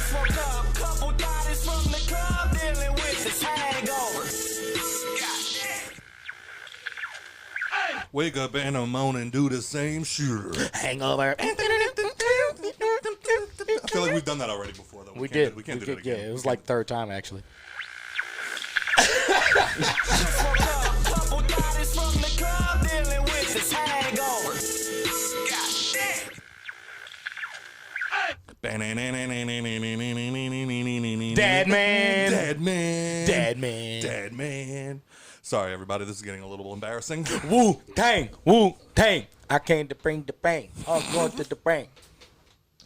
Just woke up, couple bodies from the club dealing with this hangover. Wake up in the morning, do the same shooter. Hangover. I feel like we've done that already before, though. We did. We can't do that again. Yeah, it was like third time, actually. Just woke up, couple bodies from the club dealing with this hangover. Dead man. Dead man. Dead man. Dead man. Sorry, everybody. This is getting a little embarrassing. Wu-Tang. Wu-Tang. I came to bring the bang. I'm going to the bang.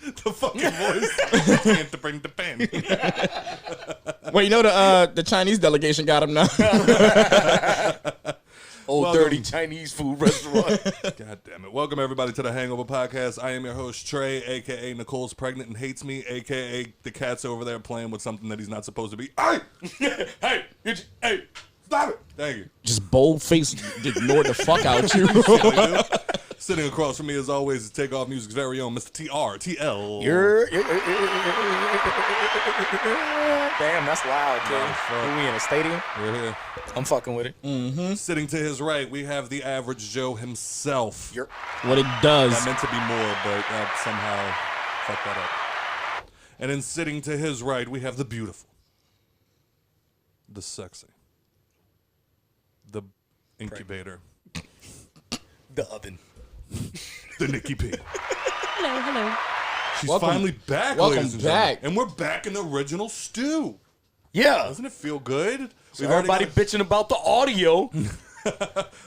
The fucking voice. Can't to bring the pen. Well, you know the Chinese delegation got him now. Old dirty Chinese food restaurant. God damn it. Welcome, everybody, to the Hangover Podcast. I am your host, Trey, a.k.a. Nicole's pregnant and hates me, a.k.a. the cat's over there playing with something that he's not supposed to be. Hey, stop it. Thank you. Just bold-faced ignored the fuck out you. Sitting across from me, as always, is Takeoff Music's very own Mr. TRTL. Damn, that's loud, kid. Are we in a stadium? We're here. I'm fucking with it. Mm-hmm. Sitting to his right, we have the average Joe himself. What it does. That meant to be more, but somehow fucked that up. And then sitting to his right, we have the beautiful, the sexy, the incubator, The oven. the Nikki P. Hello. She's Welcome. finally back, Welcome ladies and gentlemen. back. And we're back in the original stew. Yeah. Doesn't it feel good? So everybody bitching about the audio.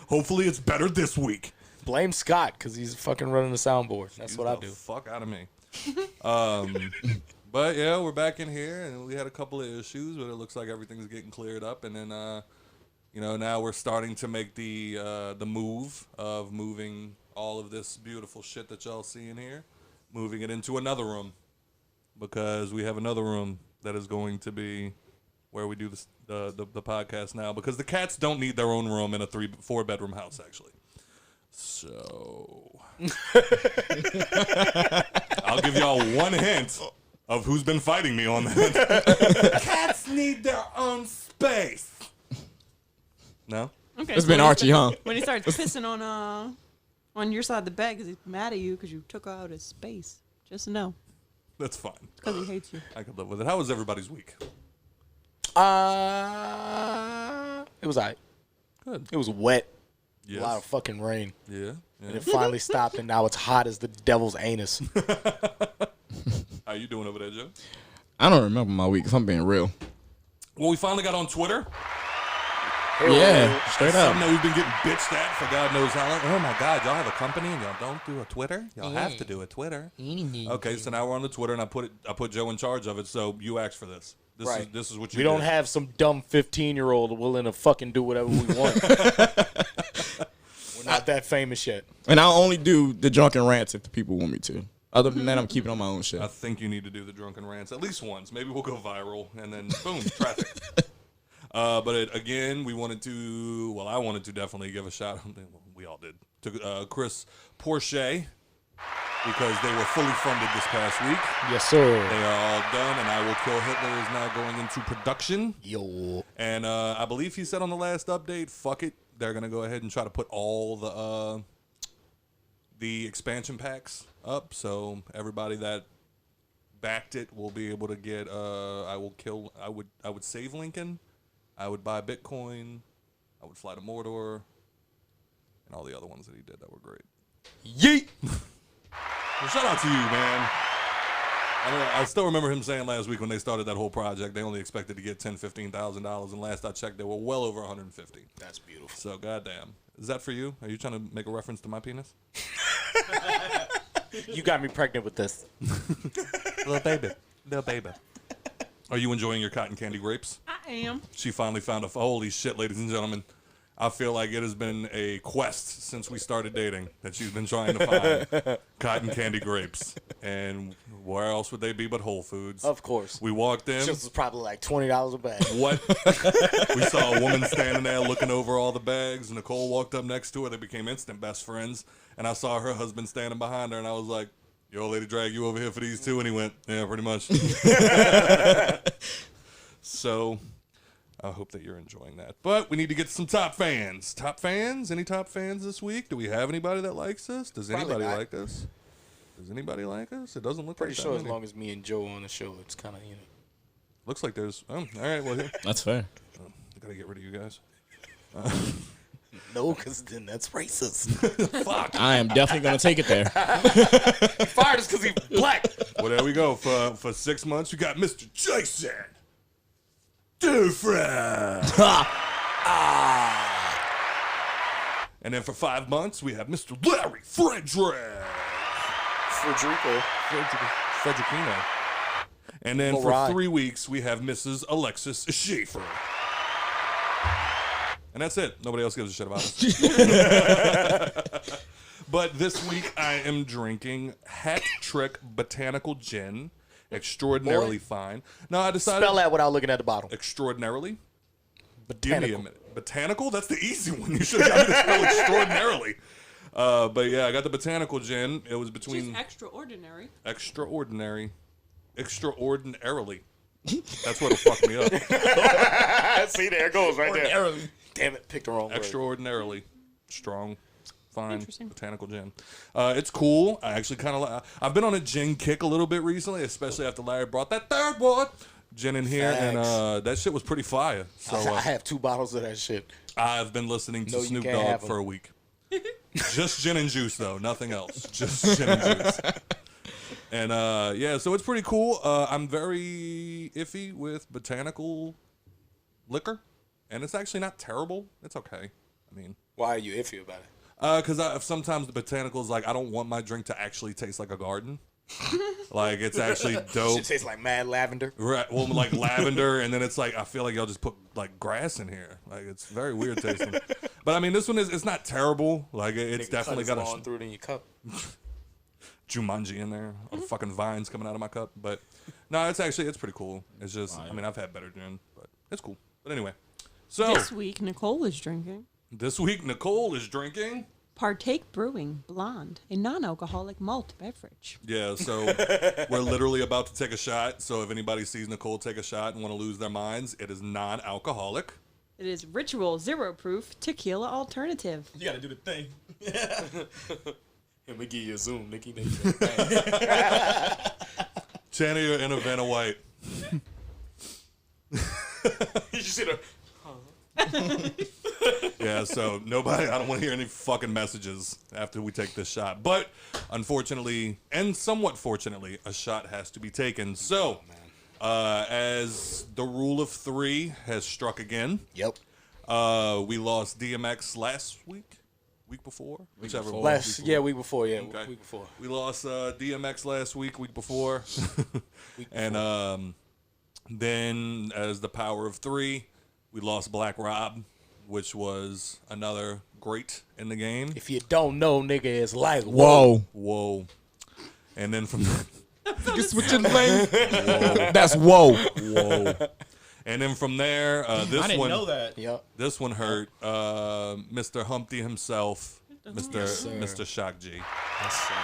Hopefully it's better this week. Blame Scott, because he's fucking running the soundboard. That's what I do. Fuck out of me. But yeah, we're back in here, and we had a couple of issues, but it looks like everything's getting cleared up. And then, now we're starting to make the move of moving all of this beautiful shit that y'all see in here, moving it into another room, because we have another room that is going to be where we do the podcast now, because the cats don't need their own room in a 4 bedroom house, actually. So I'll give y'all one hint of who's been fighting me on that. Cats need their own space. No? Okay. It's been Archie, huh? When he starts pissing on your side of the bed because he's mad at you because you took out his space. Just know. That's fine. Because he hates you. I could live with it. How was everybody's week? It was all right. Good. It was wet. Yes. A lot of fucking rain. Yeah. And it finally stopped, and now it's hot as the devil's anus. How you doing over there, Joe? I don't remember my week, if I'm being real. Well, we finally got on Twitter. Yeah, straight up. Something that we've been getting bitched at for God knows how long. Oh my God, y'all have a company and y'all don't do a Twitter? Y'all have to do a Twitter. Okay, so now we're on the Twitter, and I put Joe in charge of it. So you asked for this. This is what you. We don't have some dumb 15-year-old willing to fucking do whatever we want. We're not that famous yet. And I'll only do the drunken rants if the people want me to. Other than that, I'm keeping on my own shit. I think you need to do the drunken rants at least once. Maybe we'll go viral, and then boom, traffic. But again, I wanted to definitely give a shout out, we all did, to Chris Porsche, because they were fully funded this past week. Yes, sir. They are all done, and I Will Kill Hitler is now going into production. Yo. And I believe he said on the last update, fuck it, they're going to go ahead and try to put all the expansion packs up, so everybody that backed it will be able to get I would save Lincoln. I would buy Bitcoin, I would fly to Mordor, and all the other ones that he did that were great. Yeet! Well, shout out to you, man. I still remember him saying last week when they started that whole project, they only expected to get $10,000, $15,000, and last I checked, they were well over $150. That's beautiful. So, goddamn. Is that for you? Are you trying to make a reference to my penis? You got me pregnant with this. Little baby. Are you enjoying your cotton candy grapes? I am. She finally found holy shit, ladies and gentlemen. I feel like it has been a quest since we started dating that she's been trying to find cotton candy grapes. And where else would they be but Whole Foods? Of course. We walked in. This was probably like $20 a bag. What? We saw a woman standing there looking over all the bags. Nicole walked up next to her. They became instant best friends. And I saw her husband standing behind her, and I was like, Your old lady dragged you over here for these two, and he went, yeah, pretty much. So, I hope that you're enjoying that. But we need to get some top fans. Top fans? Any top fans this week? Do we have anybody that likes us? Does Probably anybody not. like us? Does anybody like us? It doesn't look Pretty like that sure as many. long as me and Joe on the show, it's kind of, Looks like there's... Oh, all right, well, here. That's fair. I gotta get rid of you guys. No, because then that's racist. Fuck. I am definitely gonna take it there. Fired us because he's black. Well, there we go. For 6 months, we got Mr. Jason Dufresne. And then for 5 months, we have Mr. Larry Frederick. Frederickino. And then for Mariah. 3 weeks, we have Mrs. Alexis Schaefer. And that's it. Nobody else gives a shit about us. But this week, I am drinking Hat Trick Botanical Gin. Extraordinarily fine. No, I decided... Spell that without looking at the bottle. Extraordinarily? Give me a Botanical. minute. Botanical? That's the easy one. You should have got me to spell extraordinarily. But yeah, I got the Botanical Gin. It was between... She's extraordinary. Extraordinary. Extraordinarily. That's what'll fuck me up. See, there it goes right there. Damn it, picked the wrong word. Extraordinarily strong, fine Interesting. botanical gin. It's cool. I actually kind of I've been on a gin kick a little bit recently, especially after Larry brought that third one gin in here, and that shit was pretty fire. So I have 2 bottles of that shit. I've been listening to No, you Snoop can't Dogg have 'em. for a week. Just gin and juice though, nothing else. Just gin and juice. And yeah, so it's pretty cool. I'm very iffy with botanical liquor, and it's actually not terrible. It's okay. I mean, Why are you iffy about it? because sometimes the botanicals, like, I don't want my drink to actually taste like a garden. Like, it's actually dope. Shit tastes like mad lavender. Right, well, like lavender, and then it's like, I feel like y'all just put like grass in here. Like, it's very weird tasting. But I mean, this one it's not terrible. Like, it's definitely got on a through it in your cup. Jumanji in there, all the fucking vines coming out of my cup. But no, it's pretty cool. It's just, I mean, I've had better gin, but it's cool. But anyway, so This week, Nicole is drinking this week Nicole is drinking. Partake Brewing Blonde, a non-alcoholic malt beverage. Yeah, so we're literally about to take a shot. So if anybody sees Nicole take a shot and want to lose their minds, it is non-alcoholic. It is Ritual Zero Proof Tequila Alternative. You gotta do the thing. Let me give you a zoom, Nikki. Channy, you're in a Vanna White. You see the... Yeah, so nobody, I don't want to hear any fucking messages after we take this shot. But unfortunately, and somewhat fortunately, a shot has to be taken. So, as the rule of 3 has struck again, Yep. we lost DMX last week before, whichever one. Week before. Yeah, Okay. week before. We lost DMX last week before. And then, as the power of 3, we lost Black Rob, which was another great in the game. If you don't know, nigga, it's like Whoa. Whoa. And then from You switching lanes? That's whoa. whoa. And then from there, this I didn't one know that. Yep. this one hurt. Mr. Humpty himself, sir. Mr. Shock G. Yes, sir.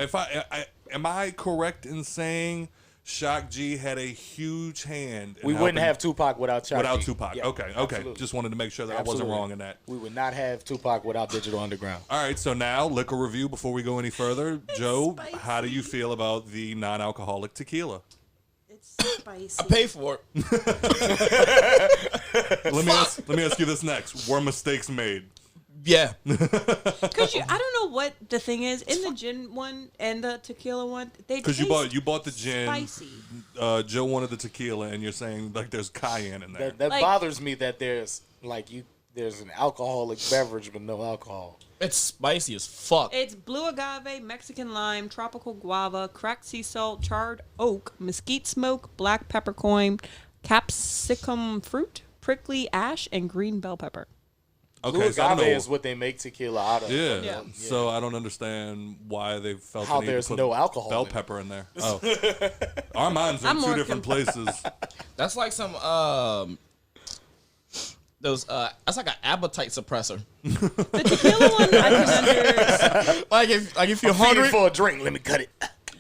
If I am I correct in saying Shock G had a huge hand in We wouldn't helping- have Tupac without Chuck. without Tupac. Yeah, Okay. absolutely. Just wanted to make sure that I Absolutely. wasn't wrong in that. We would not have Tupac without Digital Underground. All right, so now liquor review before we go any further. Joe, how do you feel about the non-alcoholic tequila? It's spicy. Pay for it. Let me ask you this next: were mistakes made? Yeah. Because I don't know what the thing is in the gin one and the tequila one. They Because you bought the gin. spicy. Joe wanted the tequila, and you're saying like there's cayenne in there. That Like- bothers me that there's an alcoholic beverage but no alcohol. It's spicy as fuck. It's blue agave, Mexican lime, tropical guava, cracked sea salt, charred oak, mesquite smoke, black peppercorn, capsicum fruit, prickly ash, and green bell pepper. Blue Okay, so I don't agave know. is what they make tequila out of. Yeah. Yeah. So I don't understand why they felt How the need there's to put no alcohol bell in it. pepper in there. Oh, our minds are I'm in two more different places. That's like some those. That's like an appetite suppressor. The tequila one, I can If you're hungry for a drink, let me cut it.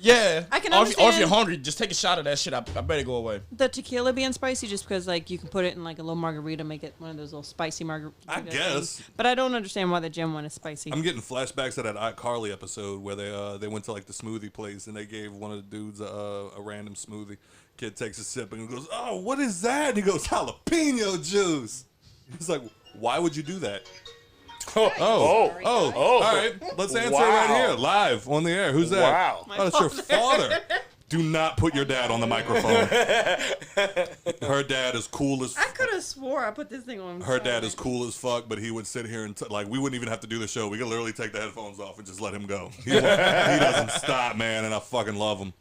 Yeah. I can or if you're understand. hungry, just take a shot of that shit. I bet it go away. The tequila being spicy just because, like, you can put it in, like, a little margarita, make it one of those little spicy margarita I guess. things. But I don't understand why the gym one is spicy. I'm getting flashbacks to that iCarly episode where they went to like the smoothie place and they gave one of the dudes a random smoothie. Kid takes a sip and goes, "Oh, what is that?" And he goes, "Jalapeno juice." He's like, "Why would you do that?" All right. Let's answer it right here, live on the air. Who's that? Wow. Oh, it's your father. Do not put your dad on the microphone. Her dad is cool as. I could have swore I put this thing on. Her dad is cool as fuck, but he would sit here and like we wouldn't even have to do the show. We could literally take the headphones off and just let him go. He doesn't stop, man, and I fucking love him.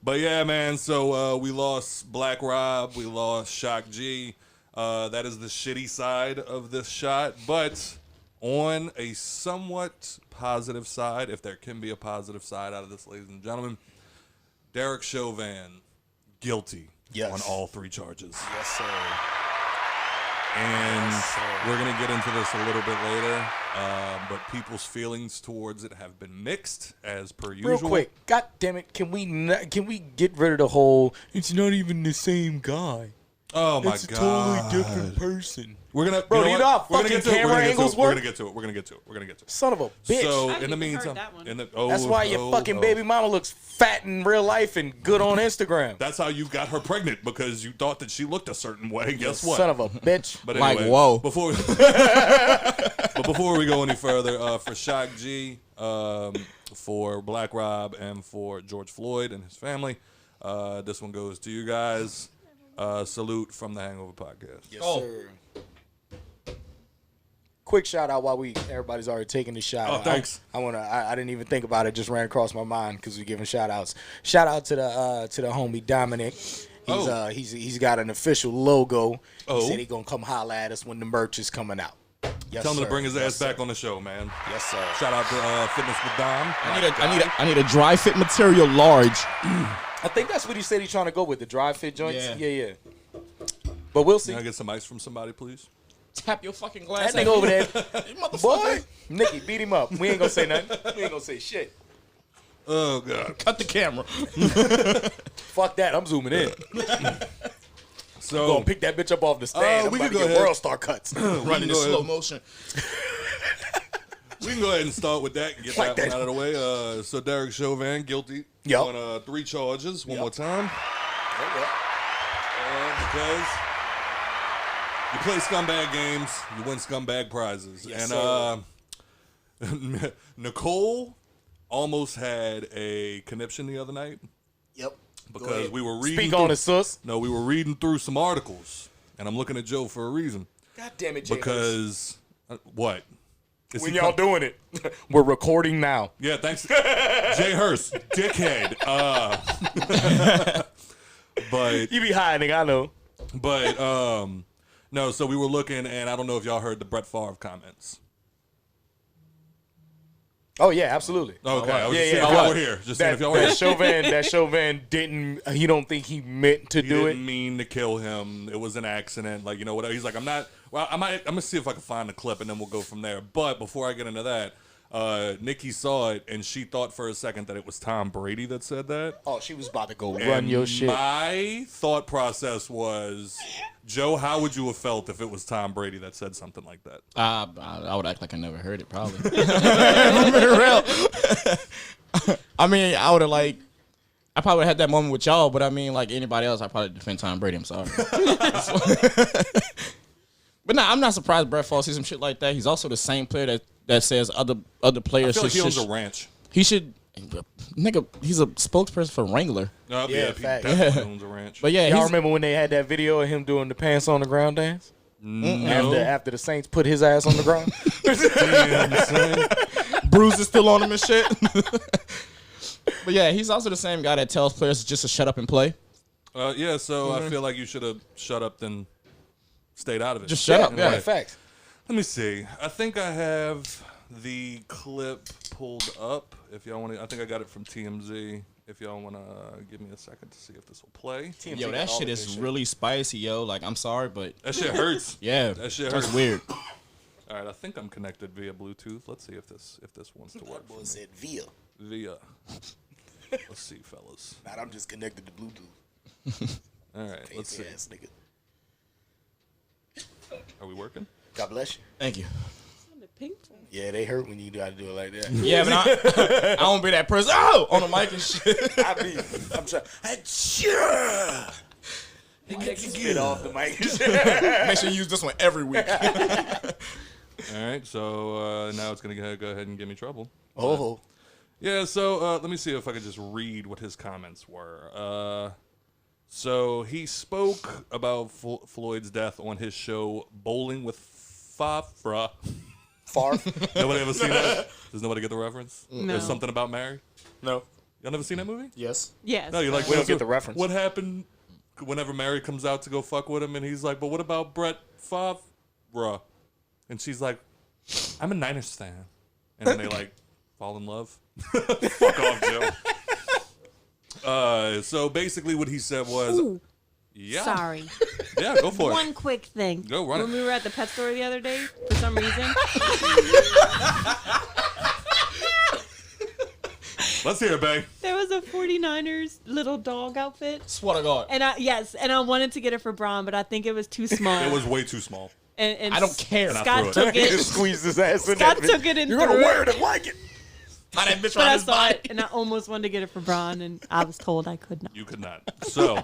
But yeah, man. So we lost Black Rob, we lost Shock G. That is the shitty side of this shot, but on a somewhat positive side, if there can be a positive side out of this, ladies and gentlemen, Derek Chauvin guilty on all 3 charges. Yes, sir. And we're going to get into this a little bit later, but people's feelings towards it have been mixed, as per usual. Real quick, God damn it, can we get rid of the whole? It's not even the same guy. Oh my It's a God. totally different person. We're gonna, Bro, you you know know what? how We're gonna fucking get to it. camera angles We're work? gonna get to it. We're gonna get to it. We're gonna get to it. Son of a bitch. So I haven't in the even heard meantime, that one. That's why your fucking baby mama looks fat in real life and good on Instagram. That's how you got her pregnant, because you thought that she looked a certain way. Guess what? Son of a bitch. But Like, anyway, whoa. Before we go any further, for Shock G, for Black Rob, and for George Floyd and his family, this one goes to you guys. Salute from the Hangover Podcast. Yes, sir. Quick shout out while everybody's already taking the shot. Oh, thanks. I didn't even think about it; just ran across my mind because we're giving shout outs. Shout out to the homie Dominic. He's got an official logo. Oh. He said he's gonna come holla at us when the merch is coming out. Yes, Tell him sir. to bring his Yes, ass sir. back on the show, man. Yes, sir. Shout out to Fitness with Dom. I need a dry fit material large. I think that's what he said he's trying to go with, the dry fit joints. Yeah. Yeah. But we'll see. Can I get some ice from somebody, please? Tap your fucking glass. That nigga over there, You motherfucker. boy, Nikki, beat him up. We ain't gonna say nothing. We ain't gonna say shit. Oh God. Cut the camera. Fuck that. I'm zooming in. So Gonna pick that bitch up off the stand. I'm we about can to go get ahead. world star cuts. Running in go slow ahead. motion. we can go ahead and start with that and get Like that that. one out of the way. So Derek Chauvin guilty Yup. on 3 charges. One Yup. more time. Because you play scumbag games, you win scumbag prizes. Yes, and Nicole almost had a conniption the other night Yep. because we were reading. Speak through, on it, sus. No, we were reading through some articles, and I'm looking at Joe for a reason. God damn it, Jay. Because what? Is when he y'all com- doing it, we're recording now. Yeah, thanks, Jay Hurst, dickhead. But You be hiding, I know. no. So we were looking, and I don't know if y'all heard the Brett Favre comments. Oh yeah, absolutely. Okay, I was Yeah, just seeing yeah. if y'all were here. Just seeing if y'all were here. That Chauvin didn't. He don't think he meant to He do didn't it. mean to kill him. It was an accident. Like, you know what? He's like, I'm not. Well, I'm gonna see if I can find the clip, and then we'll go from there. But before I get into that, Nikki saw it, and she thought for a second that it was Tom Brady that said that. Oh, she was about to go run And your shit. My thought process was, Joe, how would you have felt if it was Tom Brady that said something like that? I would act like I never heard it, probably. I mean, I would have I probably had that moment with y'all, but I mean, like anybody else, I probably defend Tom Brady. I'm sorry. But nah, I'm not surprised Brett Favre sees some shit like that. He's also the same player that says other I players feel like he should owns a ranch. he should nigga. He's a spokesperson for Wrangler. Oh, Yeah, he fact. definitely owns a ranch. But yeah, Y'all he's, remember when they had that video of him doing the pants on the ground dance? No. After the Saints put his ass on the ground? bruises still on him and shit. But yeah, he's also the same guy that tells players just to shut up and play. Yeah, so I feel like you should have shut up then stayed out of it. Just shut up. In a Yeah. way. Facts. Let me see. I think I have the clip pulled up. If y'all want to, I think I got it from TMZ. if y'all want to give me a second to see if this will play. Yo, that shit is really spicy, yo. Like, I'm sorry, but That shit hurts. yeah, That shit that's hurts. weird. All right, I think I'm connected via Bluetooth. Let's see if this wants to work. Boy said via. Via. Let's see, fellas. Not I'm just connected to Bluetooth. All right, let's see. Fancy ass nigga. Are we working? God bless you. Thank you. Painful. Yeah, they hurt when you gotta do it like that. Yeah, but I don't be that person. Oh, on the mic and shit. I'm trying. Spit off the mic. Make sure you use this one every week. All right, so now it's gonna go ahead and give me trouble. Oh. Yeah, so let me see if I could just read what his comments were. So he spoke about Floyd's death on his show Bowling with Fafra. Far. Nobody ever seen that? Does nobody get the reference? No. There's something about Mary. No. Y'all never seen that movie? Yes. Yes. No, you're like, We don't get the reference. What happened whenever Mary comes out to go fuck with him, and he's like, but what about Brett Favre? And she's like, I'm a Niners fan. And then they like fall in love. Fuck off, Joe. So basically what he said was, Ooh, yeah. sorry. Yeah, go for One it. quick thing. Go run When it. we were at the pet store the other day, for some reason, Let's hear it, babe. there was a 49ers little dog outfit. Swear to God. And I wanted to get it for Braun, but I think it was too small. It was way too small. and I don't care. And I Scott threw took He it. just squeezed his ass in Scott that took bitch. it and You're gonna threw wear it. it and like it. How that bitch But around I his saw body. it, and I almost wanted to get it for Braun, and I was told I could not. You could not. So,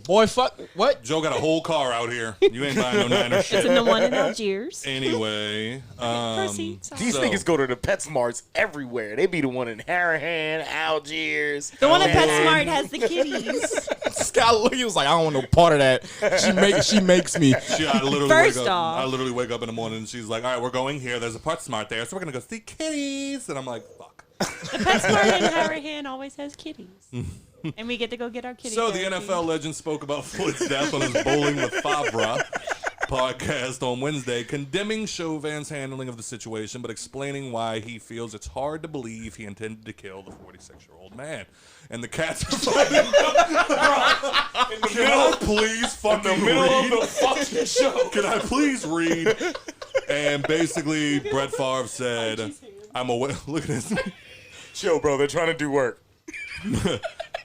Boy, fuck. What? Joe got a whole car out here. You ain't buying no Niners It's shit. in the one in Algiers. Anyway, Proceed. Sorry. These So- niggas go to the PetSmarts everywhere. They be the one in Harahan, Algiers. The one at Man. PetSmart has the kitties. Scott look, he was like, I don't want no part of that. She makes me. I literally First wake up. off- I literally wake up in the morning and she's like, "All right, we're going here. There's a PetSmart there, so we're gonna go see kitties." And I'm like, "Fuck." The PetSmart in Harahan always has kitties. And we get to go get our kitties. So the NFL legend spoke about Floyd's death on his Bowling with Favre podcast on Wednesday, condemning Chauvin's handling of the situation, but explaining why he feels it's hard to believe he intended to kill the 46-year-old man. And the Cats are fighting. Can I please fucking read? the fucking show. Can I please read? And basically, Brett Favre said, I'm aware. Look at this. Chill, bro. They're trying to do work.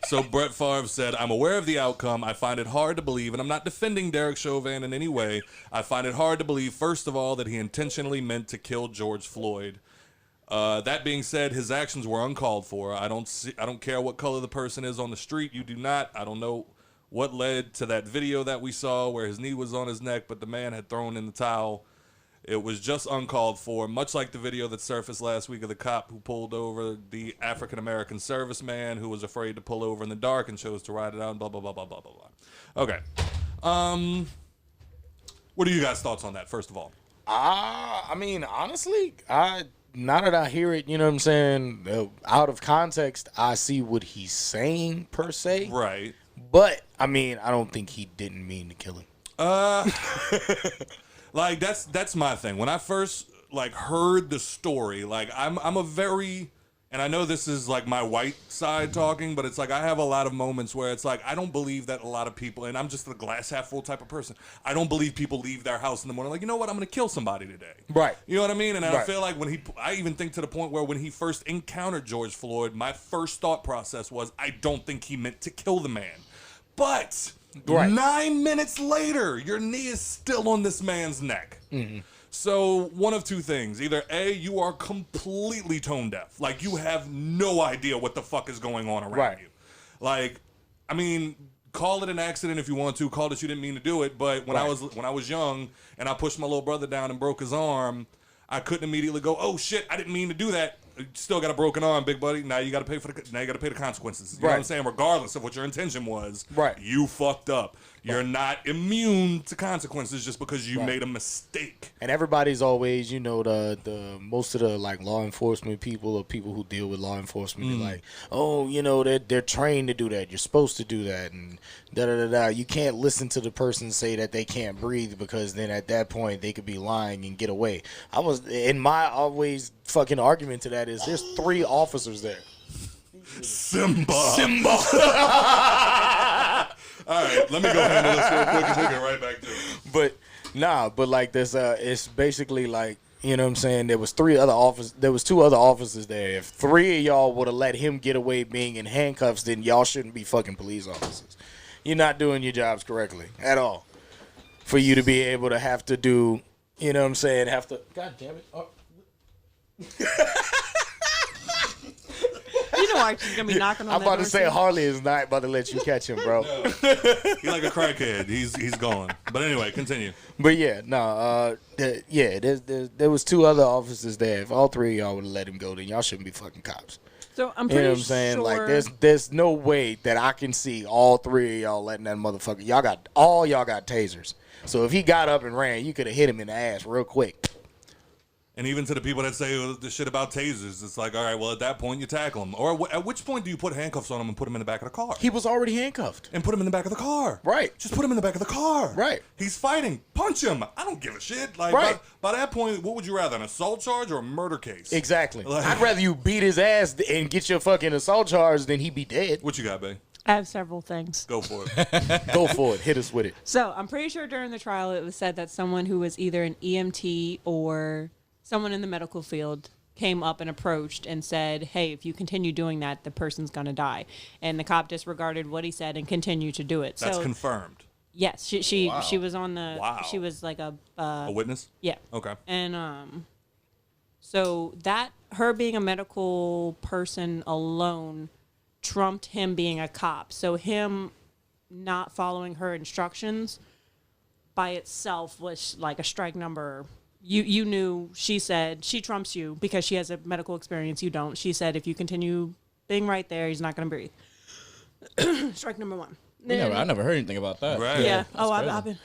So Brett Favre said, I'm aware of the outcome. I find it hard to believe, and I'm not defending Derek Chauvin in any way. I find it hard to believe, first of all, that he intentionally meant to kill George Floyd. That being said, his actions were uncalled for. I don't care what color the person is on the street. You do not. I don't know what led to that video that we saw where his knee was on his neck, but the man had thrown in the towel. It was just uncalled for, much like the video that surfaced last week of the cop who pulled over the African-American serviceman who was afraid to pull over in the dark and chose to ride it out, and blah, blah, blah, blah, blah, blah, blah. Okay. What are you guys' thoughts on that, first of all? I mean, honestly, now that I hear it, you know what I'm saying, out of context, I see what he's saying, per se. Right. But, I mean, I don't think he didn't mean to kill him. Like, that's my thing. When I first, like, heard the story, like, I'm a very, and I know this is, like, my white side talking, but it's like I have a lot of moments where it's like I don't believe that a lot of people, and I'm just the glass half full type of person, I don't believe people leave their house in the morning like, you know what, I'm going to kill somebody today. Right. You know what I mean? And I Right. feel like I even think to the point where when he first encountered George Floyd, my first thought process was, I don't think he meant to kill the man. But... Right. 9 minutes later, your knee is still on this man's neck. Mm-hmm. So one of two things. Either A, you are completely tone deaf. Like, you have no idea what the fuck is going on around Right. you. Like, I mean, call it an accident if you want to. Call it you didn't mean to do it. But when Right. I was young and I pushed my little brother down and broke his arm, I couldn't immediately go, oh, shit, I didn't mean to do that. You still got a broken arm, big buddy. Now you got to pay the consequences. You know what I'm Right. saying? Regardless of what your intention was, Right. you fucked up. You're not immune to consequences just because you Right. made a mistake. And everybody's always, you know, the most of the like law enforcement people or people who deal with law enforcement, they're like, oh, you know, they're trained to do that. You're supposed to do that, and da da da da. You can't listen to the person say that they can't breathe because then at that point they could be lying and get away. I was in my always fucking argument to that is there's 3 officers there. Simba. All right, let me go handle this real quick and we'll get right back to it. But like this, it's basically like, you know what I'm saying? There was two other officers there. If 3 of y'all would have let him get away being in handcuffs, then y'all shouldn't be fucking police officers. You're not doing your jobs correctly at all. For you to be able to have to do, you know what I'm saying? God damn it. Oh. You know Archie's gonna be knocking on I'm that about to door say soon. Harley is not about to let you catch him, bro. He's like a crackhead. He's gone. But anyway, continue. But yeah, no, there was 2 other officers there. If all 3 of y'all would have let him go, then y'all shouldn't be fucking cops. So I'm You pretty know what I'm saying? sure. Like, there's no way that I can see all 3 of y'all letting that motherfucker. Y'all got tasers. So if he got up and ran, you could have hit him in the ass real quick. And even to the people that say the shit about tasers, it's like, all right, well, at that point, you tackle him. Or at which point do you put handcuffs on him and put him in the back of the car? He was already handcuffed. And put him in the back of the car. Right. Just put him in the back of the car. Right. He's fighting. Punch him. I don't give a shit. Like, Right. by that point, what would you rather, an assault charge or a murder case? Exactly. Like- I'd rather you beat his ass and get your fucking assault charge than he be dead. What you got, babe? I have several things. Go for it. Go for it. Hit us with it. So I'm pretty sure during the trial it was said that someone who was either an EMT or someone in the medical field came up and approached and said, hey, if you continue doing that, the person's going to die. And the cop disregarded what he said and continued to do it. That's so confirmed. yes, she was on the, Wow. she was like a witness? yeah. Okay. And so that, her being a medical person alone trumped him being a cop. So him not following her instructions by itself was like a strike number. You knew, she said, she trumps you because she has a medical experience, you don't. She said if you continue being right there, he's not going to breathe. Strike number 1. I never heard anything about that. Right. Yeah. That's Oh, crazy. I've been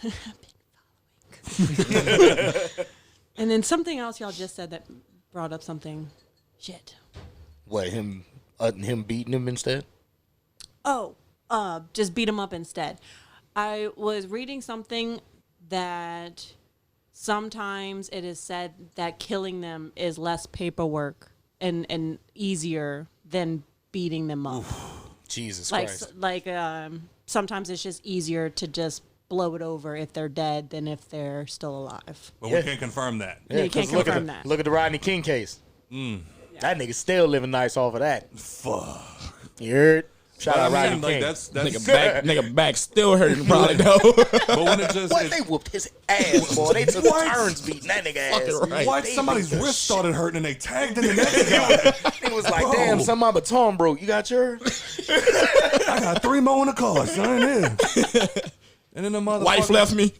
following. And then something else y'all just said that brought up something. Shit. What, him beating him instead? Oh, just beat him up instead. I was reading something that sometimes it is said that killing them is less paperwork and easier than beating them up. Jesus Like Christ. sometimes it's just easier to just blow it over if they're dead than if they're still alive. But Yeah. we can't confirm that. Yeah, you 'cause can't look confirm at that. Look at the Rodney King case. That nigga still living nice off of that. Fuck. You heard? Shout out I Rodney mean, like, King. that's Nigga back still hurting probably though. but when it just What? it- They whooped his ass, boy. They took What? turns beating that nigga ass. Fucking right. what? They Somebody's beat the wrist shit. started hurting and they tagged in the next guy. He was like, Bro. damn, some of my baton broke. You got yours? I got 3 more in the car, son. Yeah. And then the motherfucker. Wife left me.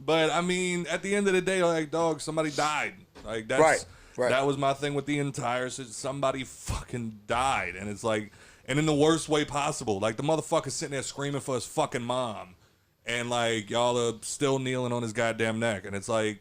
But I mean, at the end of the day, like, dog, somebody died. Like, that's Right. that was my thing with the entire shit. Somebody fucking died, and it's like, and in the worst way possible. Like, the motherfucker's sitting there screaming for his fucking mom, and like, y'all are still kneeling on his goddamn neck, and it's like,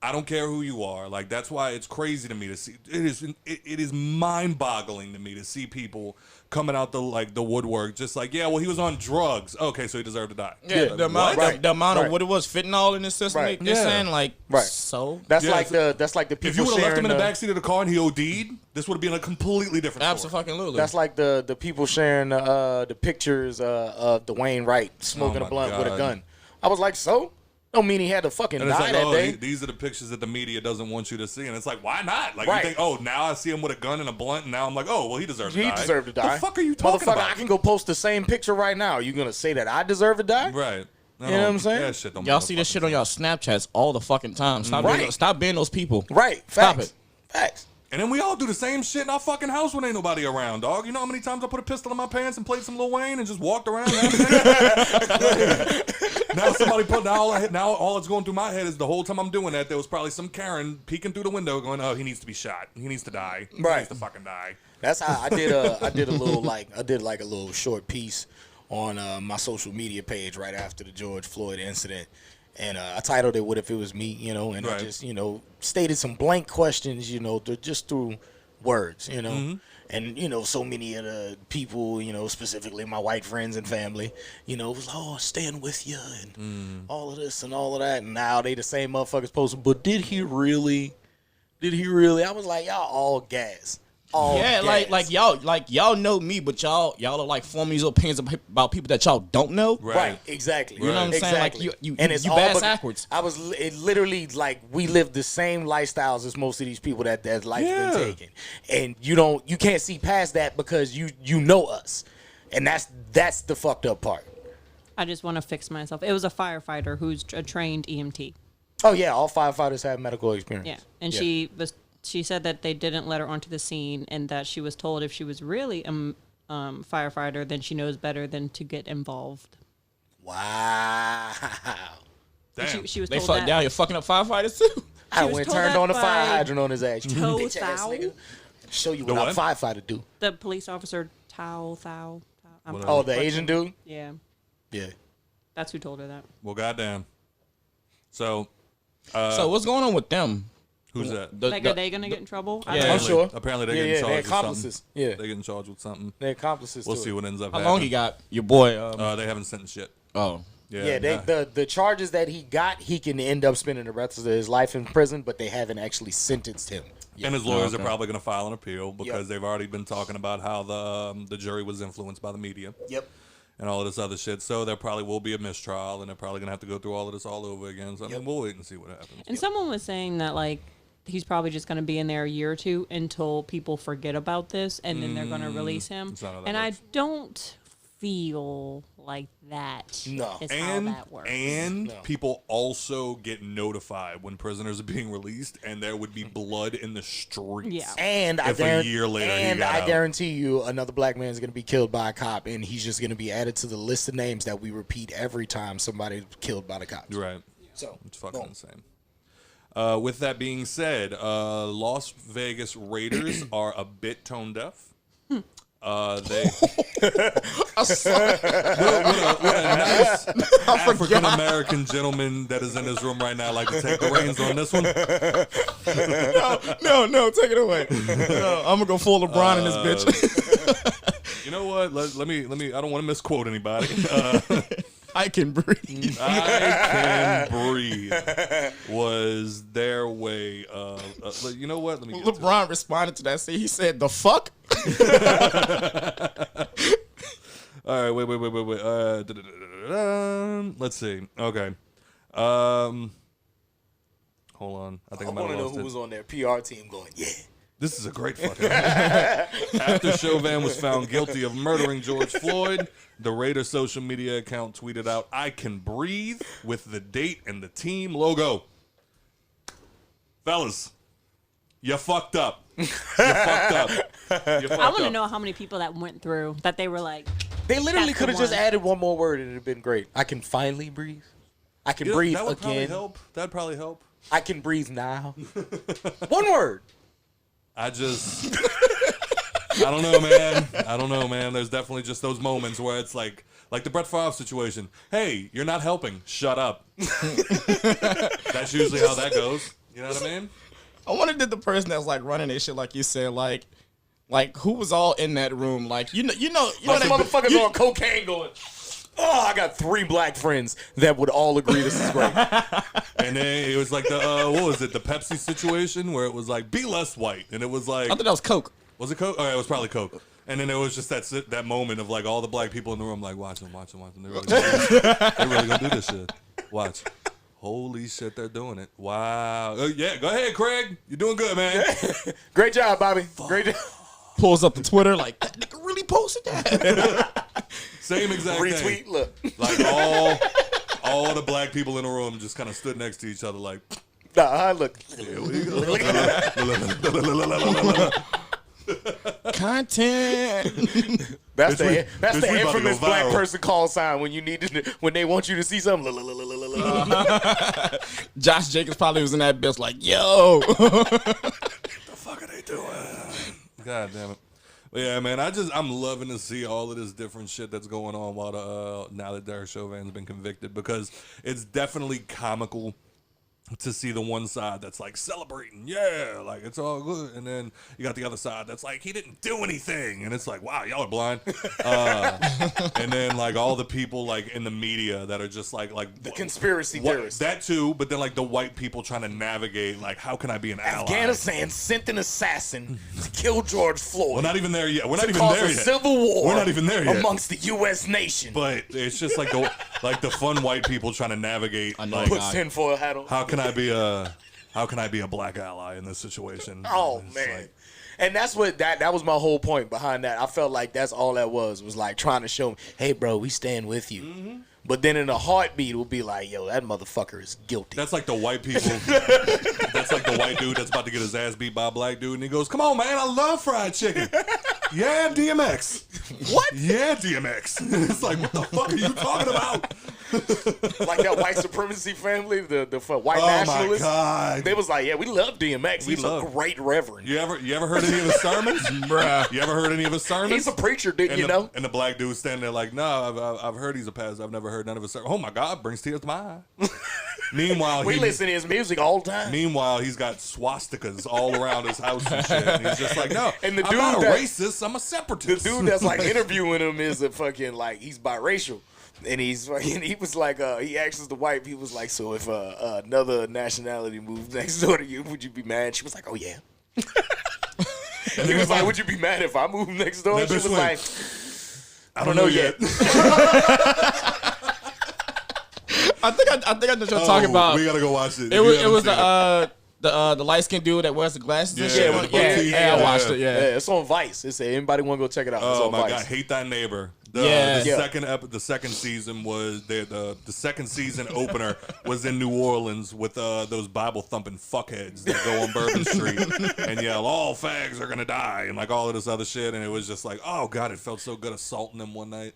I don't care who you are. Like, that's why it's crazy to me to see. It is mind-boggling to me to see people coming out the woodwork, just like, yeah, well, he was on drugs. Okay, so he deserved to die. Yeah, Like, the amount, what? the amount Right. of what it was fentanyl in his system. Right. They're Yeah. saying like, Right. so That's Yeah, like so- the people If you would have left him sharing in the backseat of the car and he OD'd, this would have been a completely different story. absolutely. That's like the people sharing the pictures of Dwayne Wright smoking Oh a blunt my with a God. gun. I was like, so? Don't mean he had to fucking And it's die like, that oh, day. these are the pictures that the media doesn't want you to see. And it's like, why not? Like, Right. you think, oh, now I see him with a gun and a blunt, and now I'm like, oh, well, he deserves to He die. deserved to die. The fuck are you talking Motherfucker, about? I can go post the same picture right now. You gonna say that I deserve to die? Right. You know what I'm saying? That shit don't y'all make no see this fucking shit on y'all Snapchats all the fucking time. Right. Stop being those people. Right. Stop Facts. it. Facts. And then we all do the same shit in our fucking house when ain't nobody around, dog. You know how many times I put a pistol in my pants and played some Lil Wayne and just walked around? Now somebody put now all that's going through my head is the whole time I'm doing that there was probably some Karen peeking through the window going, oh, he needs to be shot. He needs to die. He Right. needs to fucking die. That's how I did a little short piece on my social media page right after the George Floyd incident. And I titled it "What If It Was Me," you know, and I Right. just, stated some blank questions, just through words, Mm-hmm. And, so many of the people, specifically my white friends and family, was like, oh, stand with you and all of this and all of that. And now they the same motherfuckers posting, but did he really? I was like, y'all all gas. all Yeah, gas. like y'all know me, but y'all are like forming these opinions about people that y'all don't know. Right, exactly. You know what I'm saying? Like you it's all bass but- backwards. It literally like we live the same lifestyles as most of these people that life's been taken, and you can't see past that because you know us, and that's the fucked up part. I just want to fix myself. It was a firefighter who's a trained EMT. Oh yeah, all firefighters have medical experience. Yeah, and she said that they didn't let her onto the scene, and that she was told if she was really a firefighter, then she knows better than to get involved. Wow. Damn. She was They told fuck that. down here fucking up firefighters too. I was went told turned that on the fire by hydrant on his ass. You Toe bitch ass Thou? nigga. Show you The what a what? firefighter do. The police officer Thou. Oh, the Asian dude? Yeah, Yeah. that's who told her that. Well, goddamn. So, So what's going on with them? who's that? Like, are they gonna get in trouble? I Yeah. don't I'm know. sure. Apparently, they're Yeah, getting yeah, they're charged with something. accomplices. Yeah. They're getting charged with something. They're accomplices We'll to see it. what ends up How happening. long he got? Your boy. They haven't sentenced yet. Oh. Yeah, The charges that he got, he can end up spending the rest of his life in prison, but they haven't actually sentenced him. And his lawyers Okay. are probably going to file an appeal because Yep. they've already been talking about how the jury was influenced by the media Yep. and all of this other shit. So there probably will be a mistrial, and they're probably going to have to go through all of this all over again. So I mean, we'll wait and see what happens. And someone was saying that like he's probably just going to be in there a year or two until people forget about this, and then they're going to release him. That's not how that And works. I don't feel like that No. is And how that works. people also get notified when prisoners are being released, and there would be blood in the streets. Yeah. And If a year later he got out. guarantee you another black man is going to be killed by a cop, and he's just going to be added to the list of names that we repeat every time somebody's killed by the cops. Right. So It's fucking boom. insane. With that being said, Las Vegas Raiders are a bit tone deaf. They what a nice African American gentleman that is in this room right now like to take the reins on this one. No, take it away. No, I'm gonna go full LeBron in this bitch. You know what? Let me. I don't want to misquote anybody. I can breathe. I can breathe was their way of. You know what? Let me. Get to it. LeBron responded to that. See, he said, "The fuck." All right, wait. Let's see. Okay. Hold on. I think I I might want have to know lost who it. was on their PR team going, yeah. This is a great fucking. After Chauvin was found guilty of murdering George Floyd, the Raider social media account tweeted out, "I can breathe" with the date and the team logo. Fellas, you fucked up. You fucked up. You fucked I want to up. know how many people that went through that they were like, They literally That's the could have just one. added one more word and it'd have been great. I can finally breathe. I can Yeah, breathe that would probably again. help. That'd probably help. I can breathe now. One word. I don't know, man. I don't know, man. There's definitely just those moments where it's like the Brett Favre situation. Hey, you're not helping. Shut up. That's usually how that goes. You know what I mean? I wonder did the person that's like running this shit, like you said, like who was all in that room? Like you know Those that motherfuckers on cocaine going, oh, I got 3 black friends that would all agree this is great. And then it was like the what was it? The Pepsi situation where it was like be less white, and it was like I thought that was Coke. was it Coke? Oh, yeah, it was probably Coke. And then there was just that moment of like all the black people in the room like watch them. They really gonna do this shit. Watch. Holy shit, they're doing it. Wow. Yeah, go ahead, Craig. You're doing good, man. Great job, Bobby. Great job. Pulls up the Twitter like that nigga really posted that. Same exact thing. Retweet, look. Like all the black people in the room just kind of stood next to each other like, Nah, look. here we go. Content. That's Bitch, we the about to go infamous black viral. person call sign when when they want you to see something. Josh Jacobs probably was in that bitch like, yo. The fuck are they doing? God damn it. But yeah, man, I'm loving to see all of this different shit that's going on while now that Derek Chauvin's been convicted, because it's definitely comical to see the one side that's like celebrating, yeah, like it's all good, and then you got the other side that's like he didn't do anything, and it's like, wow, y'all are blind. And then like all the people like in the media that are just like the conspiracy theorists. That too, but then like the white people trying to navigate like how can I be an ally? Afghanistan sent an assassin to kill George Floyd. We're not even there yet. We're not even cause there a yet. Civil war. We're not even there yet. Amongst the U.S. nation. But it's just like the fun white people trying to navigate. Like, Put tinfoil hat on. how can I be a black ally in this situation? Oh It's man. like, And that's what that was my whole point behind that. I felt like that's all that was like trying to show me, hey bro, we stand with you. Mm-hmm. But then in a heartbeat it will be like, yo, that motherfucker is guilty. that's like the white people. That's like the white dude that's about to get his ass beat by a black dude, and he goes, "Come on, man, I love fried chicken." Yeah, DMX. What? Yeah, DMX. It's like, what the fuck are you talking about? Like that white supremacy family, the white Oh my nationalists. God. They was like, yeah, we love DMX. He's a great reverend. You ever heard any of his sermons? Bruh. You ever heard any of his sermons? He's a preacher, dude, you know? And the black dude standing there like, no, I've heard he's a pastor. I've never heard none of his sermons. Oh my God, brings tears to my eye. Meanwhile, We listen to his music all the time. Meanwhile, he's got swastikas all around his house and shit. And he's just like, no, And the I'm dude not a that- racist. I'm a The separatist. dude that's like interviewing him is a fucking like he's biracial, and he was like he asks the wife, he was like, so if another nationality moved next door to you, would you be mad? She was like, oh yeah. He was like, would you be mad if I moved next door? That She bitch was went, like, I don't know yet. I think I know what you're talking about. We gotta go watch it. It was the light skinned dude that wears the glasses and shit. with the buck teeth. I watched it. Yeah, Yeah. it's on Vice. It said anybody want to go check it out? It's Oh on my Vice. God, Hate Thy Neighbor. Yeah. The second season was the second season opener was in New Orleans with those Bible thumping fuckheads that go on Bourbon Street and yell, all fags are gonna die, and like all of this other shit, and it was just like, oh God, it felt so good assaulting them one night.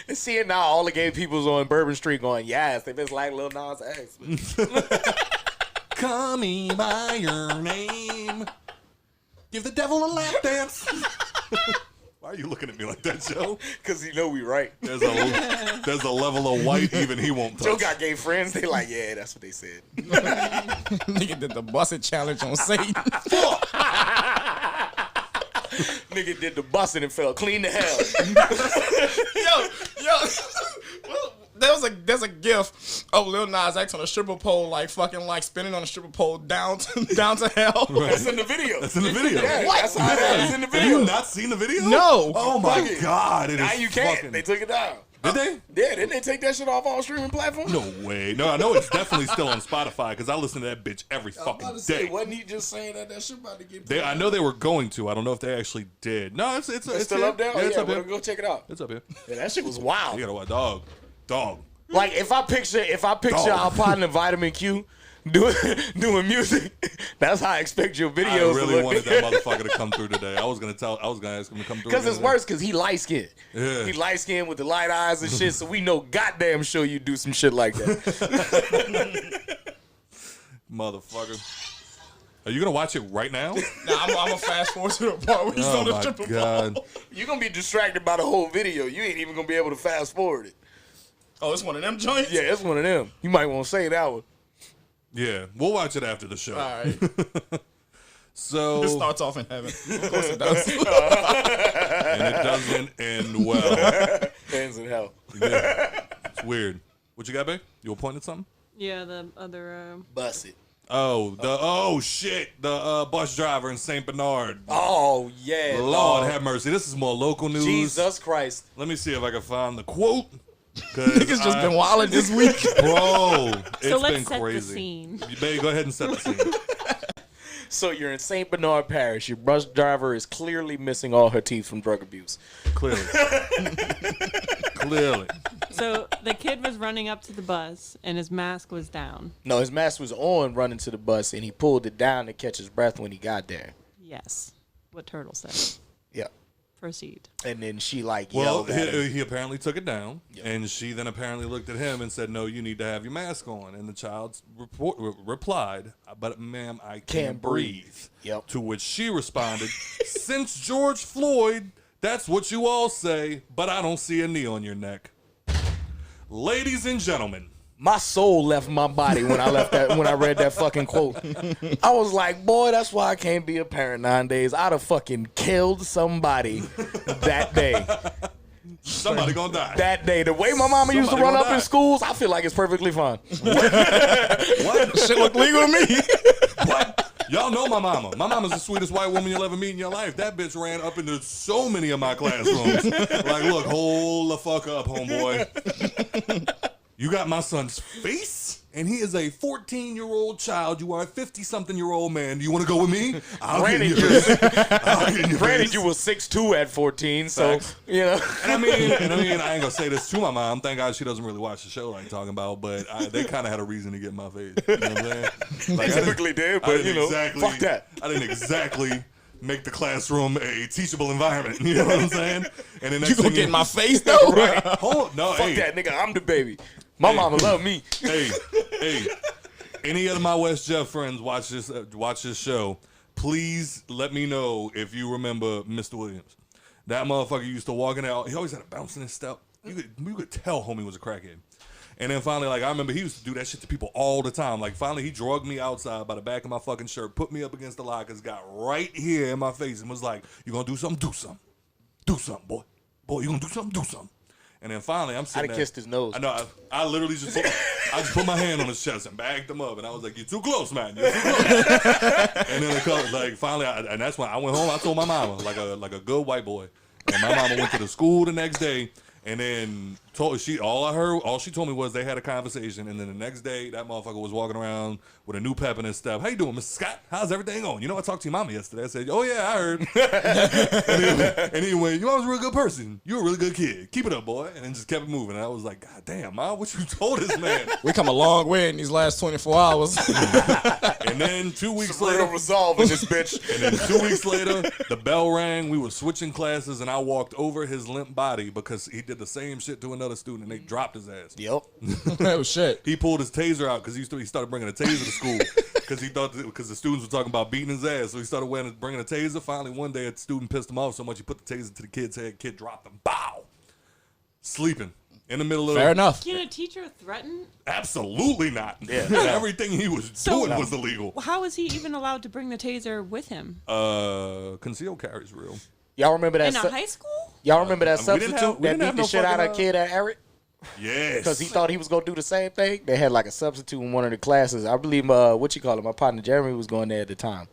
And seeing now all the gay people's on Bourbon Street going, yes, they just like Lil Nas X. Call me by your name. Give the devil a lap dance. Why are you looking at me like that, Joe? Because you know we right. There's a level of white even he won't touch. Joe got gay friends. They like, yeah, that's what they said. Nigga did the busted challenge on Satan. Nigga did the busting and fell clean to hell. yo. Well, there's a gif of Lil Nas X on a stripper pole, like fucking like spinning on a stripper pole down to hell. That's in the video. That's in the video. Yeah, that's how that is in the Have video. you not seen the video? No. Oh my Fuck it. God! It Now is you can't. fucking- They took it down. Did they? Yeah, didn't they take that shit off all streaming platforms? No way. No, I know it's definitely still on Spotify because I listen to that bitch every fucking day. Wasn't he just saying that shit about to get I know they were going to. I don't know if they actually did. No, it's still here. up there? Yeah, it's Yeah, up well, here. go check it out. It's up here. Yeah, that shit was wild. You gotta watch dog. Like if I picture Dog. our partner Vitamin Q doing music, that's how I expect your videos I to really look. wanted that motherfucker to come through today. I was gonna ask him to come through. Because it's today. worse because he light skinned. Yeah. He light skinned with the light eyes and shit, so we know goddamn sure you do some shit like that. Motherfucker. Are you gonna watch it right now? Nah, I'm gonna fast forward to the part where he's Oh on the my stripper God. pole. You're gonna be distracted by the whole video. You ain't even gonna be able to fast forward it. Oh, it's one of them joints? Yeah, it's one of them. You might want to say that one. Yeah, we'll watch it after the show. All right. So It starts off in heaven. Of course it does. and it doesn't end well. Hands in hell. Yeah. It's weird. What you got, babe? You were pointing at something? Yeah, the other. Bust it. Oh shit, the bus driver in St. Bernard. Oh, yeah. Lord dog. have mercy. This is more local news. Jesus Christ. Let me see if I can find the quote. Niggas just been wilding this week. Bro, it's So let's been set crazy. the scene. Babe, go ahead and set the scene. So you're in St. Bernard Parish. Your bus driver is clearly missing all her teeth from drug abuse. Clearly. Clearly. So the kid was running up to the bus and his mask was down. No, his mask was on running to the bus, and he pulled it down to catch his breath when he got there. Yes. What Turtle said. Yeah. Proceed. And then she like Well, yelled at him. he apparently took it down, Yep. and she then apparently looked at him and said, "No, you need to have your mask on." And the child replied, "But ma'am, I can't breathe." Yep. To which she responded, "Since George Floyd, that's what you all say, but I don't see a knee on your neck." Ladies and gentlemen, My soul left my body when I read that fucking quote. I was like, boy, that's why I can't be a parent nowadays. I'd have fucking killed somebody that day. Somebody gonna die. That day. The way my mama used to run up in schools, I feel like it's perfectly fine. What? Shit look legal to me. What? Y'all know my mama. My mama's the sweetest white woman you'll ever meet in your life. That bitch ran up into so many of my classrooms. Like, look, hold the fuck up, homeboy. You got my son's face, and he is a 14-year-old child. You are a 50-something-year-old man. Do you want to go with me? Granted, you were 6'2" at 14, so, Facts. you know. And I mean, I ain't gonna say this to my mom. Thank God she doesn't really watch the show like I'm talking about. But they kind of had a reason to get in my face. You know what I'm saying? Like, They typically did, but, you know, fuck that. I didn't exactly make the classroom a teachable environment. You know what I'm saying? And then You gonna get in my face though? right? Hold no, Fuck hey, that, nigga. I'm the baby. My mama love me. hey. Any of my West Jeff friends watch this show? Please let me know if you remember Mr. Williams. That motherfucker used to walk in out. He always had a bounce in his step. You could tell homie was a crackhead. And then finally, like, I remember he used to do that shit to people all the time. Like, finally, he drugged me outside by the back of my fucking shirt, put me up against the lockers, got right here in my face, and was like, "You gonna do something? Do something. Do something, boy. Boy, you gonna do something? Do something." And then finally, I'm sitting I'd have kissed his nose. I know. I literally just put my hand on his chest and backed him up, and I was like, "You're too close, man. You're too close." And then finally, and that's when I went home. I told my mama, like a good white boy, and my mama went to the school the next day. And then all she told me was they had a conversation, and then the next day that motherfucker was walking around with a new pep in his step. How you doing, Mr. Scott? How's everything going? You know, I talked to your mama yesterday. I said, "Oh yeah, I heard." and he went, "Your mom's a real good person. You're a really good kid. Keep it up, boy." And then just kept it moving. And I was like, "God damn, Mom, what you told this man?" We come a long way in these last 24 hours. And then 2 weeks Some real later, resolve in this bitch. and then 2 weeks later, the bell rang. We were switching classes, and I walked over his limp body because he did the same shit to another student, and they dropped his ass. Yep. Oh shit. He pulled his taser out because he started bringing a taser to school because the students were talking about beating his ass. So he started bringing a taser. Finally, one day a student pissed him off so much he put the taser to the kid's head. Kid dropped him. Bow. Sleeping in the middle of Fair enough. Can a teacher threaten? Absolutely not. Yeah. Everything he was doing was illegal. How is he even allowed to bring the taser with him? Concealed carry's real. Y'all remember that? In a high school? Y'all remember that we substitute didn't have that beat no the shit out of a fucking, kid at Eric? Yes. Because he thought he was going to do the same thing. They had like a substitute in one of the classes. I believe, my partner Jeremy was going there at the time.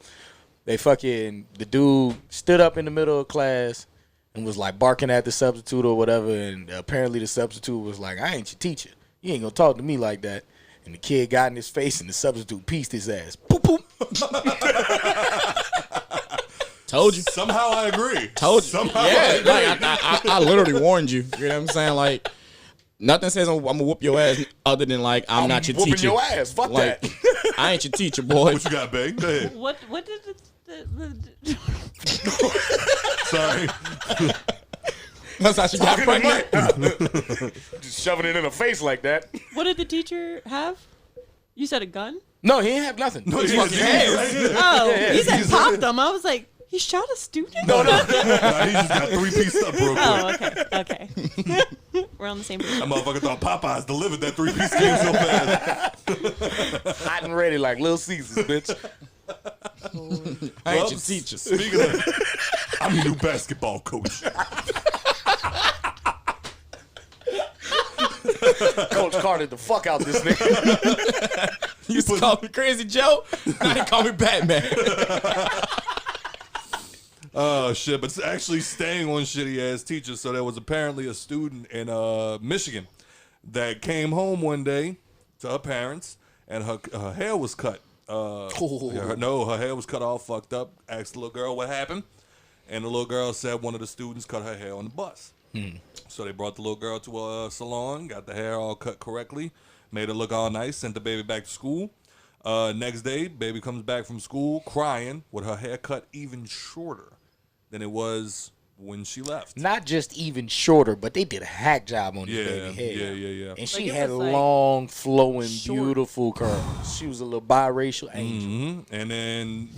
The dude stood up in the middle of class and was like barking at the substitute or whatever. And apparently the substitute was like, "I ain't your teacher. You ain't going to talk to me like that." And the kid got in his face and the substitute pieced his ass. Boop, boop. Told you. Somehow I agree. Told you. Somehow I Yeah, agree. like I literally warned you. You know what I'm saying? Like, nothing says I'm gonna whoop your ass other than like I'm not your whooping teacher. your ass. Fuck Like, that. I ain't your teacher, boy. What you got, babe? Go ahead. What did the Sorry. That's how she got pregnant. Just shoving it in her face like that. what did the teacher have? You said a gun? No, he ain't have nothing. No, It's yeah, fucking yeah, hands. right here. Oh, Yeah, he said he's- popped them. I was like, he shot a student? No. Nah, he just got 3-piece up real quick. Oh, okay. We're on the same page. That motherfucker thought Popeyes delivered that 3-piece game so fast. Hot and ready like Little Caesars, bitch. I ain't Well, your teacher. Speaking of, I'm your new basketball coach. Coach Carter the fuck out this nigga. You used to call me Crazy Joe. Now they call me Batman. Oh, shit. But it's actually staying on shitty-ass teachers. So there was apparently a student in Michigan that came home one day to her parents, and her hair was cut. Her hair was cut all fucked up. Asked the little girl what happened, and the little girl said one of the students cut her hair on the bus. So they brought the little girl to a salon, got the hair all cut correctly, made her look all nice, sent the baby back to school. Next day, baby comes back from school crying with her hair cut even shorter than it was when she left. Not just even shorter, but they did a hack job on this Yeah, baby hair. yeah. And she Like, it had was, like, long, flowing, short. beautiful curls. She was a little biracial angel. And then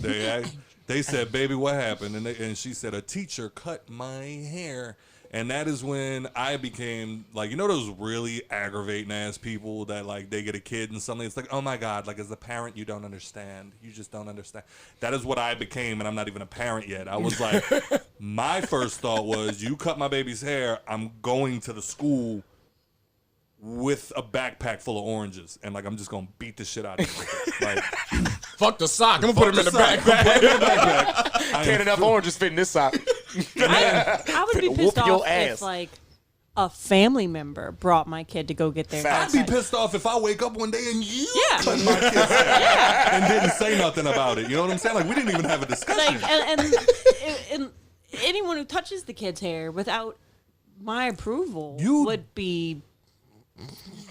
they said, "Baby, what happened?" And she said, "A teacher cut my hair And that is when I became like, you know, those really aggravating ass people that like they get a kid and suddenly it's like, oh my God, like as a parent, you don't understand. You just don't understand. That is what I became, and I'm not even a parent yet. I was like, my first thought was, you cut my baby's hair, I'm going to the school with a backpack full of oranges, and like I'm just gonna beat the shit out of you. Like, Fuck the sock. I'm gonna put him in the backpack. Can't enough oranges fit in this sock. I would be Whoop pissed your off ass. if like a family member brought my kid to go get their I'd be haircut. pissed off if I wake up one day and you Yeah. cut my kid's hair and didn't say nothing about it. You know what I'm saying? Like we didn't even have a discussion. Like and anyone who touches the kid's hair without my approval would be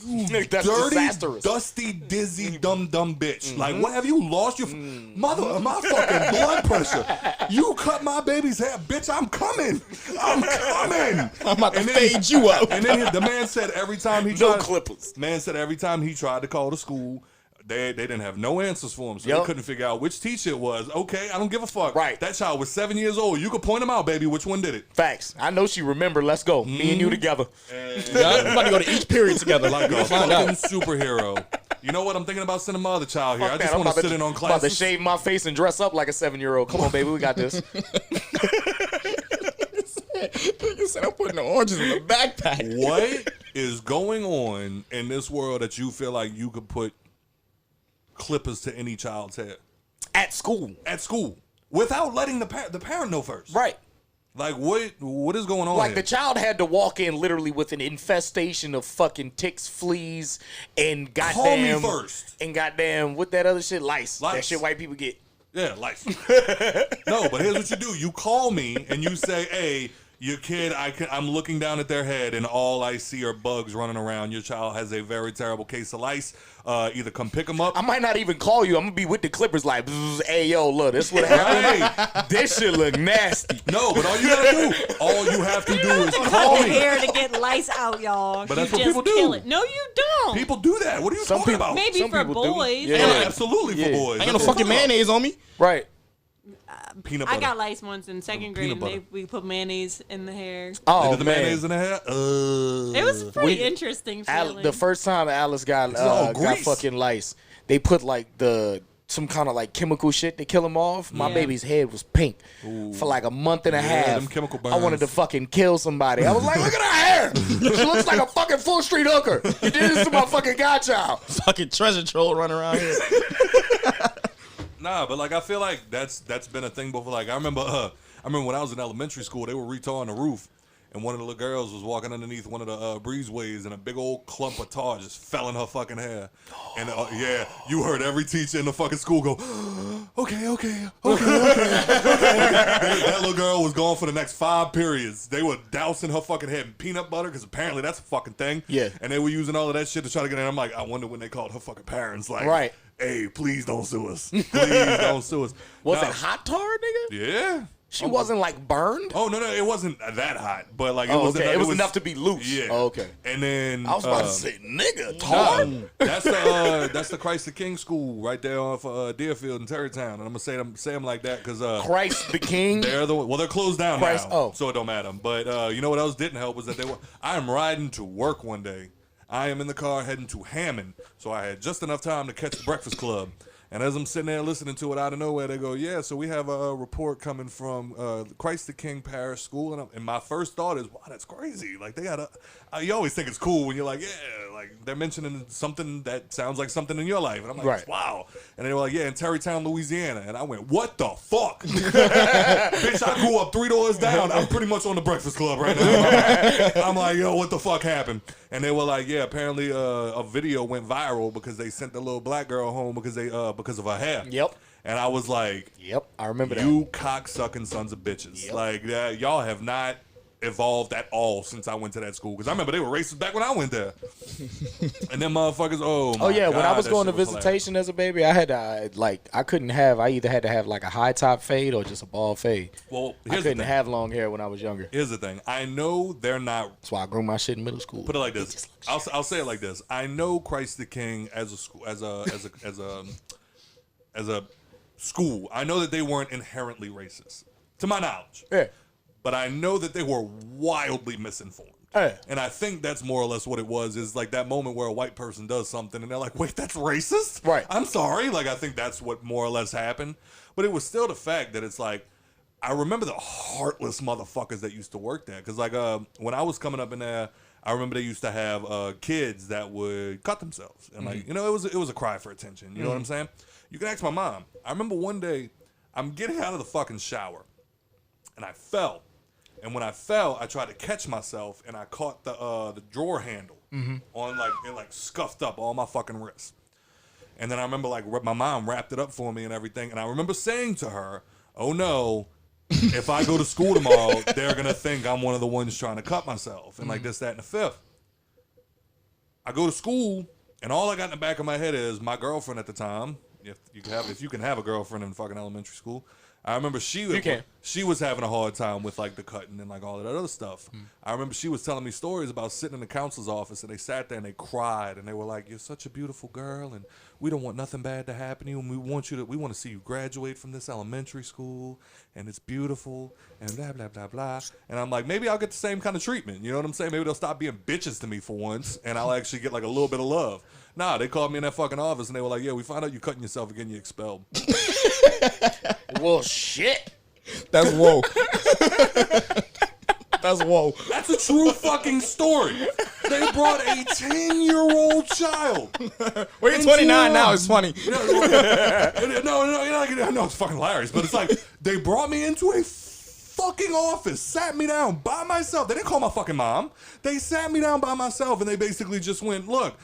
That's dirty, disastrous. dusty, dizzy, dumb bitch. Like, what have you lost your mother of my fucking blood pressure? You cut my baby's hair, bitch. I'm coming. I'm about to fade you up. And then the man said every time he No tried, clippers. Man said every time he tried to call the school, they didn't have no answers for him, so Yep. they couldn't figure out which teacher it was. Okay, I don't give a fuck. Right. That child was 7 years old. You could point him out, baby. Which one did it? Facts. I know she remembered. Let's go. Me and you together. Yeah, we're about to go to each period together. Like a Find fucking out. superhero. You know what? I'm thinking about sending my other child here. Fuck I just that. I'm want to about sit in on I'm about to classes. shave my face and dress up like a 7-year-old. Come on, baby. We got this. You said I'm putting the oranges in the backpack. What is going on in this world that you feel like you could put clippers to any child's hair At school. at school without letting the parent know first? Right. Like what is going on Like here? the child had to walk in literally with an infestation of fucking ticks, fleas, and Call goddamn. me first. And goddamn, what that other shit? Lice. That Lice. shit white people get. Yeah, life. No, but here's what you do. You call me and you say, hey, your kid, I'm looking down at their head and all I see are bugs running around. Your child has a very terrible case of lice. Either come pick them up. I might not even call you. I'm gonna be with the Clippers like, "Bzz, hey yo, look, this what happened. This shit look nasty. No, but all you gotta do, all you have to do is cut call the me. hair to get lice out, y'all. But that's You what just people do. kill it. No, you don't. People do that. What are you Some talking people- about? Maybe Some for people do. boys. Yeah. Yeah, absolutely for Yeah. boys. I ain't That's no what fucking I'm talking about. mayonnaise on me. Right. Peanut butter. I got lice once in second grade, peanut and we put mayonnaise in the hair. Oh Did the man. mayonnaise in the hair? It was a pretty We- interesting feeling. The first time Alice got all got grease. fucking lice, they put like some kind of like chemical shit to kill him off. My Yeah. baby's head was pink for like a month and a half. them chemical I wanted to burns. fucking kill somebody. I was like, look at her hair. She looks like a fucking full street hooker. You did this to my fucking godchild. Fucking treasure troll running around here. Nah, but like I feel like that's been a thing before. Like I remember when I was in elementary school, they were retarring the roof, and one of the little girls was walking underneath one of the breezeways, and a big old clump of tar just fell in her fucking hair. And yeah, you heard every teacher in the fucking school go, okay. That little girl was gone for the next 5 periods. They were dousing her fucking head in peanut butter because apparently that's a fucking thing. Yeah. And they were using all of that shit to try to get in. I'm like, I wonder when they called her fucking parents. Like, Right. hey, please don't sue us. Please don't sue us. Was Nah, it hot tar, nigga? Yeah. She wasn't like burned. Oh no, it wasn't that hot, but like it Oh, was. okay. It was enough to be loose. Yeah. Oh, okay. And then I was about to say, nigga, tar. that's the Christ the King school right there off Deerfield and Terrytown, and I'm gonna say them like that because Christ the King. they're they're closed down Christ- now, oh. so it don't matter. But you know what else didn't help was that I am riding to work one day. I am in the car heading to Hammond, so I had just enough time to catch the Breakfast Club. And as I'm sitting there listening to it out of nowhere, they go, yeah, so we have a report coming from Christ the King Parish School. And my first thought is, wow, that's crazy. Like, they got you always think it's cool when you're like, yeah, like they're mentioning something that sounds like something in your life. And I'm like, Right. wow. And they were like, yeah, in Terrytown, Louisiana. And I went, what the fuck? Bitch, I grew up 3 doors down. I'm pretty much on the Breakfast Club right now. I'm like, yo, what the fuck happened? And they were like, yeah, apparently a video went viral because they sent the little black girl home because of her hair. Yep. And I was like, Yep, I remember that. you cocksucking sons of bitches. Yep. Like, y'all have not evolved at all since I went to that school. Because I remember they were racist back when I went there. And them motherfuckers, Oh yeah, when I was going to hilarious. visitation as a baby, I had I either had to have like a high top fade or just a bald fade. Well, I here's the couldn't thing. have long hair when I was younger. Here's the thing. I know they're not. That's why I grew my shit in middle school. Put it like this. I'll say it like this. I know Christ the King as a school, as a school. I know that they weren't inherently racist, to my knowledge. Yeah. but I know that they were wildly misinformed. Hey. And I think that's more or less what it was, is like that moment where a white person does something and they're like, wait, that's racist? Right. I'm sorry. Like, I think that's what more or less happened. But it was still the fact that it's like, I remember the heartless motherfuckers that used to work there. Because, like, when I was coming up in there, I remember they used to have kids that would cut themselves. And, like, you know, it was a cry for attention. You know what I'm saying? You can ask my mom. I remember one day, I'm getting out of the fucking shower, and I fell. And when I fell, I tried to catch myself, and I caught the drawer handle on, like, it, like, scuffed up all my fucking wrists. And then I remember, like, my mom wrapped it up for me and everything. And I remember saying to her, oh, no, if I go to school tomorrow, they're going to think I'm one of the ones trying to cut myself. And, like, this, that, and the fifth. I go to school, and all I got in the back of my head is my girlfriend at the time, if you can have a girlfriend in fucking elementary school, I remember she was having a hard time with, like, the cutting and, like, all of that other stuff. I remember she was telling me stories about sitting in the counselor's office, and they sat there and they cried, and they were like, you're such a beautiful girl, and we don't want nothing bad to happen to you, and we want to see you graduate from this elementary school, and it's beautiful, and blah, blah, blah, blah. And I'm like, maybe I'll get the same kind of treatment. You know what I'm saying? Maybe they'll stop being bitches to me for once, and I'll actually get, like, a little bit of love. Nah, they called me in that fucking office, and they were like, yeah, we found out you cutting yourself again, you expelled. Well, shit. That's whoa. That's whoa. That's a true fucking story. They brought a 10-year-old child. Well, you're 29 now. It's funny. No, it's fucking hilarious. But it's like, they brought me into a fucking office, sat me down by myself. They didn't call my fucking mom. They sat me down by myself, and they basically just went, look,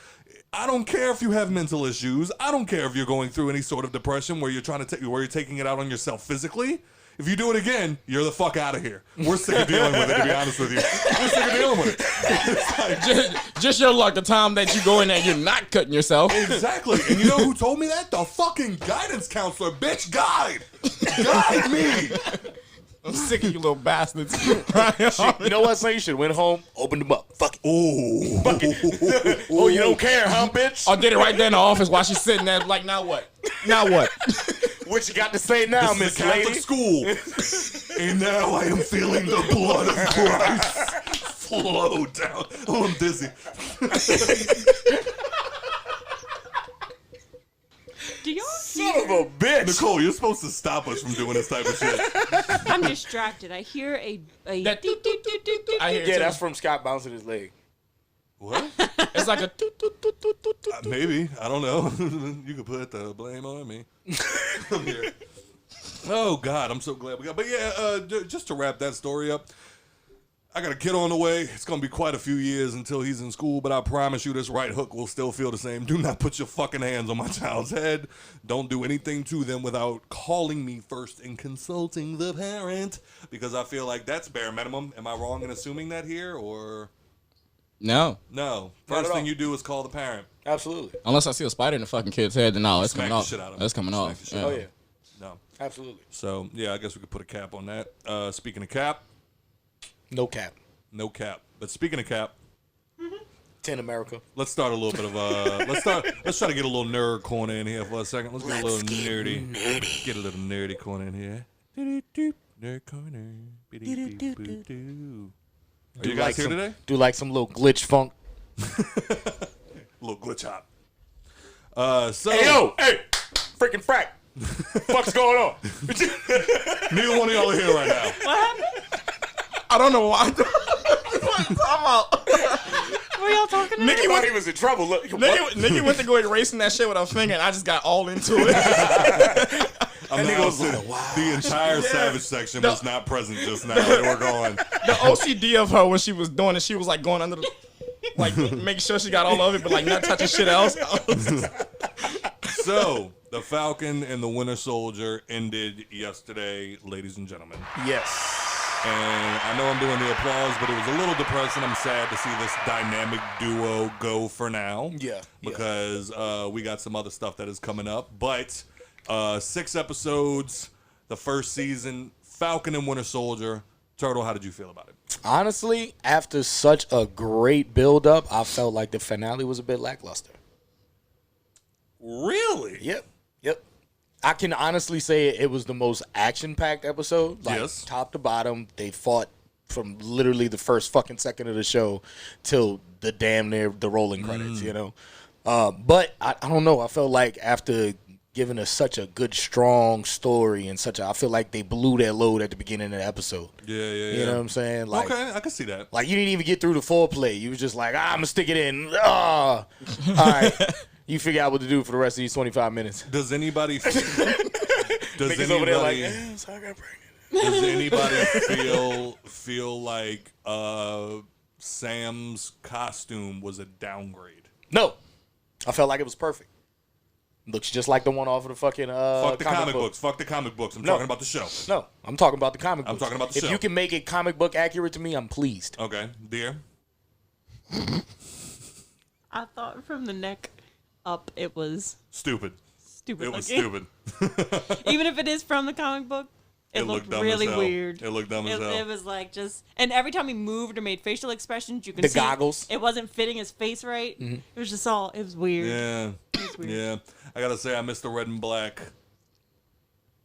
I don't care if you have mental issues. I don't care if you're going through any sort of depression where you're taking it out on yourself physically. If you do it again, you're the fuck out of here. We're sick of dealing with it, to be honest with you. We're sick of dealing with it. It's like, just your luck, the time that you go in there, you're not cutting yourself. exactly. And you know who told me that? The fucking guidance counselor. Bitch, guide me. I'm sick of you little bastards. You know what, son? You should have went home, opened them up. Fuck it. Oh. Fuck it. Oh, you don't care, huh, bitch? I did it right there in the office while she's sitting there like, now what? Now what? What you got to say now, This Miss is a Catholic Lady? school. And now I am feeling the blood of Christ flow down. Oh, I'm dizzy. Do y'all Son of a bitch. Nicole, you're supposed to stop us from doing this type of shit. I'm distracted. I hear a That- doot, doot, doot, doot, doot. I hear it Yeah, too. that's from Scott bouncing his leg. What? It's like a toot, toot, toot, toot, toot, toot. Maybe. I don't know. You could put the blame on me. I'm here. Oh, God. I'm so glad we got. But yeah, just to wrap that story up, I got a kid on the way. It's going to be quite a few years until he's in school, but I promise you this right hook will still feel the same. Do not put your fucking hands on my child's head. Don't do anything to them without calling me first and consulting the parent, because I feel like that's bare minimum. Am I wrong in assuming that here, or... No. No. Not First at thing all. you do is call the parent. Absolutely. Unless I see a spider in the fucking kid's head, then no, it's Smack coming the off. shit out of him. That's coming Smack off. the shit Yeah. Oh, yeah. No. Absolutely. So, yeah, I guess we could put a cap on that. Speaking of cap, No cap. no cap. But speaking of cap, 10 America. let's start a little bit of let's try to get a little nerd corner in here for a second. Let's get a little nerdy. Get a little nerdy corner in here. Nerd corner. Are you guys here today? Do like some little glitch funk. A little glitch hop. So Hey, yo! Hey! Freaking frack! Fuck's going on? neither one of y'all are here right now. I don't know why. What are y'all talking about? Nikki thought he was in trouble. Look, Nikki went to go erasing that shit with her finger, and I just got all into it. I'm nigga now was like, sitting- the entire Savage section was not present just now. They were going. The OCD of her when she was doing it, she was like going under the, like making sure she got all of it, but like not touching shit else. So, the Falcon and the Winter Soldier ended yesterday, ladies and gentlemen. yes. And I know I'm doing the applause, but it was a little depressing. I'm sad to see this dynamic duo go for now. Yeah. Because we got some other stuff that is coming up. But 6 episodes, the first season, Falcon and Winter Soldier. Turtle, how did you feel about it? Honestly, after such a great build-up, I felt like the finale was a bit lackluster. Really? Yep. I can honestly say it was the most action-packed episode. Like, Yes. top to bottom, they fought from literally the first fucking second of the show till the damn near the rolling credits, you know. But I don't know. I felt like after giving us such a good, strong story and I feel like they blew their load at the beginning of the episode. Yeah. You know what I'm saying? Like, Okay, I can see that. Like, you didn't even get through the foreplay. You was just like, I'm going to stick it in. All right. You figure out what to do for the rest of these 25 minutes. Does anybody... Niggas over there like, so I got pregnant. Does anybody feel like Sam's costume was a downgrade? No. I felt like it was perfect. Looks just like the one off of the fucking Fuck the comic books. Fuck the comic books. I'm talking about the show. No, I'm talking about the comic books. I'm talking about the show. If you can make it comic book accurate to me, I'm pleased. Okay. Dear? I thought from the neck up it was Stupid. stupid. It was looking. stupid. Even if it is from the comic book, it looked dumb really as hell. weird. It looked dumb as hell. It was like just, and every time he moved or made facial expressions, you can The see goggles. It wasn't fitting his face right. It was just all. It was weird. Yeah. It was weird. Yeah. I gotta say, I miss the red and black.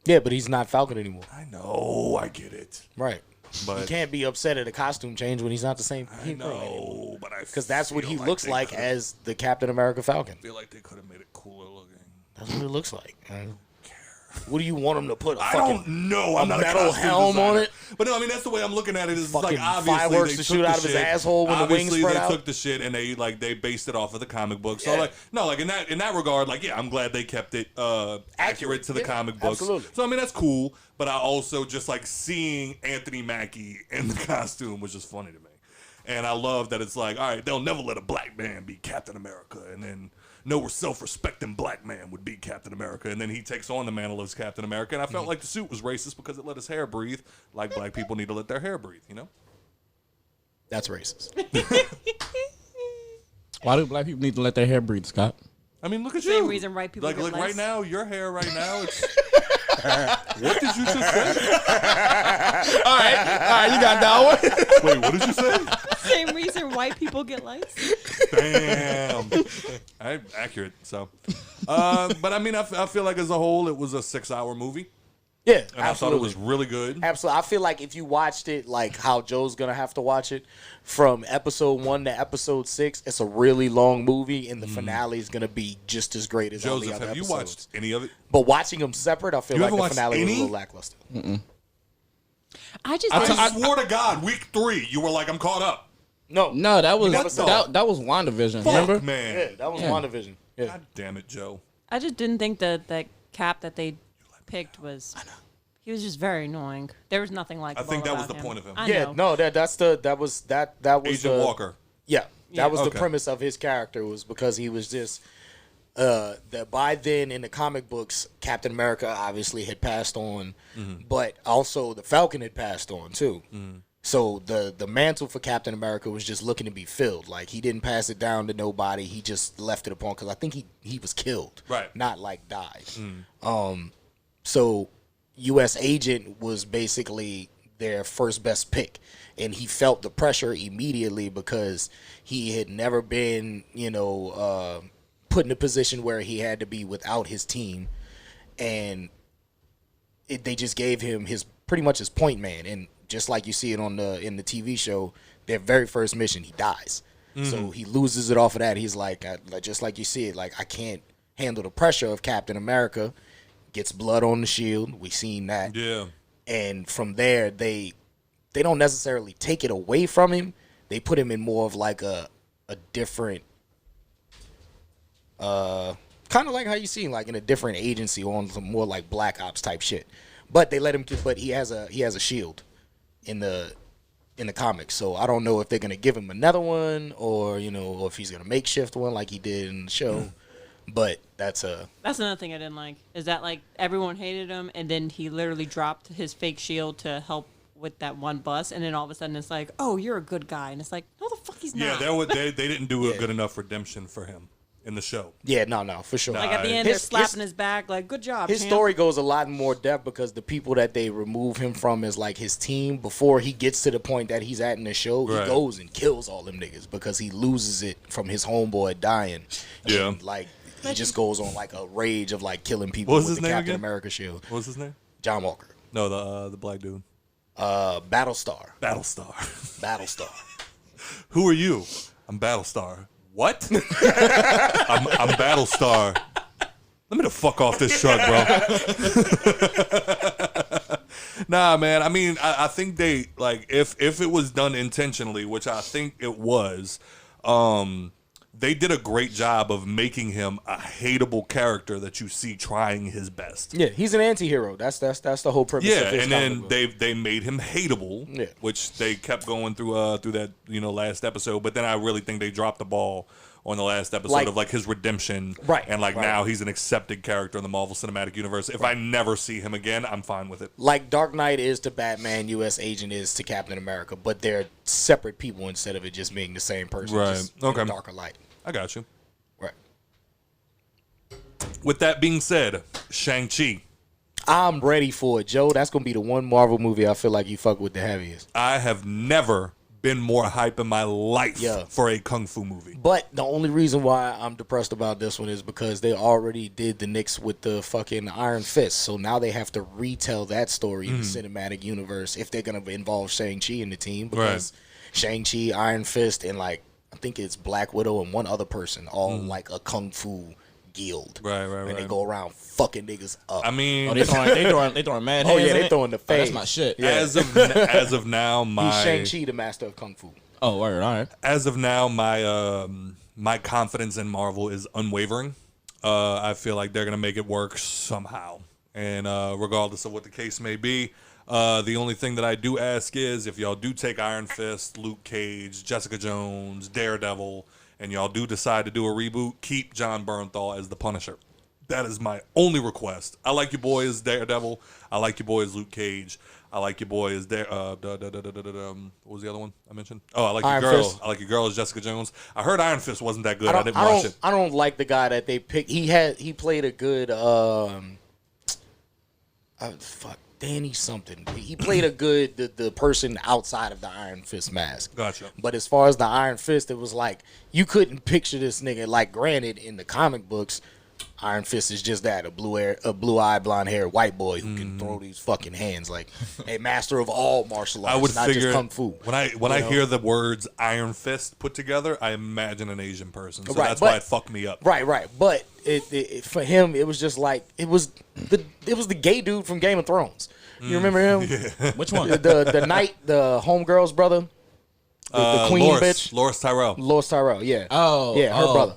Yeah, but he's not Falcon anymore. I know. I get it. Right. But You can't be upset at a costume change when he's not the same I hero anymore. know. But I Because that's what feel he looks they like could've- as the Captain America Falcon. I feel like they could have made it cooler looking. That's what it looks like. What do you want him to put? I don't know. I'm not a metal costume helm on designer. it? But no, I mean that's the way I'm looking at it. Is Fucking like obviously fireworks they to took shoot the out of his shit. asshole when the wings Obviously spread they out? took the shit and they based it off of the comic book. So Yeah. like in that regard, like yeah, I'm glad they kept it accurate to the Yeah, comic books. absolutely. So I mean that's cool. But I also just like seeing Anthony Mackie in the costume was just funny to me. And I love that it's like, all right, they'll never let a black man be Captain America, and then no self-respecting black man would be Captain America, and then he takes on the mantle as Captain America. And I felt like the suit was racist because it let his hair breathe, like black people need to let their hair breathe, you know? That's racist. Why do black people need to let their hair breathe, Scott? I mean, look at Same you. reason white people like get right less. now, your hair right now. It's what did you just say? All right, you got that one. Wait, what did you say? Same reason white people get lice. Damn. Accurate. So, but I mean, I feel like as a whole, it was a 6-hour movie, Yeah, and I thought it was really good. Absolutely. I feel like if you watched it like how Joe's going to have to watch it from episode 1 to episode 6, it's a really long movie, and the finale is going to be just as great as all the Joseph, other have you episodes. watched any of it? But watching them separate, I feel You like haven't the watched finale was a any? little lackluster. I just I swore to God, week 3, you were like, I'm caught up. No. No, that was never saw it. that was WandaVision. Fuck, Remember? man. Yeah, that was Yeah. WandaVision. Yeah. God damn it, Joe. I just didn't think that Cap that they picked was. He was just very annoying. There was nothing like. I think that was the point of him. I Yeah, know. no, that was Agent Walker. Yeah, Yeah. that was the Okay. premise of his character, was because he was just that by then in the comic books, Captain America obviously had passed on, but also the Falcon had passed on too. So the mantle for Captain America was just looking to be filled. Like, he didn't pass it down to nobody. He just left it upon, because I think he was killed, Right. not like died. So U.S. Agent was basically their first best pick, and he felt the pressure immediately because he had never been, put in a position where he had to be without his team, and they just gave him pretty much his point man. And just like you see it in the TV show, their very first mission, he dies. So he loses it off of that. He's like, just like you see it, like, I can't handle the pressure of Captain America. Gets blood on the shield. We seen that. Yeah. And from there, they don't necessarily take it away from him. They put him in more of like a different, kind of like how you see him, like in a different agency on some more like Black Ops type shit. But they let him. But he has a shield in the comics. So I don't know if they're gonna give him another one, or or if he's gonna makeshift one like he did in the show. But that's another thing I didn't like. Is that like everyone hated him, and then he literally dropped his fake shield to help with that one bus, and then all of a sudden it's like, oh, you're a good guy, and it's like, no, the fuck he's not. Yeah, they didn't do a good enough redemption for him in the show. yeah, no, for sure. Like at the end, they're slapping his back, like, good job. His champ. story goes a lot more depth because the people that they remove him from is like his team. Before he gets to the point that he's at in the show, Right. he goes and kills all them niggas because he loses it from his homeboy dying. Yeah. And, like, he just goes on like a rage of like killing people What was with his the name Captain again? America shield. What was his name? John Walker. No, the black dude. Battlestar. Battlestar. Who are you? I'm Battlestar. What? I'm Battlestar. Let me the fuck off this truck, bro. Nah, man. I mean, I think they like if it was done intentionally, which I think it was, they did a great job of making him a hateable character that you see trying his best. Yeah, he's an anti-hero. That's the whole purpose. Yeah, of his and then comic book. they made him hateable, Yeah. which they kept going through that last episode. But then I really think they dropped the ball on the last episode of like his redemption, Right, And like right. now he's an accepted character in the Marvel Cinematic Universe. If I never see him again, I'm fine with it. Like Dark Knight is to Batman, U.S. Agent is to Captain America, but they're separate people instead of it just being the same person, Right. just in Okay. a darker light. I got you. Right. With that being said, Shang-Chi. I'm ready for it, Joe. That's gonna be the one Marvel movie I feel like you fuck with the heaviest. I have never been more hype in my life for a kung fu movie. But the only reason why I'm depressed about this one is because they already did the Knicks with the fucking Iron Fist. So now they have to retell that story in the cinematic universe if they're going to involve Shang-Chi in the team. Because Shang-Chi, Iron Fist, and like, I think it's Black Widow and one other person, all like a kung fu guild. Right. And they go around fucking niggas up. I mean, Oh, they throwing mad Oh, hands yeah, in they it? throwing the Oh, that's fade. my shit. Yeah. as of now, He's my Shang-Chi, the master of kung fu. Oh, all right. as of now, my confidence in Marvel is unwavering. I feel like they're gonna make it work somehow, and regardless of what the case may be, the only thing that I do ask is if y'all do take Iron Fist, Luke Cage, Jessica Jones, Daredevil, and y'all do decide to do a reboot, keep John Bernthal as the Punisher. That is my only request. I like your boy as Daredevil. I like your boy as Luke Cage. I like your boy as what was the other one I mentioned? Oh, I like Iron your girl. Fist. I like your girl as Jessica Jones. I heard Iron Fist wasn't that good. I didn't watch it. I don't like the guy that they picked. He played a good Danny something. He played a good the person outside of the Iron Fist mask. Gotcha. But as far as the Iron Fist, it was like you couldn't picture this nigga. Like, granted, in the comic books, Iron Fist is just that, a blue-eyed, blonde-haired white boy who can throw these fucking hands, like a master of all martial arts, I would not figure just kung fu. when I hear the words Iron Fist put together, I imagine an Asian person. So Right, that's but- why it fucked me up. Right. But it for him, it was just like it was the gay dude from Game of Thrones. You remember him? Which one? The knight, the homegirl's brother, the queen Loras, bitch, Loras Tyrell. Lois Tyrell. Yeah. Oh, yeah, her oh. brother,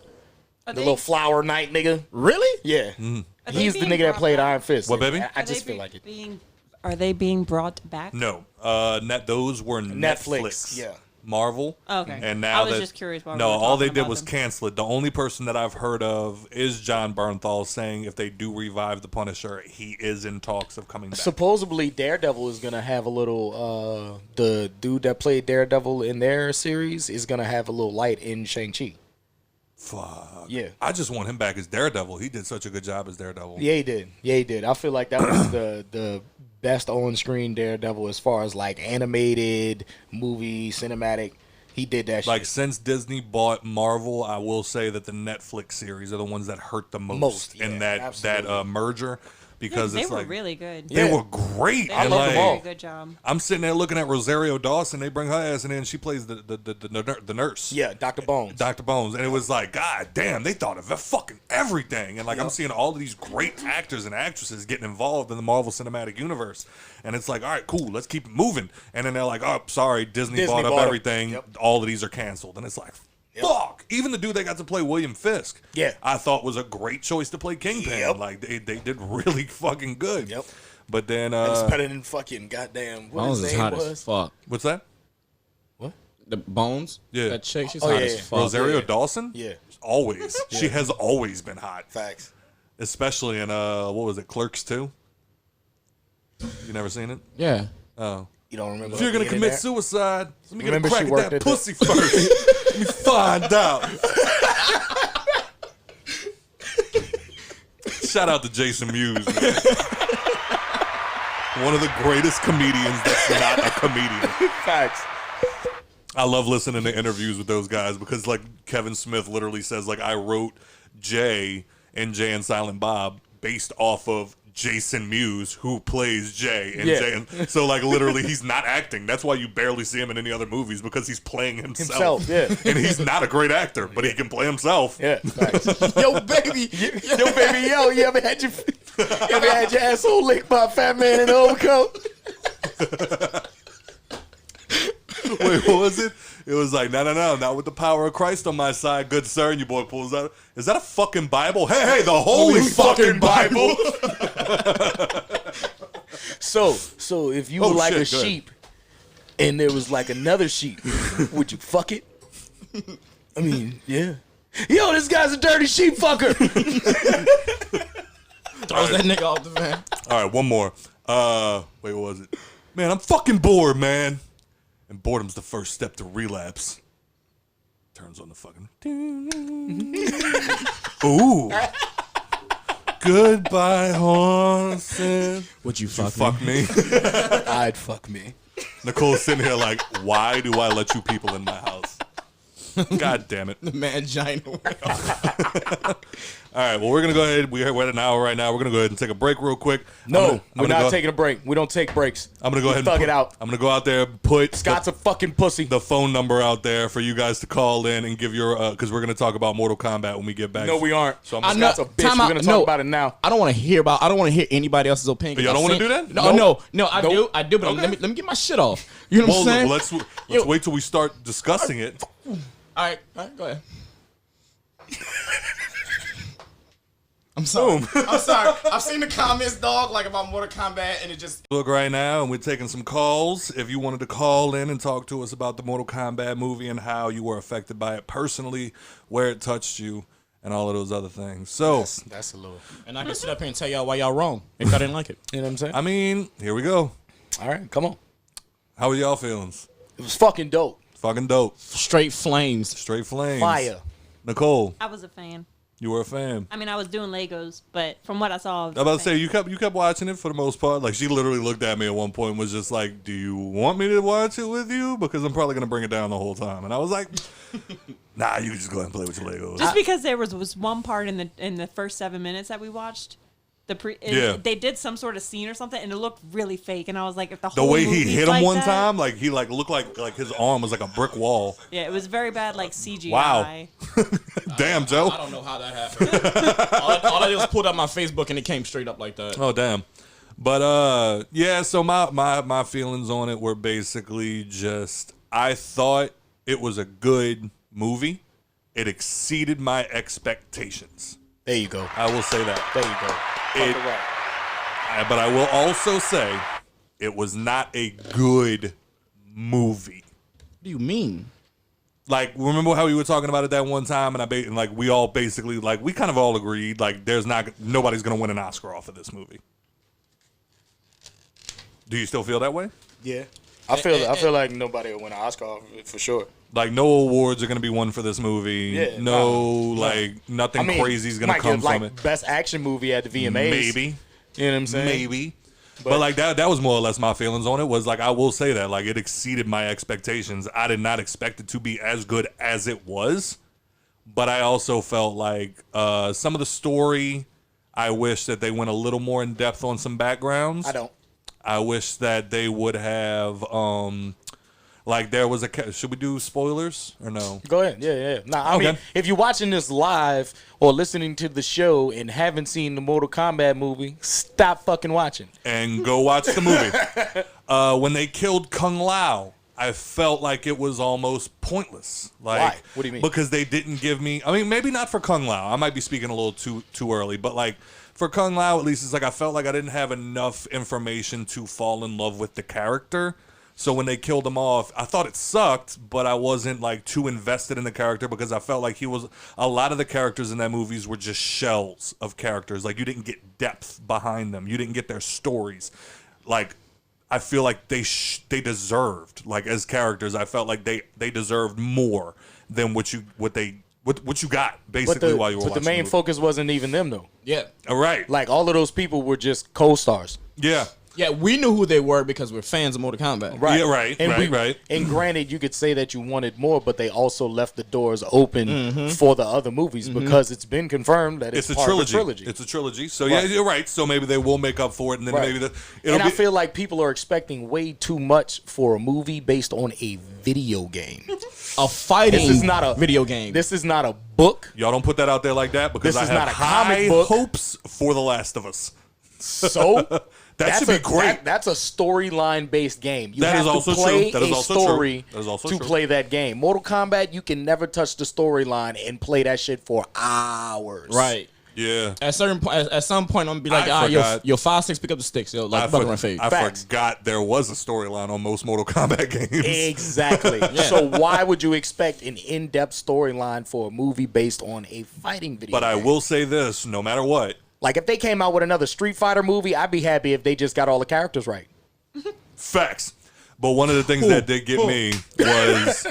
Are the they- little flower knight nigga. Really? Yeah, Are they he's the being nigga that brought played back? Iron Fist. What, baby? I Are just they feel like it. Are they being brought back? No, those were Netflix. yeah. Marvel. Okay. And now I was just curious why we No, were all they talking did about was them. cancel it. The only person that I've heard of is John Bernthal saying if they do revive the Punisher, he is in talks of coming back. Supposedly Daredevil is gonna have a little. The dude that played Daredevil in their series is gonna have a little light in Shang-Chi. Fuck. Yeah. I just want him back as Daredevil. He did such a good job as Daredevil. Yeah, he did. I feel like that was the best on-screen Daredevil as far as like animated movie, cinematic. He did that Like shit. since Disney bought Marvel, I will say that the Netflix series are the ones that hurt the most, yeah, in that absolutely. merger because They it's were like really good. they Yeah. were great. They and did a love them like, all. very good job. I'm sitting there looking at Rosario Dawson. They bring her ass in and she plays the nurse. Yeah, Dr. Bones. Dr. Bones. And it was like, God damn, they thought of fucking everything. And like, I'm seeing all of these great actors and actresses getting involved in the Marvel Cinematic Universe. And it's like, all right, cool, let's keep it moving. And then they're like, oh, sorry, Disney bought up bought 'em. everything. Yep. All of these are canceled. And it's like, fuck. Even the dude that got to play William Fisk, Yeah. I thought was a great choice to play Kingpin. Yep. Like, they did really fucking good. Yep. But then, It's better than fucking goddamn. What Bones his is name hot was? as fuck. what's that? The Bones? Yeah. That chick, she's Oh, hot yeah, as yeah. fuck. Rosario yeah. Dawson? Yeah. Always. She has always been hot. Facts. Especially in what was it, Clerks 2? You never seen it? Yeah. Oh. You don't remember? If you're gonna being in commit there? suicide, let me get a Remember crack she at worked that at the- pussy first. Let me find out. Shout out to Jason Mewes, man. One of the greatest comedians that's not a comedian. Facts. I love listening to interviews with those guys because, like, Kevin Smith literally says, like, I wrote Jay and Silent Bob based off of Jason Mewes, who plays Jay. And Yeah. Jay, and so, like, literally, he's not acting. That's why you barely see him in any other movies, because he's playing himself. Yeah. And he's not a great actor, but he can play himself. Yeah. Facts. Yo, baby. Yo, baby, yo, you ever had your asshole licked by a fat man in an overcoat? Wait, what was it? It was like, no, not with the power of Christ on my side, good sir. And your boy pulls out, is that a fucking Bible? Hey, the holy fucking Bible. So if you were like a sheep and there was like another sheep, would you fuck it? I mean, yeah. Yo, this guy's a dirty sheep fucker. Throws that nigga off the van. All right, one more. Wait, what was it? Man, I'm fucking bored, man. And boredom's the first step to relapse. Turns on the fucking. Ooh. Goodbye, horses. Would you Fuck me. I'd fuck me. Nicole's sitting here like, why do I let you people in my house? God damn it. The mangina. All right, well, we're going to go ahead. We're at an hour right now. We're going to go ahead and take a break real quick. No, we're not taking a break. We don't take breaks. I'm going to go ahead and thug it out. I'm going to go out there and put Scott's a fucking pussy. the phone number out there for you guys to call in and give your, because we're going to talk about Mortal Kombat when we get back. No, we aren't. So I'm I just know. Scott's a bitch. We're going to talk about it now. I don't want to hear anybody else's opinion. But y'all don't wanna do that? No, I Nope. do, but Okay. let me get my shit off. You know what I'm saying? Well, let's wait till we start discussing it. All right, go ahead. I'm sorry. I'm sorry. I've seen the comments, dog, like about Mortal Kombat, and it just. Look right now, and we're taking some calls. If you wanted to call in and talk to us about the Mortal Kombat movie and how you were affected by it personally, where it touched you, and all of those other things. So, That's a little. And I can sit up here and tell y'all why y'all wrong if I didn't like it. You know what I'm saying? I mean, here we go. All right, come on. How are y'all feelings? It was fucking dope. Fucking dope. Straight flames. Straight flames. Fire. Nicole, I was a fan. you were a fan. I mean, I was doing Legos, but from what I saw, I was I'm about a to say, fan. you kept watching it for the most part. Like, she literally looked at me at one point and was just like, do you want me to watch it with you? Because I'm probably going to bring it down the whole time. And I was like, nah, you can just go ahead and play with your Legos. Just because there was one part in the first 7 minutes that we watched, they did some sort of scene or something, and it looked really fake. And I was like, if the The whole way he movie's hit him like one that- time, like he looked like his arm was like a brick wall. yeah, it was very bad, like CGI. Wow. Damn, Joe. I don't know how that happened. all I did was pulled up my Facebook and it came straight up like that. Oh, damn. But yeah. So my feelings on it were basically just, I thought it was a good movie. It exceeded my expectations. There you go. I will say that. There you go. It- Fucking right. But I will also say it was not a good movie. What do you mean? Like, remember how we were talking about it that one time, and like we all basically, like, we kind of all agreed, like, nobody's gonna win an Oscar off of this movie. Do you still feel that way? Yeah. I feel like nobody will win an Oscar off of it for sure. Like, no awards are gonna be won for this movie. Yeah, Nothing crazy is gonna might come get, like, from it. Best action movie at the VMAs. Maybe. You know what I'm saying? Maybe. But like that was more or less my feelings on it. Was like, I will say that, like, it exceeded my expectations. I did not expect it to be as good as it was. But I also felt like some of the story, I wish that they went a little more in depth on some backgrounds. I don't. I wish that they would have like, there was should we do spoilers or no? Go ahead. Yeah. Nah, I Okay. mean, if you're watching this live or listening to the show and haven't seen the Mortal Kombat movie, stop fucking watching. And go watch the movie. When they killed Kung Lao, I felt like it was almost pointless. Like, Why? What do you mean? Because they didn't give me, I mean, maybe not for Kung Lao. I might be speaking a little too early, but like for Kung Lao, at least, it's like I felt like I didn't have enough information to fall in love with the character. So when they killed him off, I thought it sucked, but I wasn't like too invested in the character because I felt like a lot of the characters in that movies were just shells of characters. Like, you didn't get depth behind them. You didn't get their stories. Like, I feel like they deserved, like, as characters, I felt like they deserved more than what you got basically while you were watching. But the main focus wasn't even them though. Yeah. All right. Like all of those people were just co-stars. Yeah. Yeah, we knew who they were because we're fans of Mortal Kombat. Right. Yeah, right, right. And granted, you could say that you wanted more, but they also left the doors open for the other movies because it's been confirmed that it's a part trilogy. of a trilogy. It's a trilogy. So yeah, you're right. So maybe they will make up for it, and then maybe I feel like people are expecting way too much for a movie based on a video game. A fighting This is not a video game. This is not a book. y'all don't put that out there like that because This I is have not a high comic book. hopes for The Last of Us. So That should be great. That's a storyline based game. You That have is also to play true. That is a also true. story That is also to true. play that game. Mortal Kombat, you can never touch the storyline and play that shit for hours. Right. Yeah. At some point, I'm gonna be like, I yo, forgot. yo, 5-6, pick up the sticks, yo, like butter run fade. I Facts. forgot there was a storyline on most Mortal Kombat games. Exactly. So why would you expect an in-depth storyline for a movie based on a fighting video But I game? will say this, no matter what, Like, if they came out with another Street Fighter movie, I'd be happy if they just got all the characters right. facts. But one of the things that did get me was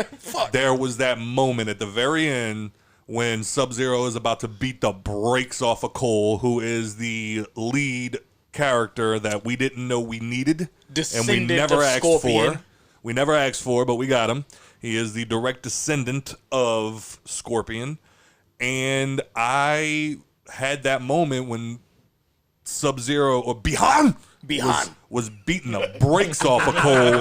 there was that moment at the very end when Sub-Zero is about to beat the brakes off of Cole, who is the lead character that we didn't know we needed, and we Descendant never of asked Scorpion. for. We never asked for, but we got him. He is the direct descendant of Scorpion, and I had that moment when Sub-Zero or Bihan was beating the brakes off of Cole,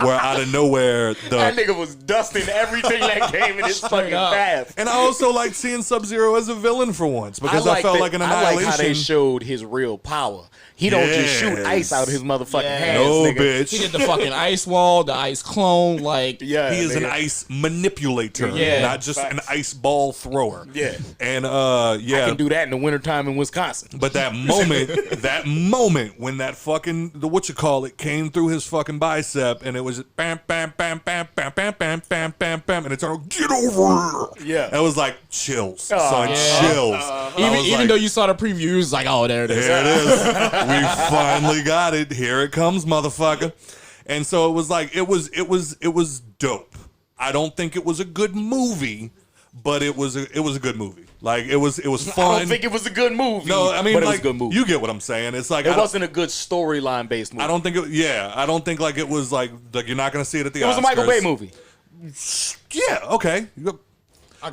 where out of nowhere That nigga was dusting everything that came in his fucking up. path. And I also like seeing Sub-Zero as a villain for once because I felt like an I Annihilation. like how they showed his real power. He don't just shoot Yes. ice out his motherfucking Yes. hands. No, nigga. bitch. He did the fucking ice wall, the ice clone, like Yeah, He is an nigga. ice manipulator, Yeah. not just an ice ball thrower. Yeah. And I yeah, can do that in the wintertime in Wisconsin. but that moment when that fucking the came through his fucking bicep and it was just bam bam bam bam bam bam bam bam bam bam and it turned get over here. Yeah. It was like chills, son, yeah. chills. I was even like, though you saw the preview, you was like, oh, there it is. there it is. We finally got it. Here it comes, motherfucker. And so it was like it was dope. I don't think it was a good movie, but it was a good movie. Like it was fun. I don't think it was a good movie. No, I mean, but it like, was a good movie. you get what I'm saying. It's like It wasn't a good storyline based movie. I don't think I don't think like it was like you're not gonna see it at the It was Oscars. a Michael Bay movie. Yeah, okay.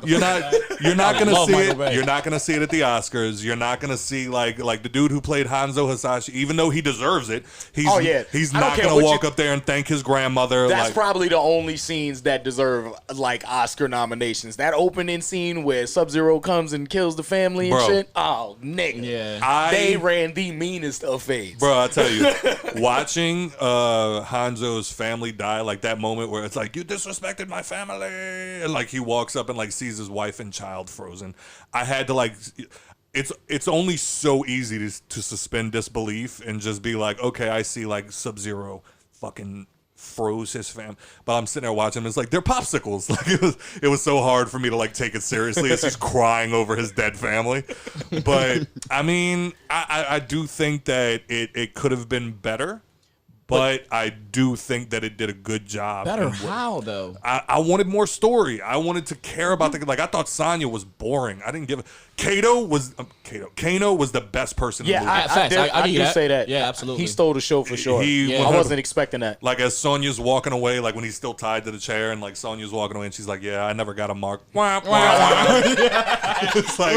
You're not gonna love see Michael it. Bay. You're not gonna see it at the Oscars. You're not gonna see like the dude who played Hanzo Hasashi, even though he deserves it. He's Oh, yeah. he's I don't not care gonna what walk you- up there and thank his grandmother. That's like, probably the only scenes that deserve like Oscar nominations. That opening scene where Sub-Zero comes and kills the family and Bro. shit. Oh, nigga. Yeah. They ran the meanest of fades. Bro, I tell you, watching Hanzo's family die, like that moment where it's like, you disrespected my family, and like he walks up and like sees his wife and child frozen. I had to like, it's only so easy to suspend disbelief and just be like, okay, I see like Sub-Zero fucking froze his fam. But I'm sitting there watching him. It's like they're popsicles. Like it was so hard for me to like take it seriously as he's crying over his dead family. But I mean, I do think that it could have been better. But I do think that it did a good job. Better And how though? I wanted more story. I wanted to care about the like. I thought Sonya was boring. I didn't give a. Kano was the best person. in the movie. Facts. I I give you do that. say that. Yeah, absolutely. He stole the show for sure. He- I wasn't expecting that. Like as Sonya's walking away, like when he's still tied to the chair, and like Sonya's walking away, and she's like, "Yeah, I never got a mark." Wah, wah, wah. It's like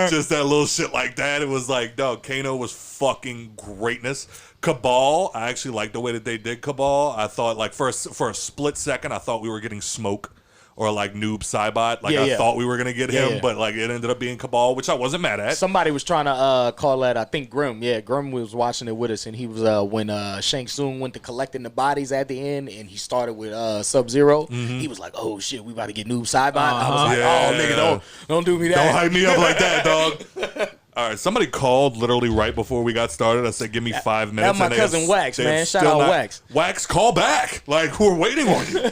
just that little shit like that. It was like, dog, Kano was fucking greatness. Cabal, I actually like the way that they did Cabal. I thought like for a split second, I thought we were getting Smoke or like Noob Saibot. Like I thought we were gonna get him, but like it ended up being Cabal, which I wasn't mad at. Somebody was trying to call that, I think Grim. Yeah, Grim was watching it with us, and he was when Shang Tsung went to collecting the bodies at the end, and he started with Sub-Zero. He was like, "Oh shit, we about to get Noob Saibot." I was like, "Oh nigga, don't do me that. Don't hype me up like that, dog." All right, somebody called literally right before we got started. I said, "Give me 5 minutes." That's my and cousin Wax, they're man. Shout still out Wax. Wax, call back. Like we're waiting on you.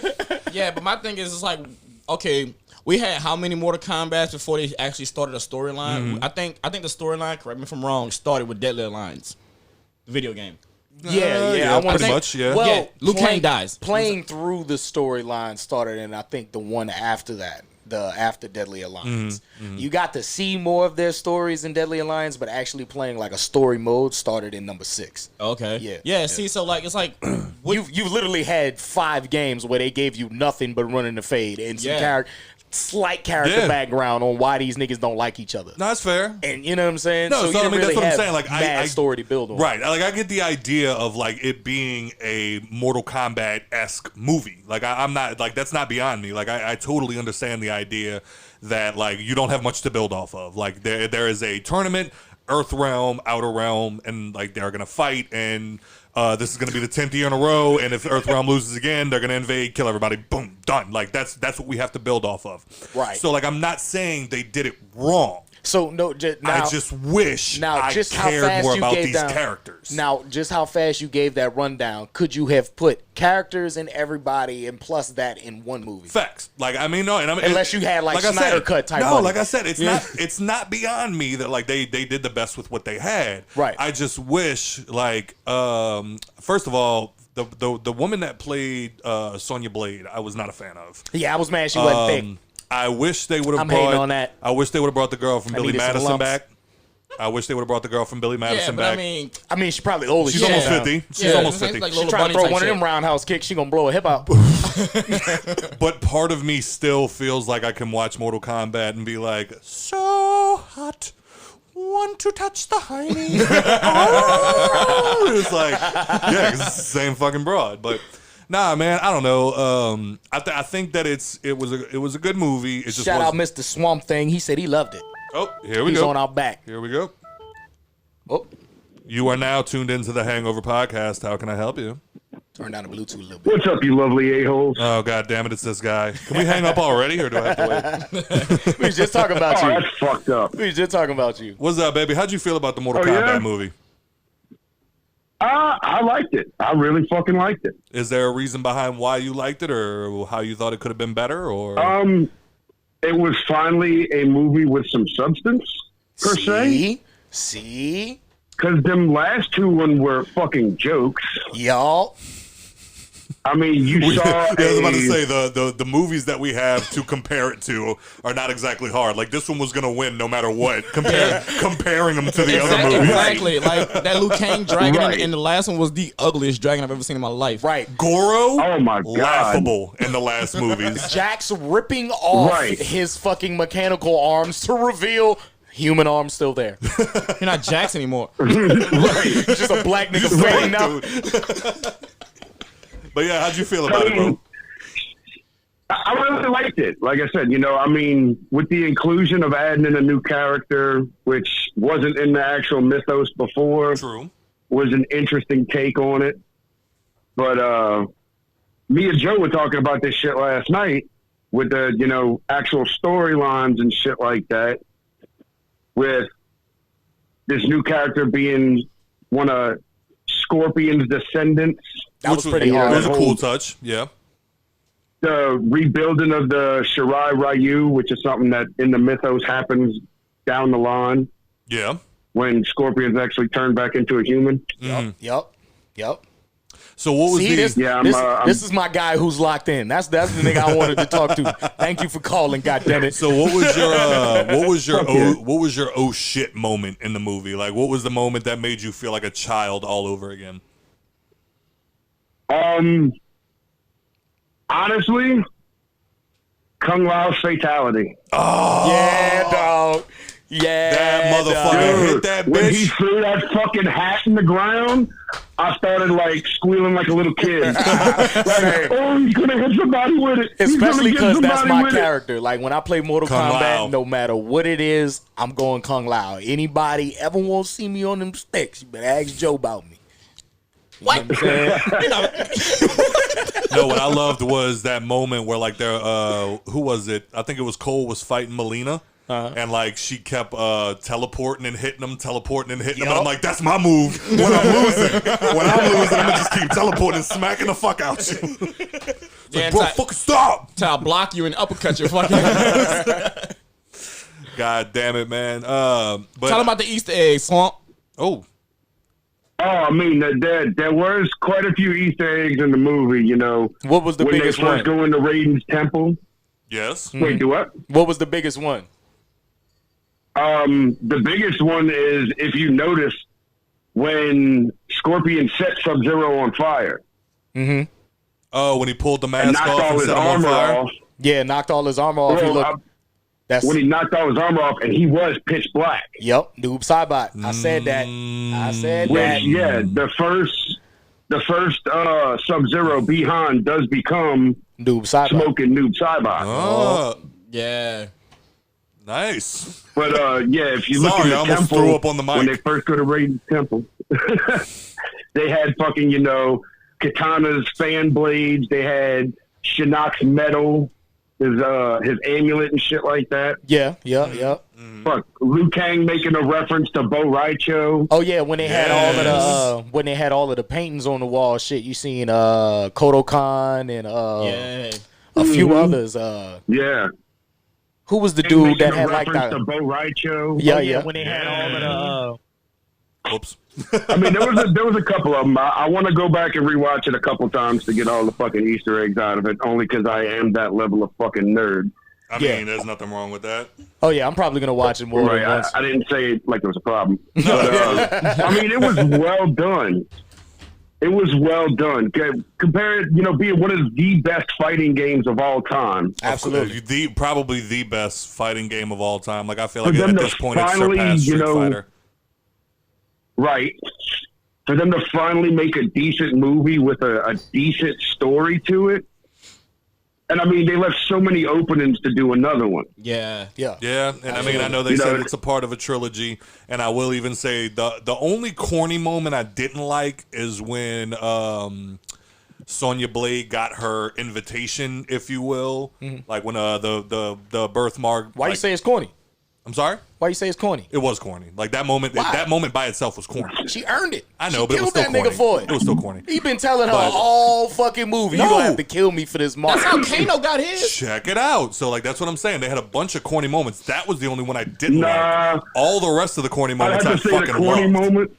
Yeah, but my thing is, it's like, okay, we had how many Mortal Kombats before they actually started a storyline? I think the storyline, correct me if I'm wrong, started with Deadly Alliance, the video game. Yeah, I want pretty to much. Yeah. Well, Liu Kang dies. Playing through the storyline started, and I think the one after that. after Deadly Alliance. You got to see more of their stories in Deadly Alliance, but actually playing like a story mode started in number 6. Okay. Yeah. See, so like it's like You literally had 5 games where they gave you nothing but running the fade and some slight character background on why these niggas don't like each other. No, that's fair. And you know what I'm saying? No, so so you I mean, really that's what I'm have saying. Like, mad story to build on. Right. Like, I get the idea of, like, it being a Mortal Kombat-esque movie. Like, I'm not, like, that's not beyond me. Like, I totally understand the idea that, like, you don't have much to build off of. Like, there is a tournament, Earth Realm, Outer Realm, and, like, they're going to fight, and this is going to be the 10th year in a row, and if Earth Realm loses again, they're going to invade, kill everybody, boom, done. Like, that's what we have to build off of. Right. So, like, I'm not saying they did it wrong. So no, I just wish I cared more about these characters. Now, just how fast you gave that rundown, could you have put characters and everybody and plus that in one movie? Facts. Like, I mean, no, and I mean, unless you had like Snyder Cut type. No, money. like I said, it's not beyond me that like they did the best with what they had. Right. I just wish like first of all, the woman that played Sonya Blade, I was not a fan of. Yeah, I was mad she wasn't thick. I wish they would have hating brought. on that. I wish they would have brought the girl from Billy needed some Madison lumps. back. I wish they would have brought the girl from Billy Madison but back. I mean, she probably old. She's almost 50. She's almost 50. Like She trying to throw one of them roundhouse kicks. She gonna blow a hip out. But part of me still feels like I can watch Mortal Kombat and be like, so hot. Want to touch the hiney? Oh! It's like, yeah, 'cause it's the same fucking broad. But nah, man, I don't know. I think that it was a good movie. It just Shout out Mr. Swamp Thing. He said he loved it. Oh, here we He's go. on our back. Here we go. Oh, You are now tuned into the Hangover podcast. How can I help you? turn down the Bluetooth a little bit. What's up, you lovely a-holes? Oh, God damn it, it's this guy. Can we hang up already, or do I have to wait? We was just talking about Oh, you. that's fucked up. We was just talking about you. What's up, baby? How'd you feel about the Mortal Oh, Kombat yeah? movie? I liked it. I really fucking liked it. Is there a reason behind why you liked it, or how you thought it could have been better, or? It was finally a movie with some substance, per se. See? Because them last two were fucking jokes. Y'all. I mean, you saw. I was about to say the movies that we have to compare it to are not exactly hard. Like this one was gonna win no matter what. Comparing them to the other movies. Exactly. Like that Liu Kang dragon Right. in the last one was the ugliest dragon I've ever seen in my life. Right. Goro, Oh my God. laughable in the last movies. Jack's ripping off Right. his fucking mechanical arms to reveal human arms still there. You're not Jax anymore. Right. Just a black nigga fading out. But yeah, how'd you feel about it, bro? I really liked it. Like I said, I mean, with the inclusion of adding in a new character, which wasn't in the actual mythos before, True. was an interesting take on it. But me and Joe were talking about this shit last night with the, actual storylines and shit like that, with this new character being one of Scorpion's descendants. That was pretty It hard. was a cool touch. Yeah. The rebuilding of the Shirai Ryu, which is something that in the mythos happens down the line Yeah. when Scorpion's actually turned back into a human. Yep. So what was See, the? this is my guy who's locked in. That's the nigga I wanted to talk to. Thank you for calling, goddammit. So what was your oh shit moment in the movie? Like what was the moment that made you feel like a child all over again? Honestly, Kung Lao's fatality. Yeah, dog. Yeah, That motherfucker hit that When he bitch. threw that fucking hat in the ground, I started like squealing like a little kid. Like, oh, he's gonna hit somebody with it. He's Especially gonna because get that's somebody my with it. character. Like when I play Mortal Kung Kombat, Lao. no matter what it is, I'm going Kung Lao. Anybody ever want to see me on them sticks, you better ask Joe about me. What? No, what I loved was that moment where like who was it? I think it was Cole was fighting Melina. And like she kept teleporting and hitting him, and I'm like, that's my move when I'm losing. When I'm losing, I'm gonna just keep teleporting and smacking the fuck out you. It's like, bro, fucking stop! Till I block you and uppercut your fucking ass. God damn it, man. Tell them about the Easter egg, Swamp. Oh, I mean, there was quite a few Easter eggs in the movie. What was the when they biggest first one? go into Raiden's temple. Yes. Wait, do what? What was the biggest one? The biggest one is, if you notice, when Scorpion set Sub-Zero on fire. Mm-hmm. Oh, when he pulled the And mask knocked off all and his set him on armor fire. off. Yeah, knocked all his armor off. Well, when he knocked all his armor off, and he was pitch black. Yep, Noob Saibot. I said that. I said that. Which, yeah, the first Sub-Zero Bihan does become Noob Saibot. smoking Noob Saibot. Oh, Yeah. nice. But yeah, if you look Sorry, in I the almost temple, threw up on the mic. when they first go to raid the temple, they had fucking, you know, Katana's fan blades. They had Shinnok's metal, his amulet and shit like that. Yeah. Fuck, Liu Kang making a reference to Bo Raicho. Oh yeah, when they had all of the paintings on the wall, shit, you seen Kodokan and a few others. Yeah. Who was the They dude making that a had like reference that? to Bo Raicho. Yeah. When they had all of Oops. I mean, there was a couple of them. I want to go back and rewatch it a couple times to get all the fucking Easter eggs out of it, only because I am that level of fucking nerd. I mean, there's nothing wrong with that. Oh yeah, I'm probably gonna watch it more Right, than once. I didn't say it like there was a problem. But, I mean, it was well done. It was well done. Compare it, you know, being one of the best fighting games of all time. Absolutely. Probably the best fighting game of all time. Like, I feel For like them at to this point it's finally, surpassed you Street know, Fighter. Right. For them to finally make a decent movie with a decent story to it. And I mean, they left so many openings to do another one. Yeah. Yeah, and I mean, I know they You know, said it's a part of a trilogy, and I will even say the only corny moment I didn't like is when Sonya Blade got her invitation, if you will, like when the birthmark. Why you say it's corny? I'm sorry? Why you say it's corny? It was corny. Like that moment. Why? That moment by itself was corny. She earned it. I know, She but it was killed still that corny. nigga for it. It was still corny. He been telling her But- all fucking movie. You No. gonna have to kill me for this mark. That's how Kano got his. Check it out. So like that's what I'm saying. They had a bunch of corny moments. That was the only one I didn't Nah. like. All the rest of the corny I moments have I to say the fucking corny loved. moment.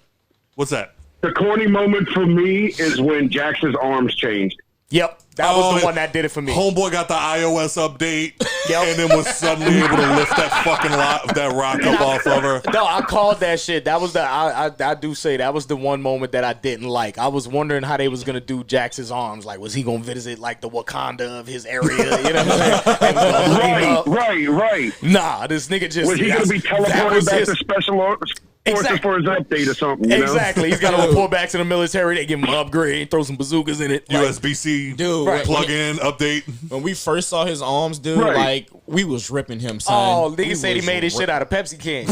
What's that? The corny moment for me is when Jax's arms changed. Yep, that was the one that did it for me. Homeboy got the iOS update, Yep. and then was suddenly able to lift that fucking that rock up off of her. No, I called that shit. That was I do say that was the one moment that I didn't like. I was wondering how they was gonna do Jax's arms. Like, was he gonna visit like the Wakanda of his area? You know what I'm saying? And was gonna look him up. Right. Nah, this nigga just Was he going to be that teleported was back his- to special forces Exactly. for his update or something? You Exactly. He's got to report back to the military. They give him an upgrade, throw some bazookas in it. Like, USB-C Dude, right. plug-in update. When we first saw his arms, dude, Right. like we was ripping him, son. oh, We nigga said he was made his shit rip- out of Pepsi can.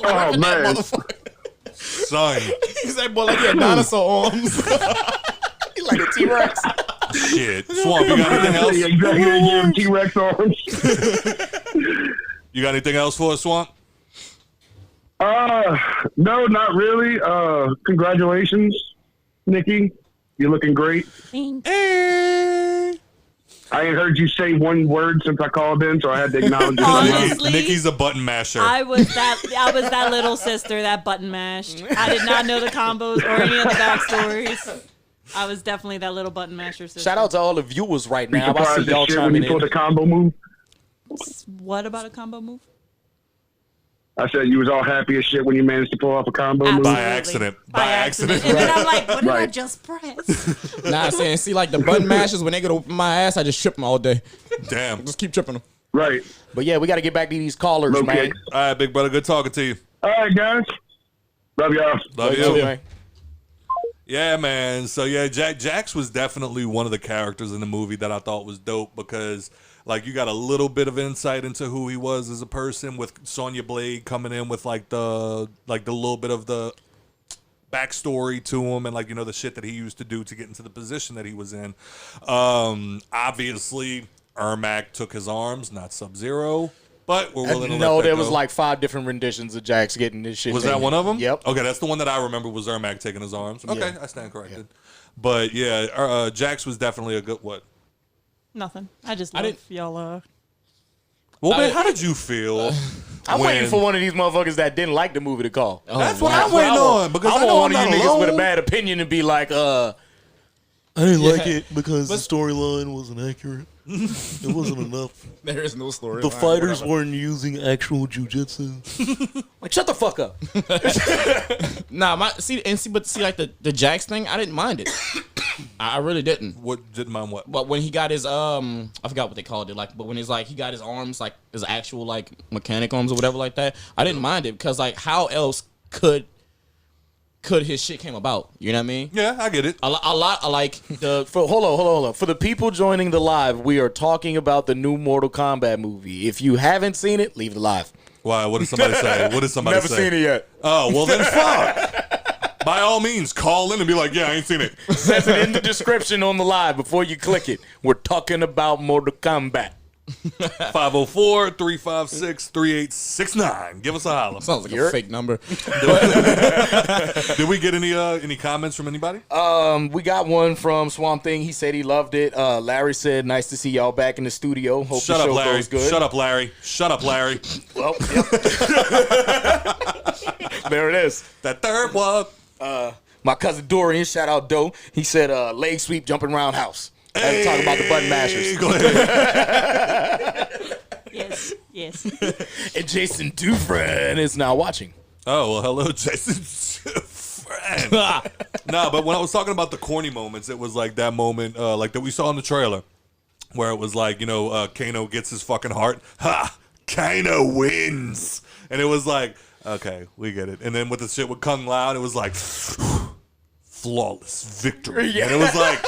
Oh man, Son, He said, "Boy, like he had dinosaur arms." He like a T-Rex. shit. Swamp, you got anything else? yeah, exactly. They give him T-Rex arms. You got anything else for us, Swamp? No, not really. Congratulations, Nikki. You're looking great. Thanks. I ain't heard you say one word since I called in, so I had to acknowledge it. Honestly, Nikki's a button masher. I was that little sister that button mashed. I did not know the combos or any of the backstories. I was definitely that little button masher sister. Shout out to all the viewers right You now. I see surprised y'all as shit when chiming you pulled in. the combo move? What about a combo move? I said you was all happy as shit when you managed to pull off a combo move. By accident. By accident. And then I'm like, what did I Right. just press? Nah, saying, see, like the button mashers when they go to open my ass, I just trip them all day. Damn. Just keep tripping them. Right. But yeah, we got to get back to these callers, Low man. kick. All right, big brother. Good talking to you. All right, guys. Love y'all. Love Yo, you. man. Yeah, man. So yeah, Jax was definitely one of the characters in the movie that I thought was dope because like you got a little bit of insight into who he was as a person with Sonya Blade coming in with like the little bit of the backstory to him and like you know the shit that he used to do to get into the position that he was in. Obviously Ermac took his arms, not Sub-Zero. But we're willing to No, let that there was go. like 5 different renditions of Jax getting this shit. Was that one of them? Yep. Okay, that's the one that I remember was Ermac taking his arms. Okay, Yeah. I stand corrected. But yeah, Jax was definitely a good what? Nothing. I just I love didn't- y'all. Well, man, how did you feel? I'm when- waiting for one of these motherfuckers that didn't like the movie to call. That's what I'm waiting on because I want know one I'm of not you niggas with a alone. bad opinion and be like, I didn't like it because the storyline wasn't accurate. It wasn't enough. There is no story. The fighters weren't using actual jujitsu. Like, shut the fuck up. Nah, but like the Jax thing, I didn't mind it. I really didn't. What didn't mind what? But when he got his I forgot what they called it, like, but when he's like he got his arms like his actual like mechanic arms or whatever like that, I didn't mind it because like how else could his shit came about? You know what I mean? Yeah, I get it. A lot of like the Hold on. For the people joining the live, we are talking about the new Mortal Kombat movie. If you haven't seen it, leave the live. Why? What did somebody say? What did somebody Never say? seen it yet. Oh, well then fuck. By all means, call in and be like, yeah, I ain't seen it. Says it in the description on the live before you click it. We're talking about Mortal Kombat. 504-356-3869. Give us a holler. sounds like a fake number. Did we get any comments from anybody? We got one from Swamp Thing. He said he loved it. Larry said, nice to see y'all back in the studio. Hope Shut the up, show Larry. goes good. Shut up, Larry. Shut up, Larry. Well, yep. There it is. That third one. My cousin Dorian, shout out Doe. He said leg sweep, jumping roundhouse. Let's talk about the button mashers. Go ahead. Yes. And Jason Dufresne is now watching. Oh, well, hello, Jason. Friend. Nah, but when I was talking about the corny moments, it was like that moment like that we saw in the trailer where it was like, Kano gets his fucking heart. Ha! Kano wins. And it was like, okay, we get it. And then with the shit with Kung Lao, it was like, flawless victory. Yeah. And it was like,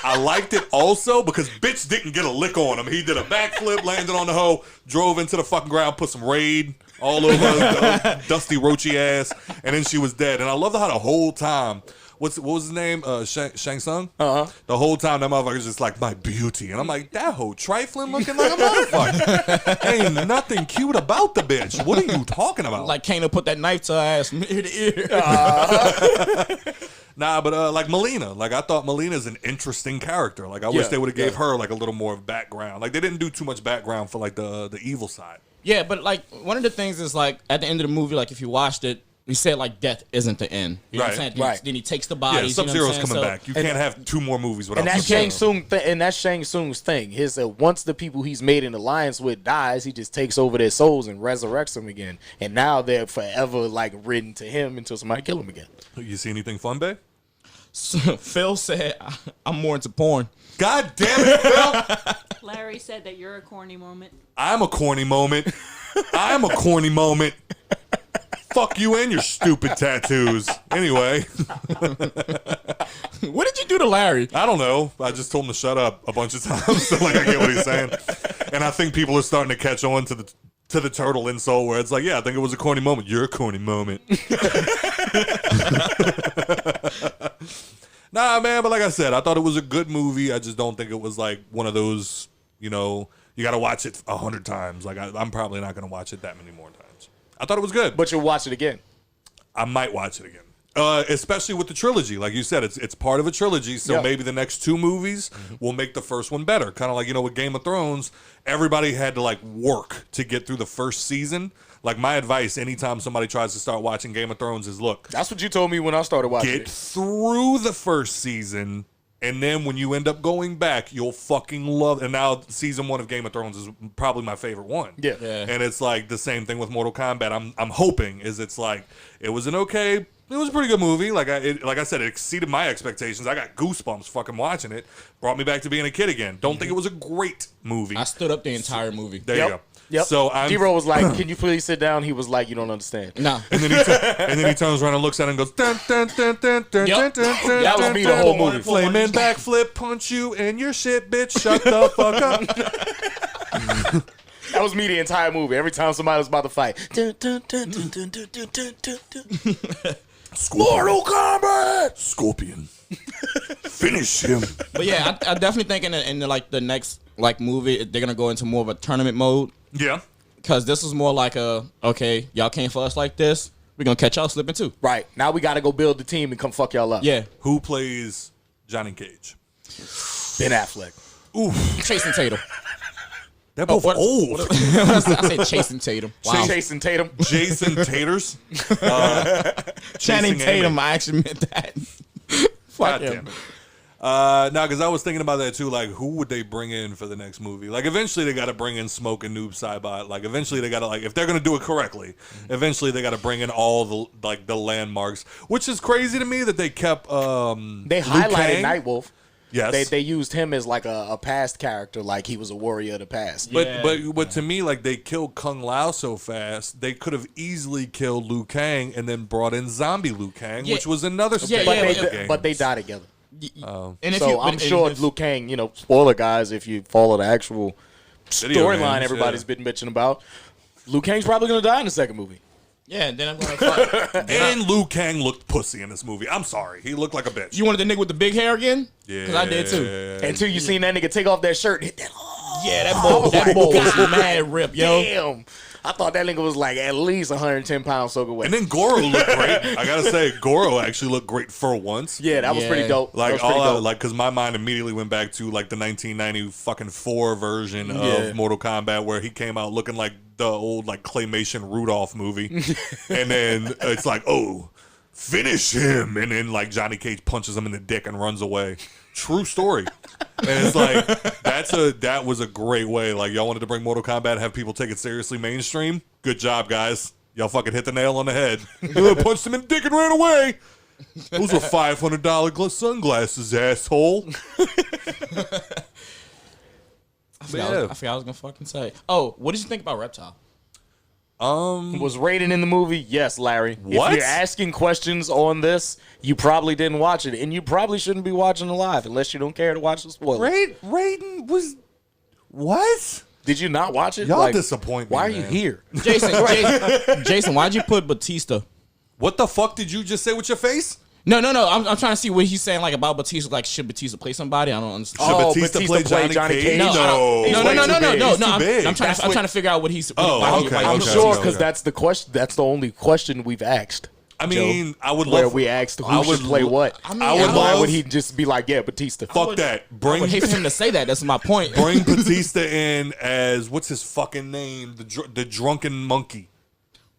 I liked it also because bitch didn't get a lick on him. He did a backflip, landed on the hoe, drove into the fucking ground, put some Raid all over her dusty, roachy ass, and then she was dead. And I love how the whole time, what was his name? Shang Tsung? Uh-huh. The whole time that motherfucker's just like, my beauty. And I'm like, that hoe trifling looking like a motherfucker. Ain't nothing cute about the bitch. What are you talking about? Like Kano put that knife to her ass from ear to ear. Nah, but like Melina, like I thought Melina's an interesting character. Like I wish they would have gave her like a little more of background. Like they didn't do too much background for like the evil side. Yeah, but like one of the things is like at the end of the movie, like if you watched it, he said like death isn't the end. You know what I'm saying? Right. Then he takes the Yeah, bodies. Sub-Zero's coming back. You can't have two more movies without And that's Sub-Zero. that's Shang Tsung's thing. His once the people he's made an alliance with dies, he just takes over their souls and resurrects them again. And now they're forever like ridden to him until somebody kill him again. You see anything fun, babe? So, Phil said, "I'm more into porn." God damn it, Phil! Larry said that you're a corny moment. I'm a corny moment. I'm a corny moment. Fuck you and your stupid tattoos. Anyway. What did you do to Larry? I don't know. I just told him to shut up a bunch of times. So like I get what he's saying. And I think people are starting to catch on to the turtle insult where it's like, yeah, I think it was a corny moment. You're a corny moment. Nah, man, but like I said, I thought it was a good movie. I just don't think it was like one of those, you got to watch it 100 times. Like I'm probably not going to watch it that many more times. I thought it was good. But you'll watch it again. I might watch it again. Especially with the trilogy. Like you said, it's part of a trilogy, so maybe the next two movies will make the first one better. Kind of like, with Game of Thrones, everybody had to like work to get through the first season. Like my advice anytime somebody tries to start watching Game of Thrones is, look, That's what you told me when I started watching get it. through the first season, and then when you end up going back, you'll fucking love. And now season 1 of Game of Thrones is probably my favorite one. Yeah. And it's like the same thing with Mortal Kombat. I'm hoping it's like it was a pretty good movie. Like I said, it exceeded my expectations. I got goosebumps fucking watching it. Brought me back to being a kid again. Don't think it was a great movie. I stood up the entire movie. There you go. Yep. So D-Ro was like, "Can you please sit down?" He was like, "You don't understand." No. And then he turns around and looks at it and goes, dun, dun, dun, dun, dun, Yep. dun, dun, dun, That was dun, me the dun, whole dun, movie. Flaming backflip, punch you in your shit, bitch. Shut the fuck up. That was me the entire movie. Every time somebody was about to fight. Mortal Kombat! Scorpion. Finish him. But yeah, I definitely think in the next like movie they're gonna go into more of a tournament mode. Yeah. Because this is more like okay, y'all came for us like this, we're gonna catch y'all slipping too. Right. Now we got to go build the team and come fuck y'all up. Yeah. Who plays Johnny Cage? Ben Affleck. Chasing Tatum. They're both old. I said Chasing Tatum. Wow. Chasing Tatum. Jason Taters. Channing Chasing Tatum, Amy. I actually meant that. God Fuck him. damn it. No, because I was thinking about that too. Like, who would they bring in for the next movie? Like, eventually they got to bring in Smoke and Noob Saibot. Like, eventually they got to, like, if they're gonna do it correctly, eventually they got to bring in all the landmarks. Which is crazy to me that they kept. They Liu highlighted Kang. Nightwolf. Yes. They used him as like a past character, like he was a warrior of the past. But to me, like, they killed Kung Lao so fast, they could have easily killed Liu Kang and then brought in Zombie Liu Kang, which was another stage But they die together. And if So you, I'm sure Liu Kang, spoiler guys, if you follow the actual Video storyline games, everybody's been bitching about, Liu Kang's probably going to die in the second movie. yeah, and then I'm gonna fuck. And Liu Kang looked pussy in this movie. I'm sorry. He looked like a bitch. You wanted the nigga with the big hair again? Yeah. Because I did too. Until you seen that nigga take off that shirt and hit that. Yeah, that boy was mad rip, yo. Damn. I thought that nigga was like at least 110 pounds soaking wet. And then Goro looked great. I gotta say, Goro actually looked great for once. Yeah, that was pretty dope. Like that was pretty dope. because my mind immediately went back to like the 1994 version Yeah. of Mortal Kombat where he came out looking like the old like claymation Rudolph movie, and then it's like, oh, finish him, and then like Johnny Cage punches him in the dick and runs away. True story. And it's like that was a great way. Like, y'all wanted to bring Mortal Kombat and have people take it seriously mainstream. Good job, guys. Y'all fucking hit the nail on the head. Punched him in the dick and ran away. Those were $500 sunglasses, asshole. I forgot I was gonna fucking say. Oh, what did you think about Reptile? Was Raiden in the movie? Yes, Larry. What? If you're asking questions on this, you probably didn't watch it, and you probably shouldn't be watching it live unless you don't care to watch the spoilers. Raiden was what? Did you not watch it? Y'all disappoint me. Why are you man. here? Jason, why'd you put Batista? What the fuck did you just say with your face? No. I'm trying to see what he's saying, like about Batista. Like, should Batista play somebody? I don't understand. Should Oh, Batista Batista play play Johnny Johnny Cage? Cage? No. No. He's way too big. He's too I'm big. trying to figure out what he's. Oh, okay. I'm Okay. sure because Okay. that's the question. That's the only question we've asked. I mean, I would Where love. we asked who I would should play what. I mean, I would And why love. would he just be like, yeah, Batista? Fuck that. I would hate for him to say that. That's my point. Bring Batista in as what's his fucking name? The drunken monkey.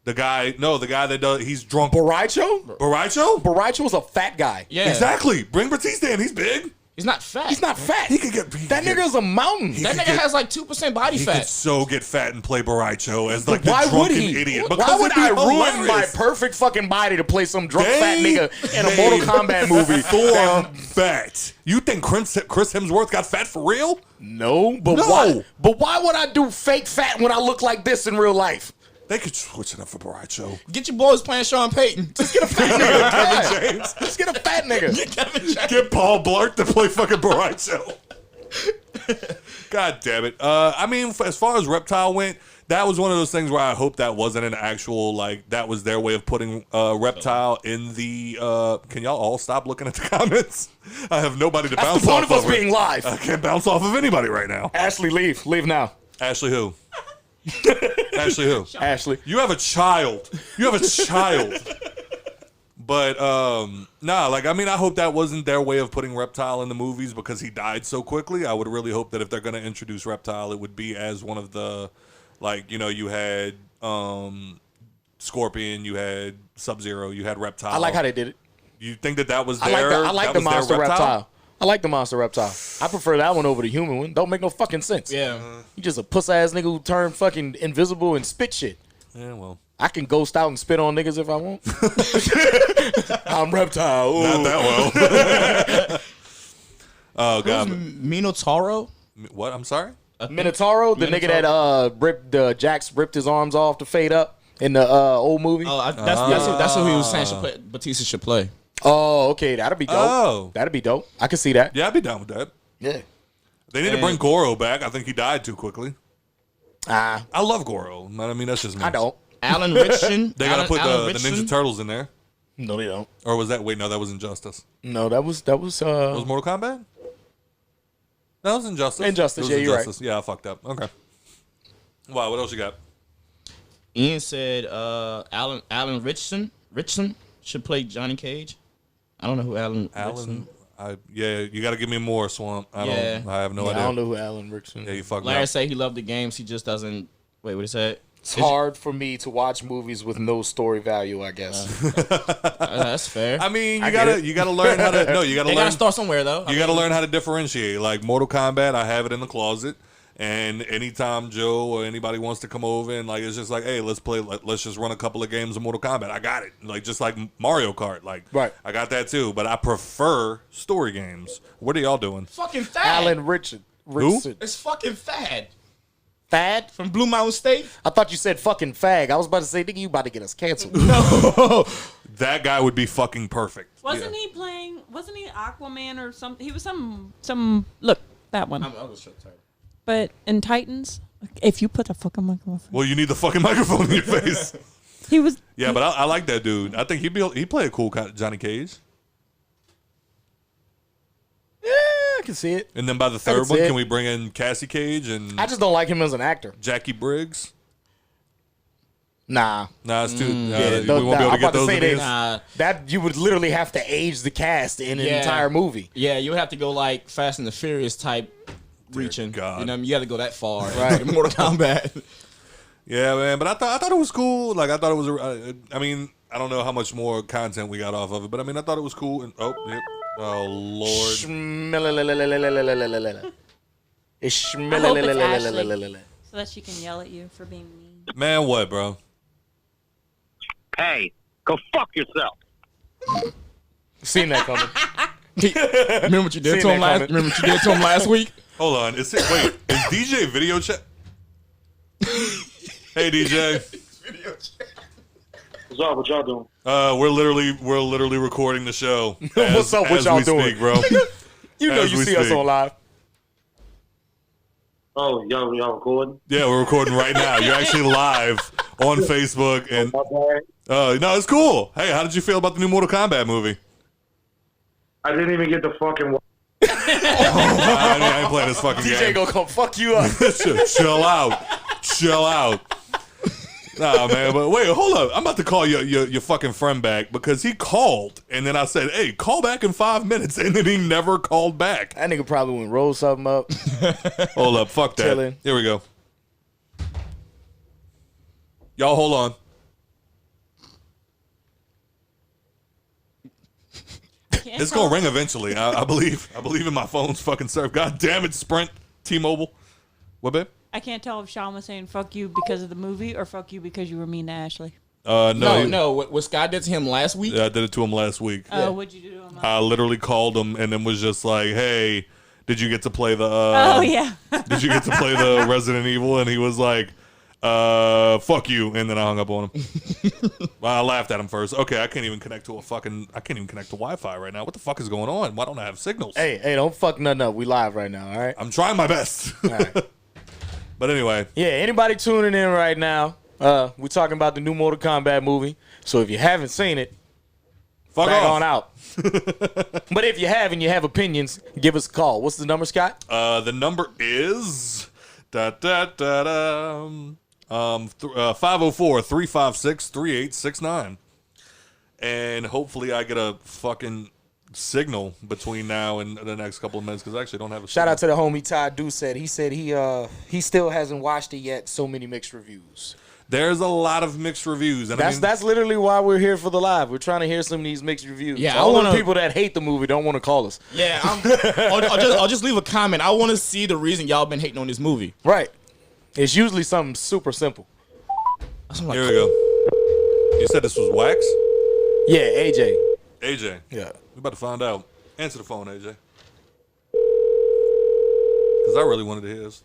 The guy that does. He's drunk. Baraicho? Baraicho? was a fat guy. Yeah, Exactly. Bring Batista in. He's big. He's not fat. He's not fat. He could get. That nigga's a mountain. That nigga has like 2% body He could fat. so get fat and play Baraicho as like Why the would drunken he? idiot. Why Because would it'd I be ruin my hilarious. perfect fucking body to play some drunk They fat nigga in a made Mortal Kombat movie? Thor fat. You think Chris Hemsworth got fat for real? No, but No. why? But why would I do fake fat when I look like this in real life? They could switch it up for Baraicho. Get your boys playing Sean Payton. Just get a fat nigga. Kevin James. Let's get a fat nigga. Get Paul Blart to play fucking Baraicho. God damn it. I mean, as far as Reptile went, that was one of those things where I hope that wasn't an actual, like, that was their way of putting Reptile in the, can y'all all stop looking at the comments? I have nobody to That's bounce the point off of us of. being live. I can't bounce off of anybody right now. Ashley, leave. Leave now. Ashley who? Ashley who? Ashley. You have a child. But nah, like, I mean, I hope that wasn't their way of putting Reptile in the movies because he died so quickly. I would really hope that if they're gonna introduce Reptile, it would be as one of the, like, you know, you had Scorpion, you had Sub-Zero, you had Reptile. I like how they did it. You think that was I their? like the monster reptile. I like the monster reptile. I prefer that one over the human one. Don't make no fucking sense. Yeah. You just a puss ass nigga who turned fucking invisible and spit shit. Yeah, well, I can ghost out and spit on niggas if I want. I'm reptile. Ooh. not that well. Oh god, Minotauro? what? I'm sorry. Minotauro, the nigga that ripped Jax ripped his arms off to fade up in the old movie. Oh, that's who he was saying Batista should play. Oh, okay, that'd be dope. Oh. That'd be dope. I can see that. Yeah, I'd be down with that. Yeah. They need to bring Goro back. I think he died too quickly. I love Goro. I mean, that's just me. don't. Alan Richardson. They gotta put Alan the Richardson? Ninja Turtles in there, No, they don't. or was that? Wait, no, that was Injustice. No, that was That was Mortal Kombat. That was Injustice. Injustice, It was yeah, you're right. Injustice. Yeah, I fucked up. Okay. Wow, what else you got? Ian said Alan Richardson should play Johnny Cage. I don't know who Alan Richardson. You got to give me more, Swamp. I have no I idea. don't know who Alan Rickson Yeah, is. you fucked me Larry up. say he loved the games. He just doesn't. Wait, what he said? It's hard for me to watch movies with no story value, I guess. That's fair. I mean, you gotta learn how to. No, you gotta They learn. gotta start somewhere though. You gotta learn how to differentiate. Like Mortal Kombat, I have it in the closet. And anytime Joe or anybody wants to come over and like it's just like, hey, let's play. Let's just run a couple of games of Mortal Kombat. I got it. Like just like Mario Kart. Like Right. I got that too. But I prefer story games. What are y'all doing? Fucking Thad. Alan Richardson. It's fucking Thad Thad? from Blue Mountain State. I thought you said fucking fag. I was about to say, nigga, you about to get us canceled. That guy would be fucking perfect. Wasn't he playing? Wasn't he Aquaman or something? He was some. Look, that one. I'll go show Thad. But in Titans, if you put a fucking microphone, Well, you need the fucking microphone in your face. he was. Yeah, but I like that dude. I think he'd play a cool Johnny Cage. Yeah, I can see it. And then by the can third see one, it. can we bring in Cassie Cage and I just don't like him as an actor. Jackie Briggs? Nah. Nah, it's too. Yeah, we won't be able I'm to about get to those. say in they- these. Nah. That you would literally have to age the cast in an Yeah. entire movie. Yeah, you would have to go like Fast and the Furious type reaching. God. You know, you got to go that far. Right. In Mortal Kombat. Yeah, man. But I thought it was cool. Like I thought it was. I mean, I don't know how much more content we got off of it, but I mean, I thought it was cool. And oh Lord. It's I hope it's Ashley, so that she can yell at you for being mean. Man, what, bro? Hey, go fuck yourself. Seen that coming. Remember what you did Seen to him that last? coming. Remember what you did to him last week? Hold on. Is DJ video chat? Hey, DJ. What's up? What y'all doing? We're literally recording the show. What's up? What as y'all we doing? speak, bro? You know As you we see us speak. on live. Oh, y'all recording? Yeah, we're recording right now. You're actually live on Facebook, and My bad. no, it's cool. Hey, how did you feel about the new Mortal Kombat movie? I didn't even get the fucking. I ain't playing this fucking DJ game. gonna come fuck you up. Chill out. Nah, man, but wait, hold up. I'm about to call your fucking friend back because he called, and then I said, hey, call back in 5 minutes, and then he never called back. That nigga probably went roll something up. Hold up, fuck that. Chilling. Here we go. Y'all hold on. It's gonna ring eventually. I believe in my phone's fucking serve. God damn it, Sprint, T-Mobile. What, babe? I can't tell if Sean was saying "fuck you" because of the movie or "fuck you" because you were mean to Ashley. No. What Scott did to him last week? Yeah, I did it to him last week. Oh, what'd you do to him? I literally called him and then was just like, "Hey, did you get to play the? Oh yeah. Did you get to play the Resident Evil?" And he was like, "Fuck you," and then I hung up on him. Well, I laughed at him first. Okay, I can't even connect to Wi-Fi right now. What the fuck is going on? Why don't I have signals? Hey, don't fuck nothing up. We live right now, all right? I'm trying my best. All right. But anyway, Yeah, anybody tuning in right now, we're talking about the new Mortal Kombat movie. So if you haven't seen it, fuck back off. on out. But if you have and you have opinions, give us a call. What's the number, Scott? The number is 504-356-3869. And hopefully I get a fucking signal between now and the next couple of minutes because I actually don't have a Shout out to the homie Ty Doucette. He said he still hasn't watched it yet. So many mixed reviews. There's a lot of mixed reviews. And That's literally why we're here for the live. We're trying to hear some of these mixed reviews. Yeah, all I wanna- the people that hate the movie don't want to call us. Yeah, I'll just leave a comment. I want to see the reason y'all been hating on this movie. Right. It's usually something super simple. I'm like, Here we go. You said this was Wax? Yeah, AJ. AJ. Yeah. We about to find out. Answer the phone, AJ. Because I really wanted to hear his.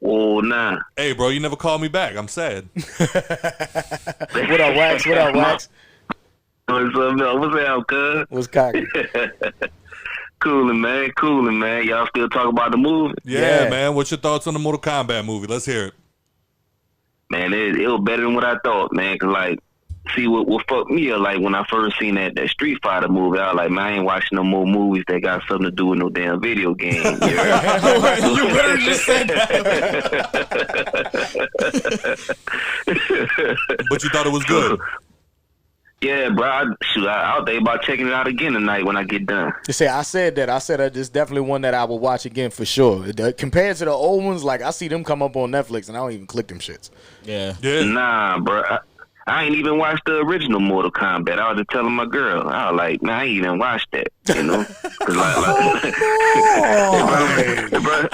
Oh, nah. Hey, bro, you never called me back. I'm sad. What up, Wax? What up, Wax? What's up, cuz? What's cocking? Coolin', man. Y'all still talk about the movie? Yeah, man. What's your thoughts on the Mortal Kombat movie? Let's hear it. Man, it was better than what I thought, man. Cause like, see what fucked me up, like when I first seen that Street Fighter movie, I was like, man, I ain't watching no more movies that got something to do with no damn video game. You heard? you better just say that. But you thought it was good. Yeah, bro. I'll think about checking it out again tonight when I get done. You see, I said that it's definitely one that I will watch again for sure. Compared to the old ones, like I see them come up on Netflix and I don't even click them shits. Yeah. Nah, bro. I ain't even watched the original Mortal Kombat. I was just telling my girl. I was like, man, I ain't even watched that. You know? 'Cause bro,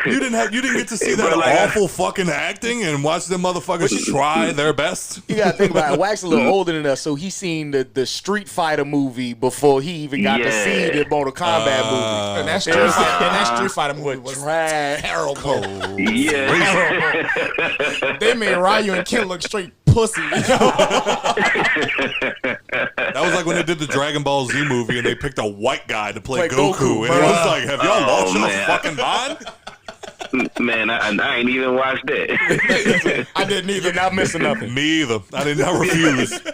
You didn't get to see that awful fucking acting and watch them motherfuckers try their best. You gotta think about it. Wax a little older than us, so he seen the Street Fighter movie before he even got to see the Mortal Kombat movie. And that Street Fighter movie was terrible. Yeah. They made Ryu and Ken look straight pussy. That was like when they did the Dragon Ball Z movie and they picked a white guy to play Goku. And bro. it was like, have y'all lost your fucking mind? Man, I ain't even watched that. I didn't either. Not missing nothing. Me either. I refused.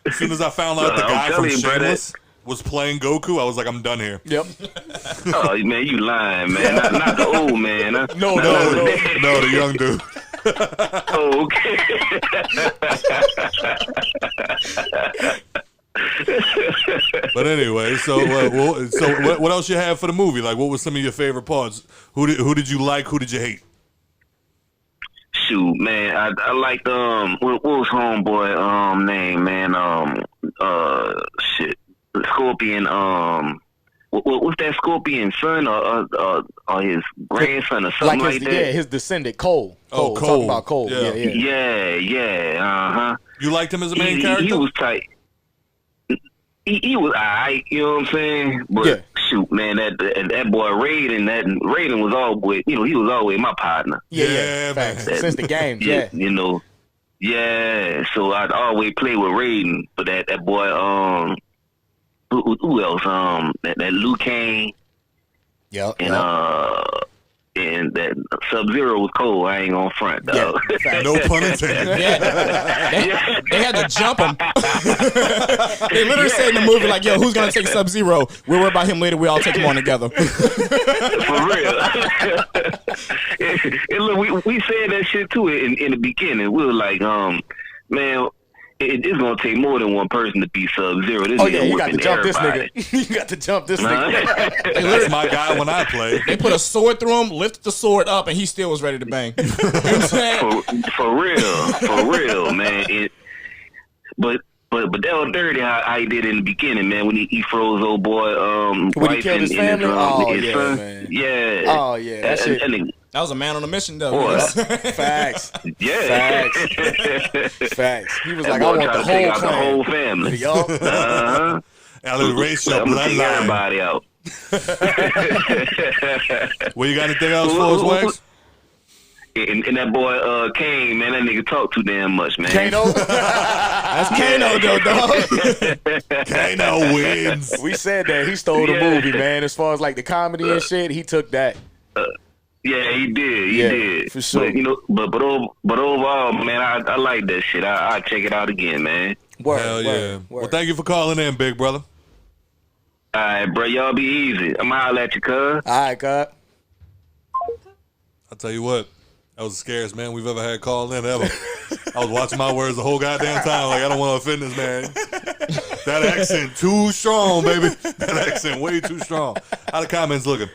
As soon as I found out the guy from you, brother. Shameless was playing Goku, I was like, I'm done here. Yep. Oh, man, you lying, man. Not the old man. Huh? No, the young dude. Oh, okay. But anyway, so what else you have for the movie? Like, what was some of your favorite parts? Who did you like? Who did you hate? Shoot, man, I liked what was homeboy name, man? Shit, Scorpion. What's that Scorpion son or his grandson or something like that? Yeah, his descendant Cole. Cole. Talking about Cole. Yeah. Yeah. You liked him as a main character? He was tight. He was alright, you know what I'm saying? But shoot, man, that boy Raiden was always, he was always my partner. Yeah, man. Since the games, yeah. You know, yeah. So I'd always play with Raiden, but that boy, who else? That Liu Kang. Yep. And that Sub-Zero was cold. I ain't gonna front, dog. Yeah, no pun intended. They had to jump him. They literally said in the movie, like, yo, who's going to take Sub-Zero? We'll worry about him later. We all take him on together. For real. And look, we said that shit, too, in the beginning. We were like, man, it's going to take more than one person to be Sub-Zero. You got to jump everybody. This nigga. You got to jump this nigga. That's my guy when I play. They put a sword through him, lifted the sword up, and he still was ready to bang. You know what I'm saying? For real, man. But that was dirty how he did in the beginning, man. When he froze old boy when wife he killed and his family. his son. Man. Yeah. Oh yeah. That shit. That was a man on a mission, though. Boy, Facts. Yeah. Facts. He was That like, I boy want tried the to take whole out the clan. whole family. Yup. I'll erase your I'm gonna take bloodline. everybody out. Well, you got anything else for us, Wax? And that boy Kane, man, that nigga talk too damn much, man. Kano. That's Kano, though, dog. Kano wins. We said that he stole the movie, man. As far as like the comedy and shit, he took that. Yeah, he did. He did for sure. But overall, man, I like that shit. I check it out again, man. Hell yeah. Well, thank you for calling in, big brother. All right, bro. Y'all be easy. I'm holler at you, cuz. All right, cuz. I'll tell you what. That was the scariest man we've ever had call in ever. I was watching my words the whole goddamn time. Like, I don't want to offend this man. That accent too strong, baby. That accent way too strong. How the comments looking?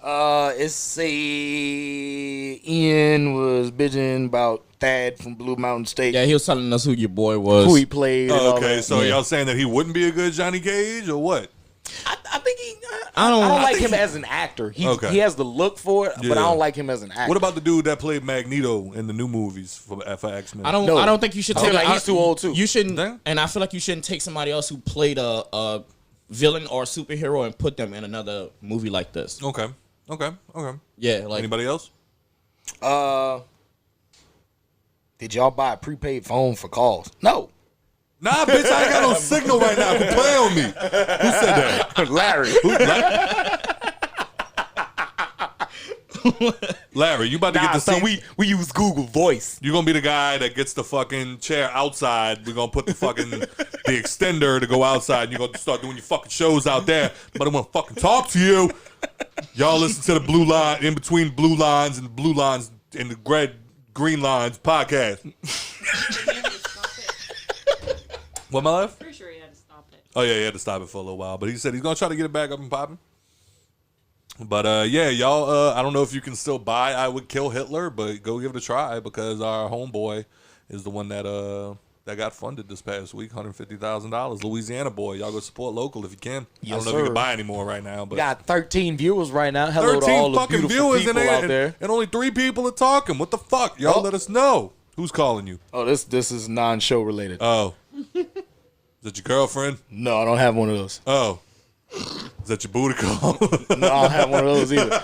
It's say Ian was bitching about Thad from Blue Mountain State. Yeah, he was telling us who your boy was. Who he played. and all Okay, that. so y'all saying that he wouldn't be a good Johnny Cage or what? I think he. I don't like him as an actor. He has the look for it, but I don't like him as an actor. What about the dude that played Magneto in the new movies for X-Men? I don't think you should take. like he's too old too. You shouldn't, and I feel like you shouldn't take somebody else who played a villain or a superhero and put them in another movie like this. Okay. Yeah, like Anybody else? Did y'all buy a prepaid phone for calls? No. Nah, bitch, I ain't got no signal right now. Quit playing on me. Who said that? Larry. Larry, you about to get the son, seat? we use Google Voice. You're gonna be the guy that gets the fucking chair outside. We're gonna put the fucking the extender to go outside. And you're gonna start doing your fucking shows out there. But I'm gonna fucking talk to you. Y'all listen to the Blue Line, in between Blue Lines and Blue Lines and the Green Lines podcast. What, my life? Pretty sure he had to stop it. Oh, yeah, he had to stop it for a little while. But he said he's going to try to get it back up and popping. But, yeah, y'all, I don't know if you can still buy I Would Kill Hitler, but go give it a try because our homeboy is the one that got funded this past week, $150,000. Louisiana boy. Y'all go support local if you can. Yes, I don't know if you can buy any more right now. But got 13 viewers right now. Hello to all the fucking beautiful viewers people in out there. and only 3 people are talking. What the fuck? Y'all let us know. Who's calling you? Oh, this is non-show related. Oh. Is that your girlfriend? No, I don't have one of those. Oh. Is that your booty call? No, I don't have one of those either.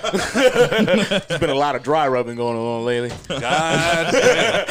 There's been a lot of dry rubbing going on lately. God damn.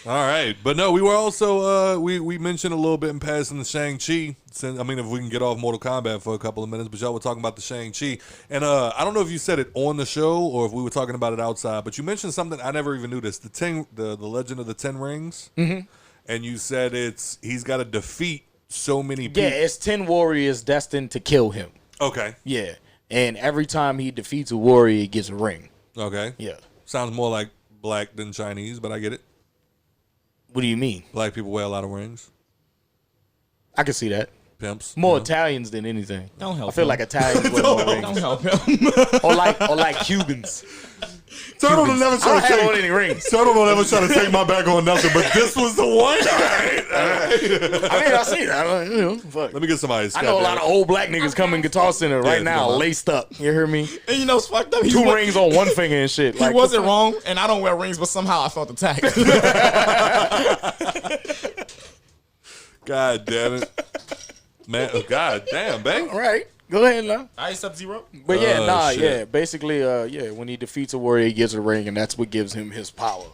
All right. But no, we were also, we mentioned a little bit in passing the Shang-Chi. I mean, if we can get off Mortal Kombat for a couple of minutes, but y'all were talking about the Shang-Chi. And I don't know if you said it on the show or if we were talking about it outside, but you mentioned something I never even knew this. The Legend of the Ten Rings. Mm-hmm. And you said he's got to defeat so many people. Yeah, it's 10 warriors destined to kill him. Okay. Yeah. And every time he defeats a warrior, he gets a ring. Okay. Yeah. Sounds more like black than Chinese, but I get it. What do you mean? Black people wear a lot of rings. I can see that. Pimps. More Italians than anything. Don't help I feel him. like Italians wear more rings. Don't help him. Or like Cubans. Turtle will never I try don't to have on take. any rings. Turtle will never try to take my back on nothing, but this was the one. All right. I mean, I see that. Fuck. Let me get some ice. I know a lot of old black niggas come in Guitar Center right Yeah, now, come on. laced up. You hear me? And you know what's fucked up? Two rings on one finger and shit. He wasn't wrong, and I don't wear rings, but somehow I felt attacked. God damn it, man! Oh, God damn, babe. All right. Go ahead now. I Sub-Zero. But yeah, shit. basically, when he defeats a warrior, he gets a ring, and that's what gives him his power.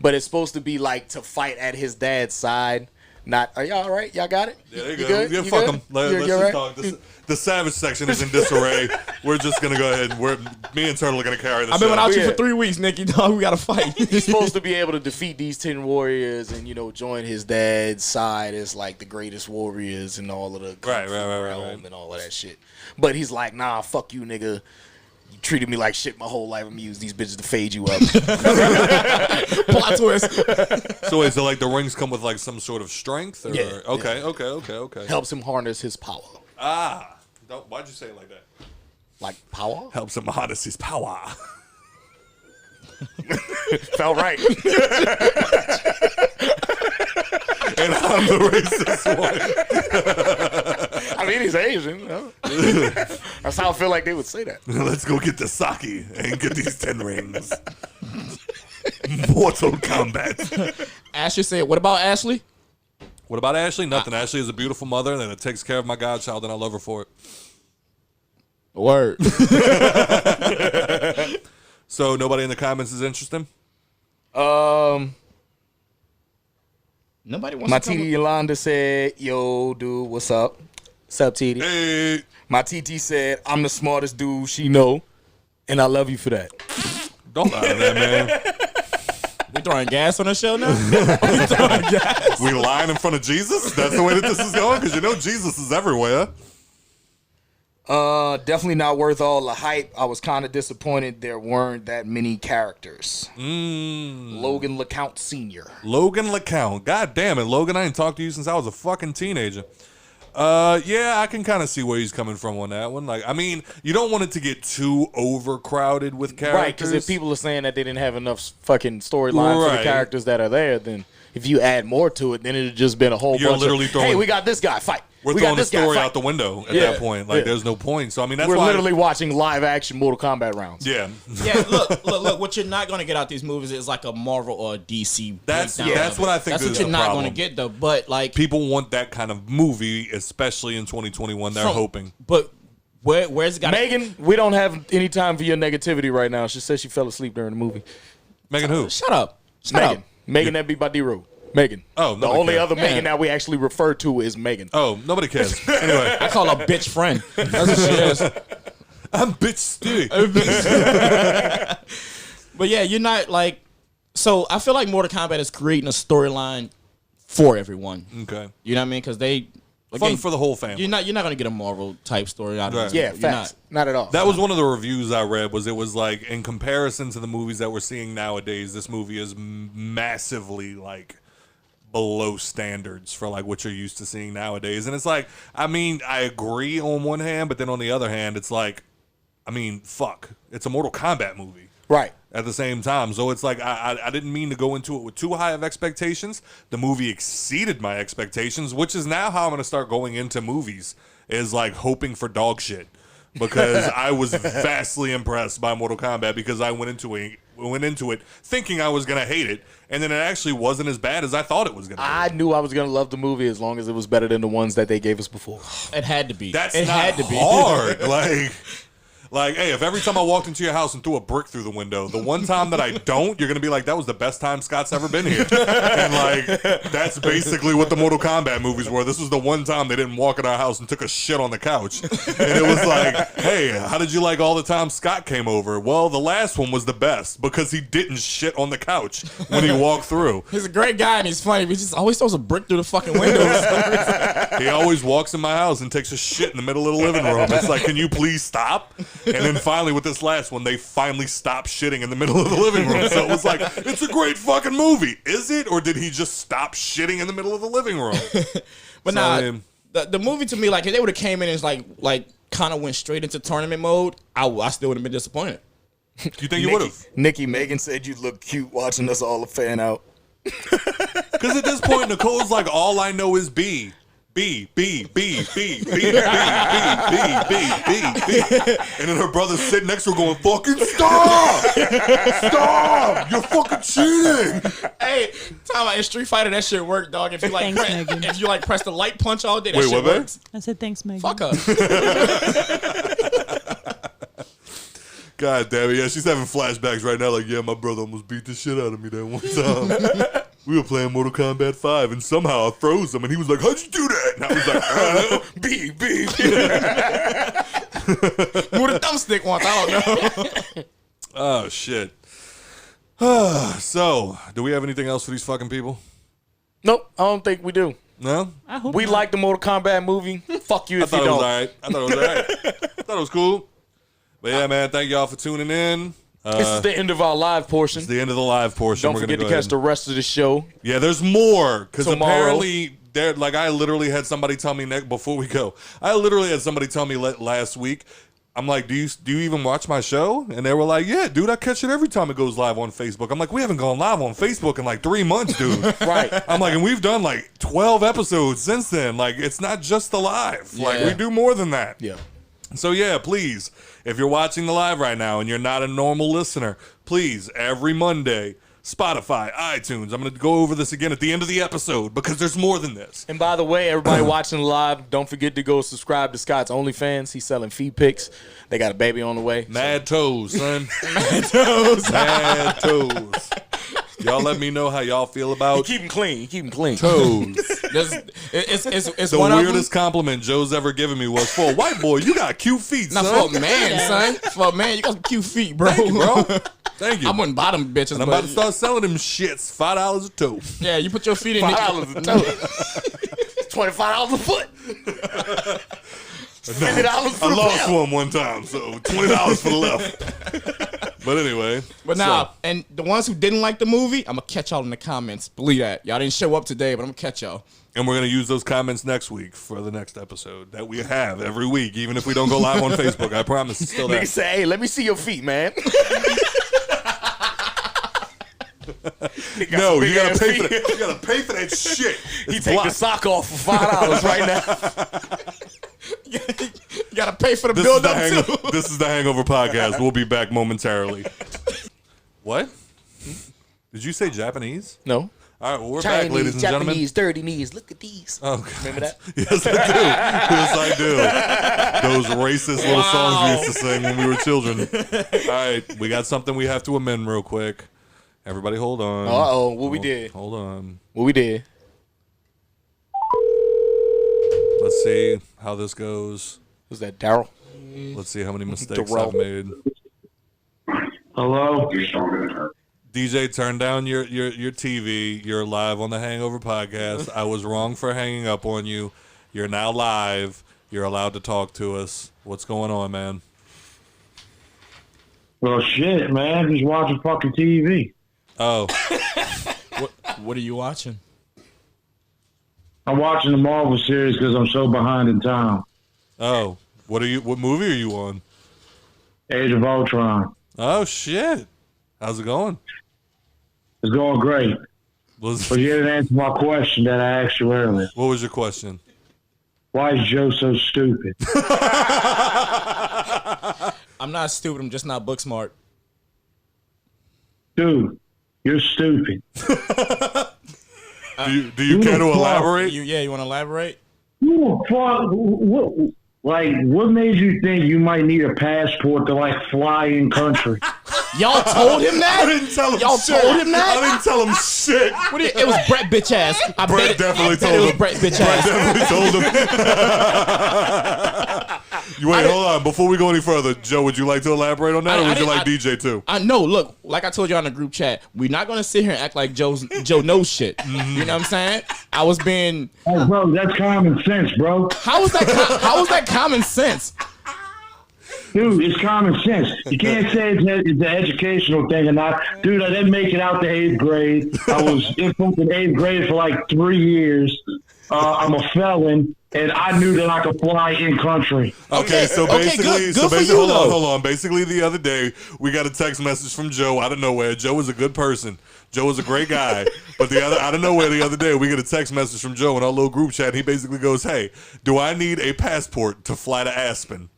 But it's supposed to be like to fight at his dad's side. Not, are y'all all right? Y'all got it? Yeah, there you You go. good? Yeah, You fuck good? them. Let's You just all right? talk. The savage section is in disarray. We're just gonna go ahead and me and Turtle are gonna carry this. I've been without you Yeah. for 3 weeks, Nikki. Dog, we gotta fight. He's supposed to be able to defeat these 10 warriors and, join his dad's side as like the greatest warriors and all of the Right. realm and all of that shit. But he's like, nah, fuck you, nigga. You treated me like shit my whole life. I'm gonna use these bitches to fade you up. Plot twist. So wait, so like the rings come with like some sort of strength? Or? Yeah. Okay. Helps him harness his power. Why'd you say it like that? Like power? Helps him harness his power. Felt right. And I'm the racist one. I mean, he's Asian. That's how I feel like they would say that. Let's go get the sake and get these 10 rings. Mortal Kombat. Ashley said, what about Ashley? What about Ashley? Nothing. Ashley is a beautiful mother and it takes care of my godchild, and I love her for it. Word. So nobody in the comments is interested? Nobody wants My to come TD Yolanda said, yo, dude, what's up? What's up, TD? Hey. My TT said, I'm the smartest dude she know, and I love you for that. Don't lie to that, man. We throwing gas on the show now? We throwing gas? We lying in front of Jesus? That's the way that this is going? Because Jesus is everywhere. Definitely not worth all the hype. I was kind of disappointed there weren't that many characters. Logan LeCount Sr. Logan LeCount. God damn it, Logan. I ain't talked to you since I was a fucking teenager. Yeah, I can kind of see where he's coming from on that one. Like, I mean, you don't want it to get too overcrowded with characters. Right, because if people are saying that they didn't have enough fucking storyline for Right. the characters that are there, then if you add more to it, then it'd just been a whole You're bunch literally of, throwing- hey, we got this guy, fight. We're we throwing got the this guy, story fight. out the window at Yeah, that point. Like, yeah. there's no point. So, I mean, that's We're why. literally watching live action Mortal Kombat rounds. Yeah. Yeah, look. What you're not going to get out these movies is like a Marvel or a DC. That's breakdown of what it. I think That's is what you're the not problem. going to get, though. But, like, People want that kind of movie, especially in 2021. They're hoping. But where's it got Megan, we don't have any time for your negativity right now. She said she fell asleep during the movie. Megan who? Shut up. Shut Megan. up. Megan that be by D-Ro. Megan. Oh, the nobody only cares. other Yeah. Megan that we actually refer to is Megan. Oh, nobody cares. Anyway, I call her bitch friend. That's what she is. I'm bitch Stewie. But yeah, you're not like. So I feel like Mortal Kombat is creating a storyline for everyone. Okay. You know what I mean? Because they Fun for the whole family. You're not gonna get a Marvel type story out of Right. this. Yeah, You're facts. Not at all. That was one of the reviews I read. It was like, in comparison to the movies that we're seeing nowadays, this movie is massively like below standards for like what you're used to seeing nowadays. And it's like, I mean, I agree on one hand, but then on the other hand, it's like, I mean, fuck, it's a Mortal Kombat movie. Right. At the same time. So it's like, I didn't mean to go into it with too high of expectations. The movie exceeded my expectations, which is now how I'm going to start going into movies, is like hoping for dog shit. Because I was vastly impressed by Mortal Kombat because I went into it thinking I was going to hate it, and then it actually wasn't as bad as I thought it was going to be. I knew I was going to love the movie as long as it was better than the ones that they gave us before. It had to be. It had to be hard. Like, hey, if every time I walked into your house and threw a brick through the window, the one time that I don't, you're going to be like, that was the best time Scott's ever been here. And, like, that's basically what the Mortal Kombat movies were. This was the one time they didn't walk in our house and took a shit on the couch. And it was like, hey, how did you like all the time Scott came over? Well, the last one was the best because he didn't shit on the couch when he walked through. He's a great guy and he's funny, but he just always throws a brick through the fucking windows. He always walks in my house and takes a shit in the middle of the living room. It's like, can you please stop? And then finally, with this last one, they finally stopped shitting in the middle of the living room. So it was like, it's a great fucking movie. Is it? Or did he just stop shitting in the middle of the living room? But the movie to me, like, if they would have came in and like kind of went straight into tournament mode, I still would have been disappointed. You think you would have? Nikki, Megan said you look cute watching us all fan out. Because at this point, Nicole's like, all I know is B. B, B, B, B, B, B, B, B, B, B, B. And then her brother's sitting next to her going, fucking stop! Stop! You're fucking cheating! Hey, talking about in Street Fighter, that shit worked, dog. If you like, if you like press the light punch all day, that shit works. I said thanks, Megan. Fuck her. God damn it. Yeah, she's having flashbacks right now. Like, yeah, my brother almost beat the shit out of me that one time. We were playing Mortal Kombat 5, and somehow I froze him, and he was like, how'd you do that? And I was like, B, B, B. With a thumbstick once, I don't know. Oh, shit. So, do we have anything else for these fucking people? Nope, I don't think we do. No? I hope We not. like the Mortal Kombat movie. Fuck you if you don't. I thought it was all right. I thought it was cool. But yeah, man, thank y'all for tuning in. This is the end of our live portion. It's the end of the live portion. Don't forget to catch the rest of the show. Yeah, there's more. Because Tomorrow. apparently, like, I literally had somebody tell me, before we go, I literally had somebody tell me last week, I'm like, do you even watch my show? And they were like, yeah, dude, I catch it every time it goes live on Facebook. I'm like, we haven't gone live on Facebook in like 3 months, dude. Right. I'm like, and we've done like 12 episodes since then. Like, it's not just the live. Yeah. Like, we do more than that. Yeah. So yeah, please, if you're watching the live right now and you're not a normal listener, please, every Monday, Spotify, iTunes. I'm going to go over this again at the end of the episode because there's more than this. And by the way, everybody watching live, don't forget to go subscribe to Scott's OnlyFans. He's selling feed pics. They got a baby on the way. Mad toes, son. Mad toes. Mad toes. Y'all let me know how y'all feel about Keep them clean. Keep them clean. toes. It's The one weirdest compliment Joe's ever given me was, for a white boy, you got cute feet, Not son. for a man, son. For a man, you got some cute feet, bro. Thank you, bro. Thank you. I wouldn't buy them bitches, And I'm but about to start selling them shits. $5 a toe. yeah, you put your feet in $5 a toe. $25 a foot. $50 for I the lost pound. one time, so $20 for the left. But anyway. But now, and the ones who didn't like the movie, I'm gonna catch y'all in the comments. Believe that. Y'all didn't show up today, but I'm gonna catch y'all. And we're going to use those comments next week for the next episode that we have every week, even if we don't go live on Facebook. I promise it's still there. Nigga say, hey, let me see your feet, man. No, you gotta pay for that. You gotta pay for that shit. He take the sock off for $5 right now. You gotta pay for the build up too. This is the Hangover podcast. We'll be back momentarily. What? Did you say Japanese? No. All right, well, we're back, ladies and gentlemen. Japanese, dirty knees. Look at these. Oh, God. Remember that? Yes, I do. Yes, I do. Those racist little songs we used to sing when we were children. All right, we got something we have to amend real quick. Everybody hold on. Uh-oh, what we did? Hold on. What we did? Let's see how this goes. Was that Daryl? Let's see how many mistakes Darrell. I've made. Hello? DJ, turn down your TV. You're live on the Hangover podcast. I was wrong for hanging up on you. You're now live. You're allowed to talk to us. What's going on, man? Well, shit, man. Just watching fucking TV. Oh, What are you watching? I'm watching the Marvel series because I'm so behind in time. Oh, what movie are you on? Age of Ultron. Oh shit! How's it going? It's going great. What But you didn't answer my question that I asked you earlier. was your question? Why is Joe so stupid? I'm not stupid. I'm just not book smart. Dude, you're stupid. Do you care to elaborate? You want to elaborate? Who the fuck? What made you think you might need a passport to fly in country? Y'all told him that? I didn't tell him Y'all shit. told him that? I didn't tell him shit. It was Brett bitch ass. Brett definitely told it was him. Brett bitch Brett ass. definitely told him. Wait, hold on. Before we go any further, Joe, would you like to elaborate on that, or would you like DJ too? I know. Look, like I told you on the group chat, we're not gonna sit here and act like Joe knows shit. You know what I'm saying? I was being. Hey, bro, that's common sense, bro. How was that common sense? Dude, it's common sense. You can't say it's an educational thing or not. Dude, I didn't make it out to 8th grade. I was in fucking 8th grade for 3 years. I'm a felon, and I knew that I could fly in country. Okay, so basically, good for you, hold on. Basically, the other day we got a text message from Joe out of nowhere. Joe was a good person. Joe was a great guy, but out of nowhere the other day we get a text message from Joe in our little group chat. He basically goes, "Hey, do I need a passport to fly to Aspen?"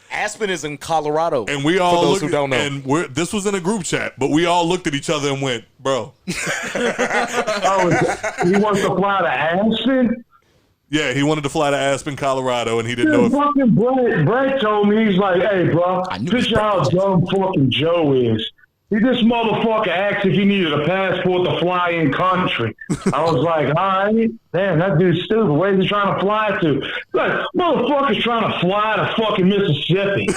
Aspen is in Colorado. And we all for those who don't know. And this was in a group chat, but we all looked at each other and went, "Bro." He wants to fly to Aspen? Yeah, he wanted to fly to Aspen, Colorado, and he didn't know if. Fucking Brett told me, he's like, "Hey, bro, picture how dumb fucking Joe is. This motherfucker asked if he needed a passport to fly in country." I was like, all right, damn, that dude's stupid. Where's he trying to fly to? Like, motherfucker's trying to fly to fucking Mississippi.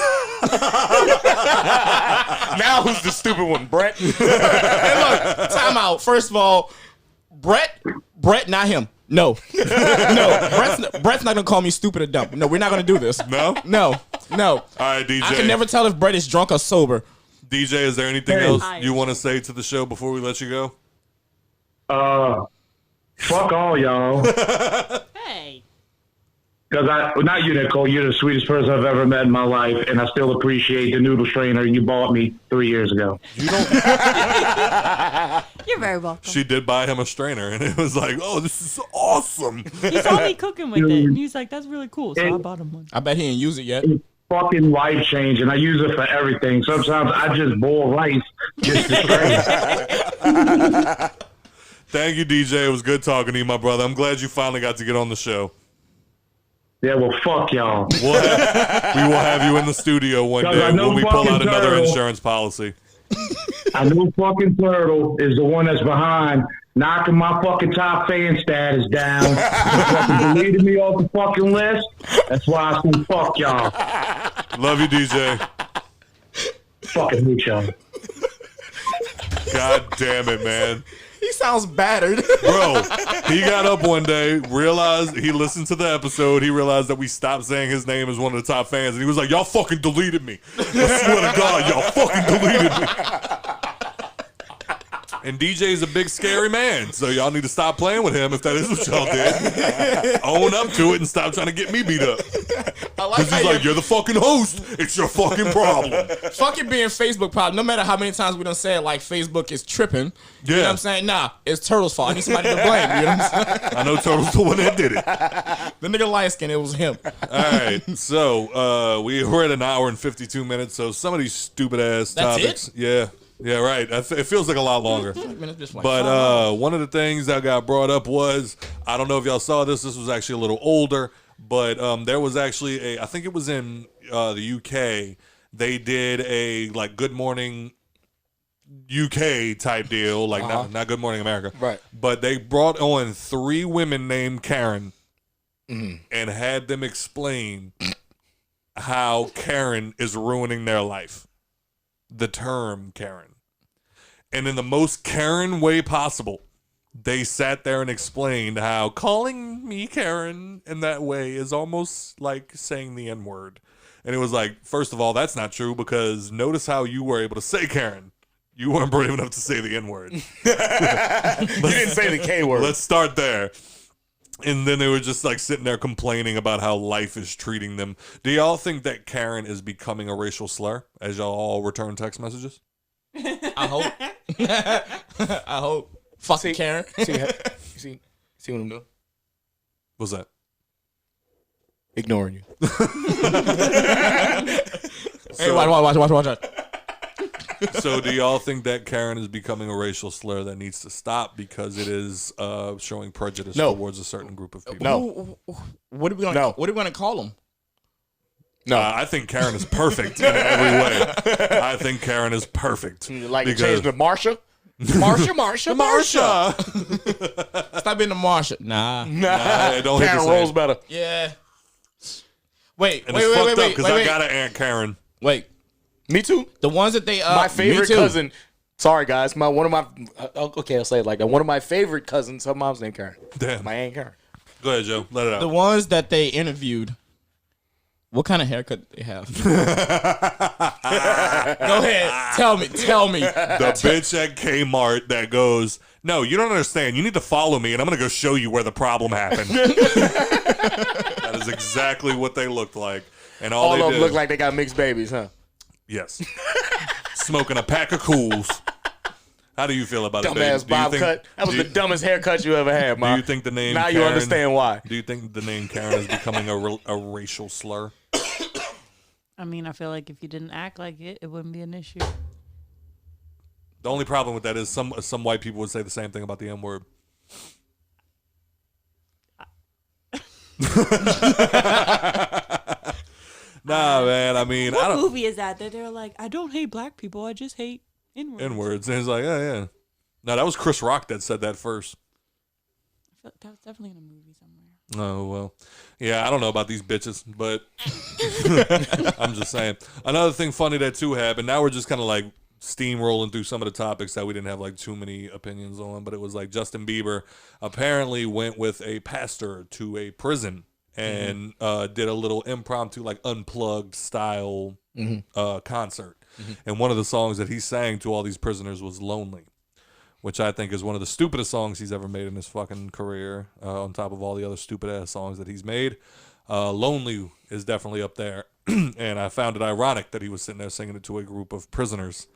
Now who's the stupid one, Brett? Hey, look, time out. First of all, Brett, not him. No. Brett's not gonna call me stupid or dumb. No, we're not gonna do this. No? No. All right, DJ. I can never tell if Brett is drunk or sober. DJ, is there anything else you want to say to the show before we let you go? Fuck all y'all. Hey. Because not you, Nicole, you're the sweetest person I've ever met in my life, and I still appreciate the noodle strainer you bought me 3 years ago. You don't. You're very welcome. She did buy him a strainer, and it was like, "Oh, this is awesome." He saw me cooking with it, and he was like, "That's really cool." So I bought him one. I bet he didn't use it yet. It's fucking life changing. I use it for everything. Sometimes I just boil rice just to strain. Thank you, DJ. It was good talking to you, my brother. I'm glad you finally got to get on the show. Yeah, well, fuck y'all. We will have you in the studio one day when we pull out another insurance policy. I know fucking Turtle is the one that's behind knocking my fucking top fan status down. He fucking deleted me off the fucking list. That's why I said fuck y'all. Love you, DJ. Fucking hate y'all. God damn it, man. He sounds battered. Bro, he got up one day, realized he listened to the episode, he realized that we stopped saying his name as one of the top fans, and he was like, "Y'all fucking deleted me. I swear to God, y'all fucking deleted me." And DJ's a big scary man, so y'all need to stop playing with him if that is what y'all did. Own up to it and stop trying to get me beat up. Because he's like, "You're the fucking host. It's your fucking problem." Fuck it being Facebook problem. No matter how many times we done said like Facebook is tripping. You know what I'm saying? Nah, it's Turtle's fault. I need somebody to blame. You know what I'm saying? I know Turtle's the one that did it. The nigga light skin, it was him. All right, so we're at an hour and 52 minutes, so some of these stupid ass topics. It? Yeah, right. It feels like a lot longer. But one of the things that got brought up was, I don't know if y'all saw this. This was actually a little older, but there was actually I think it was in the UK. They did a like Good Morning UK type deal, like not Good Morning America. Right. But they brought on 3 women named Karen and had them explain how Karen is ruining their life. The term Karen. And in the most Karen way possible, they sat there and explained how calling me Karen in that way is almost like saying the N-word. And it was like, first of all, that's not true, because notice how you were able to say Karen. You weren't brave enough to say the N-word. You didn't say the K word. Let's start there. And then they were just like sitting there complaining about how life is treating them. Do y'all think that Karen is becoming a racial slur as y'all all return text messages? I hope. I hope. Fucking Karen. See what I'm doing? What's that? Ignoring you. Hey, watch. So do y'all think that Karen is becoming a racial slur that needs to stop because it is showing prejudice towards a certain group of people? No. What are we gonna? What are we gonna call them? No, I think Karen is perfect in every way. I think Karen is perfect. Like it changed to Marsha. Marsha. Stop being the Marsha. Nah, don't hit Karen the rolls same. better. Yeah. Wait, And it's fucked up because I got an Aunt Karen. Wait, me too. the ones that they my favorite cousin. Sorry guys, okay, I'll say it like that. One of my favorite cousins, her mom's named Karen. Damn. My Aunt Karen. Go ahead, Joe. Let it out. The ones that they interviewed. What kind of haircut do they have? Go ahead, tell me. The bitch at Kmart that goes, no, you don't understand. You need to follow me, and I'm going to go show you where the problem happened. That is exactly what they looked like. And all of them did, look like they got mixed babies, huh? Yes. Smoking a pack of Cools. How do you feel about it, baby? Dumbass bob cut. That was the dumbest haircut you ever had, man. Do you think the name Now Karen, you understand why. Do you think the name Karen is becoming a racial slur? I mean, I feel like if you didn't act like it, it wouldn't be an issue. The only problem with that is some white people would say the same thing about the N word. Nah, man. I mean, What movie is that they're like, I don't hate black people, I just hate N-words. N-words. And it's like, yeah. No, that was Chris Rock that said that first. I feel like that was definitely in a movie somewhere. Oh, well. Yeah, I don't know about these bitches, but I'm just saying. Another thing funny that too happened, now we're just kind of like steamrolling through some of the topics that we didn't have like too many opinions on, but it was like Justin Bieber apparently went with a pastor to a prison and did a little impromptu like unplugged style concert. And one of the songs that he sang to all these prisoners was Lonely, which I think is one of the stupidest songs he's ever made in his fucking career, on top of all the other stupid-ass songs that he's made. Lonely is definitely up there. And I found it ironic that he was sitting there singing it to a group of prisoners.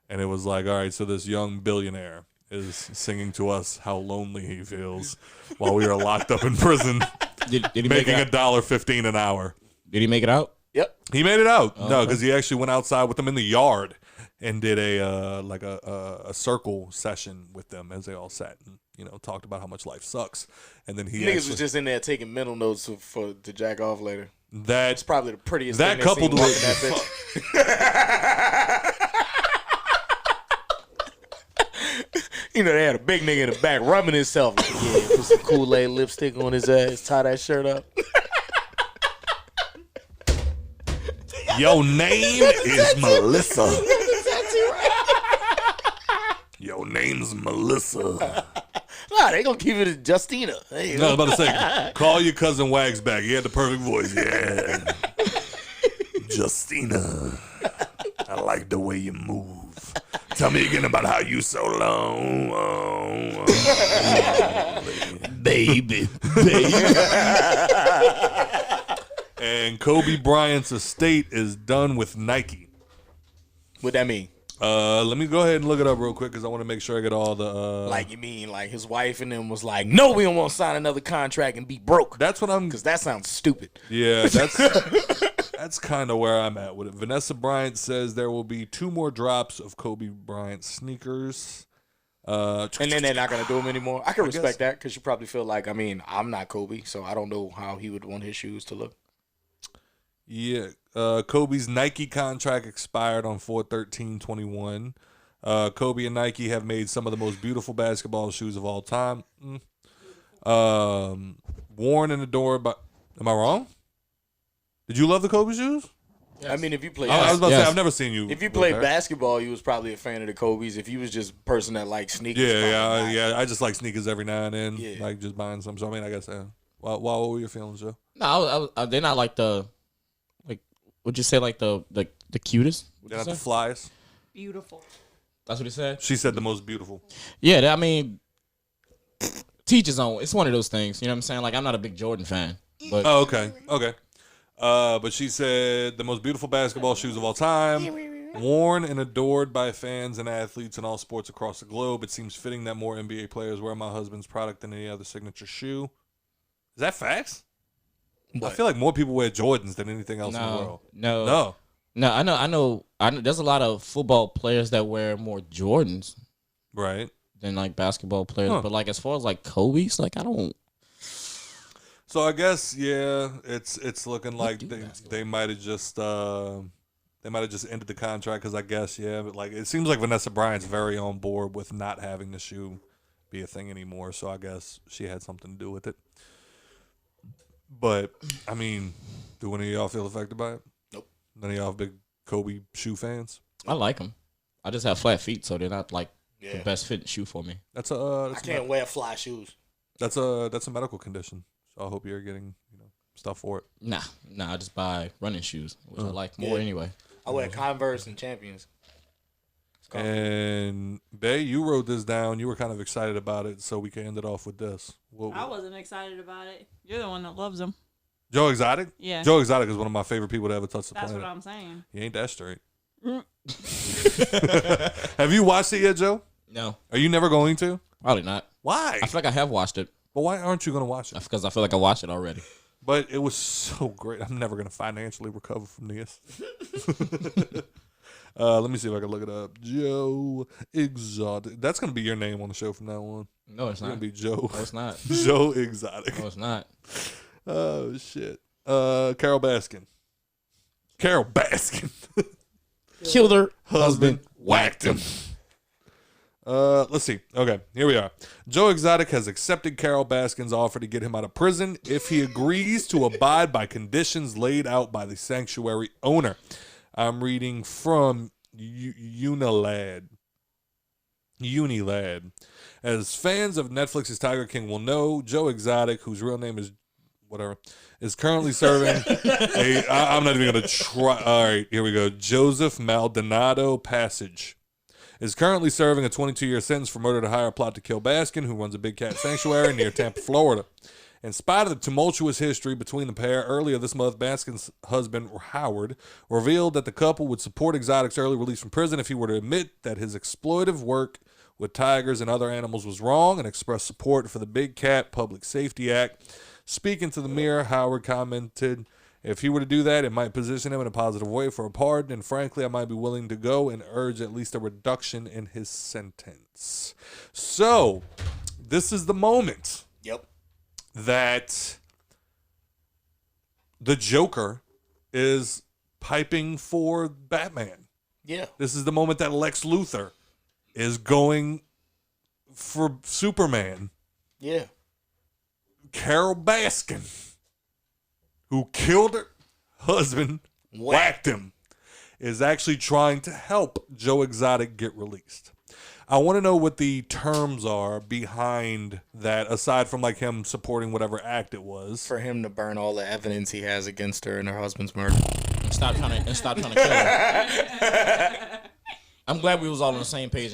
And it was like, all right, so this young billionaire is singing to us how lonely he feels while we are locked up in prison, Did he making make it $1.15 an hour. Did he make it out? Yep. He made it out. No, because he actually went outside with them in the yard and did a circle session with them as they all sat and talked about how much life sucks. And then he niggas was just in there taking mental notes to jack off later. That's probably the prettiest. That thing coupled with that bitch. They had a big nigga in the back rubbing himself. Like, yeah, put some Kool-Aid lipstick on his ass, tie that shirt up. Your name is Melissa. Your name's Melissa. Nah, they gonna keep it as Justina. No, I was about to say, call your cousin Wags back. He had the perfect voice. Yeah. Justina. I like the way you move. Tell me again about how you so long. Baby. And Kobe Bryant's estate is done with Nike. What that mean? Let me go ahead and look it up real quick because I want to make sure I get all the. Like you mean like his wife and them was like, no, we don't want to sign another contract and be broke. That's what I'm. Because that sounds stupid. Yeah, that's kind of where I'm at with it. Vanessa Bryant says there will be 2 more drops of Kobe Bryant sneakers. And then they're not gonna do them anymore. I can respect that because you probably feel like, I mean, I'm not Kobe, so I don't know how he would want his shoes to look. Yeah, Kobe's Nike contract expired on 4/13/21. Kobe and Nike have made some of the most beautiful basketball shoes of all time. Worn and adored by. Am I wrong? Did you love the Kobe shoes? Yes. I mean, if you play, I was about to say I've never seen you. If you played basketball, you was probably a fan of the Kobe's. If you was just a person that liked sneakers, yeah. I just like sneakers every now and then, yeah. like just buying some. So I mean, I guess. What were your feelings, Joe? No, they're not like the, like, would you say like the cutest? They're not the flyest. Beautiful. That's what he said. She said the most beautiful. Yeah, I mean, teach his own. It's one of those things. You know what I'm saying? Like, I'm not a big Jordan fan. But Oh, okay. But she said the most beautiful basketball shoes of all time, worn and adored by fans and athletes in all sports across the globe. It seems fitting that more NBA players wear my husband's product than any other signature shoe. Is that facts? I feel like more people wear Jordans than anything else in the world. No. I know. There's a lot of football players that wear more Jordans, right, than like basketball players. But like as far as like Kobe's, like I don't. So I guess it's looking like they might have just ended the contract because I guess but like it seems like Vanessa Bryant's very on board with not having the shoe be a thing anymore. So I guess she had something to do with it. But I mean, do any of y'all feel affected by it? Nope. None of y'all big Kobe shoe fans? I like them. I just have flat feet, so they're not like the best fitting shoe for me. I can't wear fly shoes. That's a medical condition. So I hope you're getting stuff for it. Nah. I just buy running shoes, which I like more anyway. I wear Converse and Champions. And Bay, you wrote this down. You were kind of excited about it, so we can end it off with this. I wasn't excited about it. You're the one that loves them. Joe Exotic? Yeah. Joe Exotic is one of my favorite people to ever touch the planet. planet. That's what I'm saying. He ain't that straight. Have you watched it yet, Joe? No. Are you never going to? Probably not. Why? I feel like I have watched it. But why aren't you going to watch it? Because I feel like I watched it already. But it was so great. I'm never going to financially recover from this. Let me see if I can look it up. Joe Exotic. That's going to be your name on the show from now on. No, it's not. It's going to be Joe. No, it's not. Joe Exotic. No, it's not. Oh, shit. Carol Baskin. Killed her husband, whacked him. Let's see. Okay, here we are. Joe Exotic has accepted Carol Baskin's offer to get him out of prison if he agrees to abide by conditions laid out by the sanctuary owner. I'm reading from Unilad. As fans of Netflix's Tiger King will know, Joe Exotic, whose real name is whatever, is currently serving I'm not even going to try. All right, here we go. Joseph Maldonado Passage is currently serving a 22-year sentence for murder to hire, plot to kill Baskin, who runs a big cat sanctuary near Tampa, Florida. In spite of the tumultuous history between the pair, earlier this month, Baskin's husband, Howard, revealed that the couple would support Exotic's early release from prison if he were to admit that his exploitive work with tigers and other animals was wrong and express support for the Big Cat Public Safety Act. Speaking to the Mirror, Howard commented, if he were to do that, it might position him in a positive way for a pardon, and frankly, I might be willing to go and urge at least a reduction in his sentence. So, this is the moment that the Joker is piping for Batman. Yeah. This is the moment that Lex Luthor is going for Superman. Yeah. Carol Baskin, who killed her husband, whacked him, is actually trying to help Joe Exotic get released. I want to know what the terms are behind that, aside from like him supporting whatever act it was. For him to burn all the evidence he has against her and her husband's murder. And stop trying to kill her. I'm glad we was all on the same page.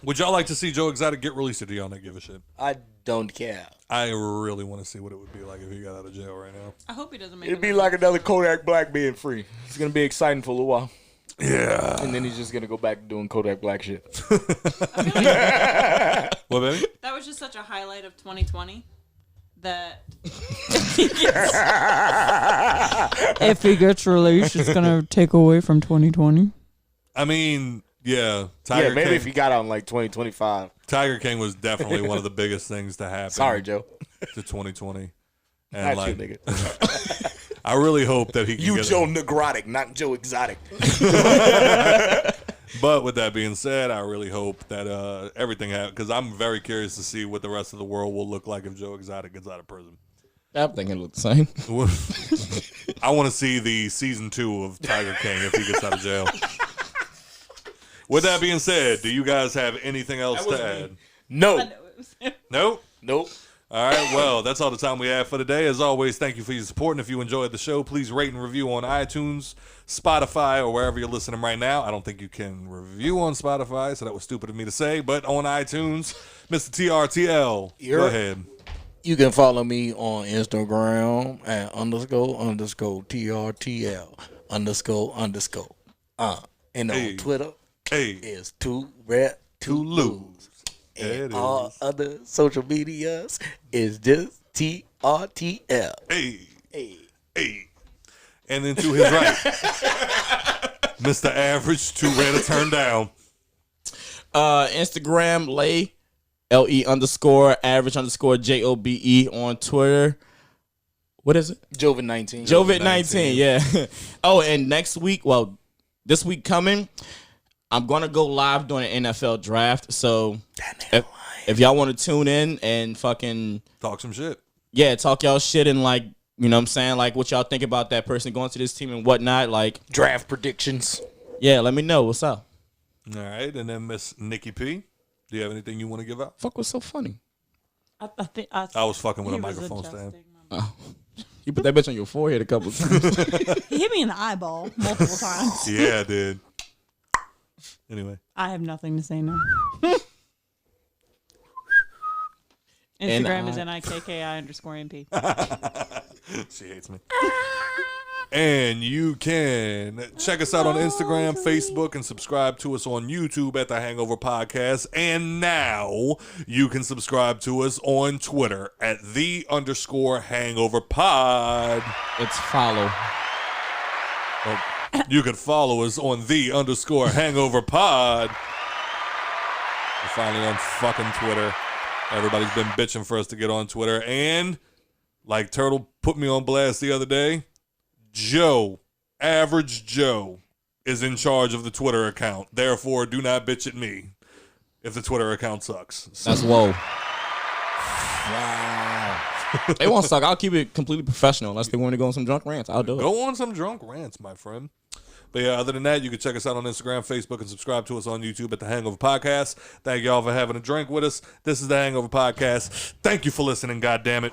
Would y'all like to see Joe Exotic get released, or do y'all not give a shit? I don't care. I really want to see what it would be like if he got out of jail right now. I hope he doesn't make It'd be like another Kodak Black being free. It's going to be exciting for a little while. Yeah. And then he's just going to go back to doing Kodak Black shit. What, baby? That was just such a highlight of 2020 that if he gets released, it's going to take away from 2020. I mean, yeah. Maybe King, if he got out in like 2025. Tiger King was definitely one of the biggest things to happen. Sorry, Joe. To 2020. And not like, you, nigga. I really hope that he can get Joe Negrotic, not Joe Exotic. But with that being said, I really hope that everything happens, because I'm very curious to see what the rest of the world will look like if Joe Exotic gets out of prison. I think it'll look the same. I want to see the season 2 of Tiger King if he gets out of jail. With that being said, do you guys have anything else to add? No. Nope? Nope. All right, well, that's all the time we have for today. As always, thank you for your support. And if you enjoyed the show, please rate and review on iTunes, Spotify, or wherever you're listening right now. I don't think you can review on Spotify, so that was stupid of me to say. But on iTunes, Mr. TRTL, go ahead. You can follow me on Instagram at __TRTL __. And on Twitter is Too Red to Lose. And all other social medias is just TRTL. Hey. And then to his right, Mr. Average, Too Red to Turn Down. Instagram, LE _average _JOBE on Twitter. What is it? Jovid19. Jovid19, yeah. Oh, and next week, this week coming, I'm going to go live during the NFL draft. So if y'all want to tune in and fucking talk some shit. Yeah, talk y'all shit and like, you know what I'm saying? Like what y'all think about that person going to this team and whatnot. Like draft predictions. Yeah, let me know. What's up? All right. And then Miss Nikki P. Do you have anything you want to give out? Fuck, what's so funny? I was fucking with a microphone stand. Oh. You put that bitch on your forehead a couple times. He hit me in the eyeball multiple times. Yeah, dude. Anyway. I have nothing to say now. Instagram is NIKKI_MP. She hates me. And you can check us out on Instagram, Facebook, and subscribe to us on YouTube at The Hangover Podcast. And now you can subscribe to us on Twitter at _Hangover Pod. It's follow. Well, you can follow us on _Hangover Pod. We're finally on fucking Twitter. Everybody's been bitching for us to get on Twitter. And like Turtle put me on blast the other day, Average Joe, is in charge of the Twitter account. Therefore, do not bitch at me if the Twitter account sucks. So. That's whoa. Wow. They won't suck. I'll keep it completely professional unless they want to go on some drunk rants. I'll do it. Go on some drunk rants, my friend. But yeah, other than that, you can check us out on Instagram, Facebook, and subscribe to us on YouTube at The Hangover Podcast. Thank y'all for having a drink with us. This is The Hangover Podcast. Thank you for listening, goddammit.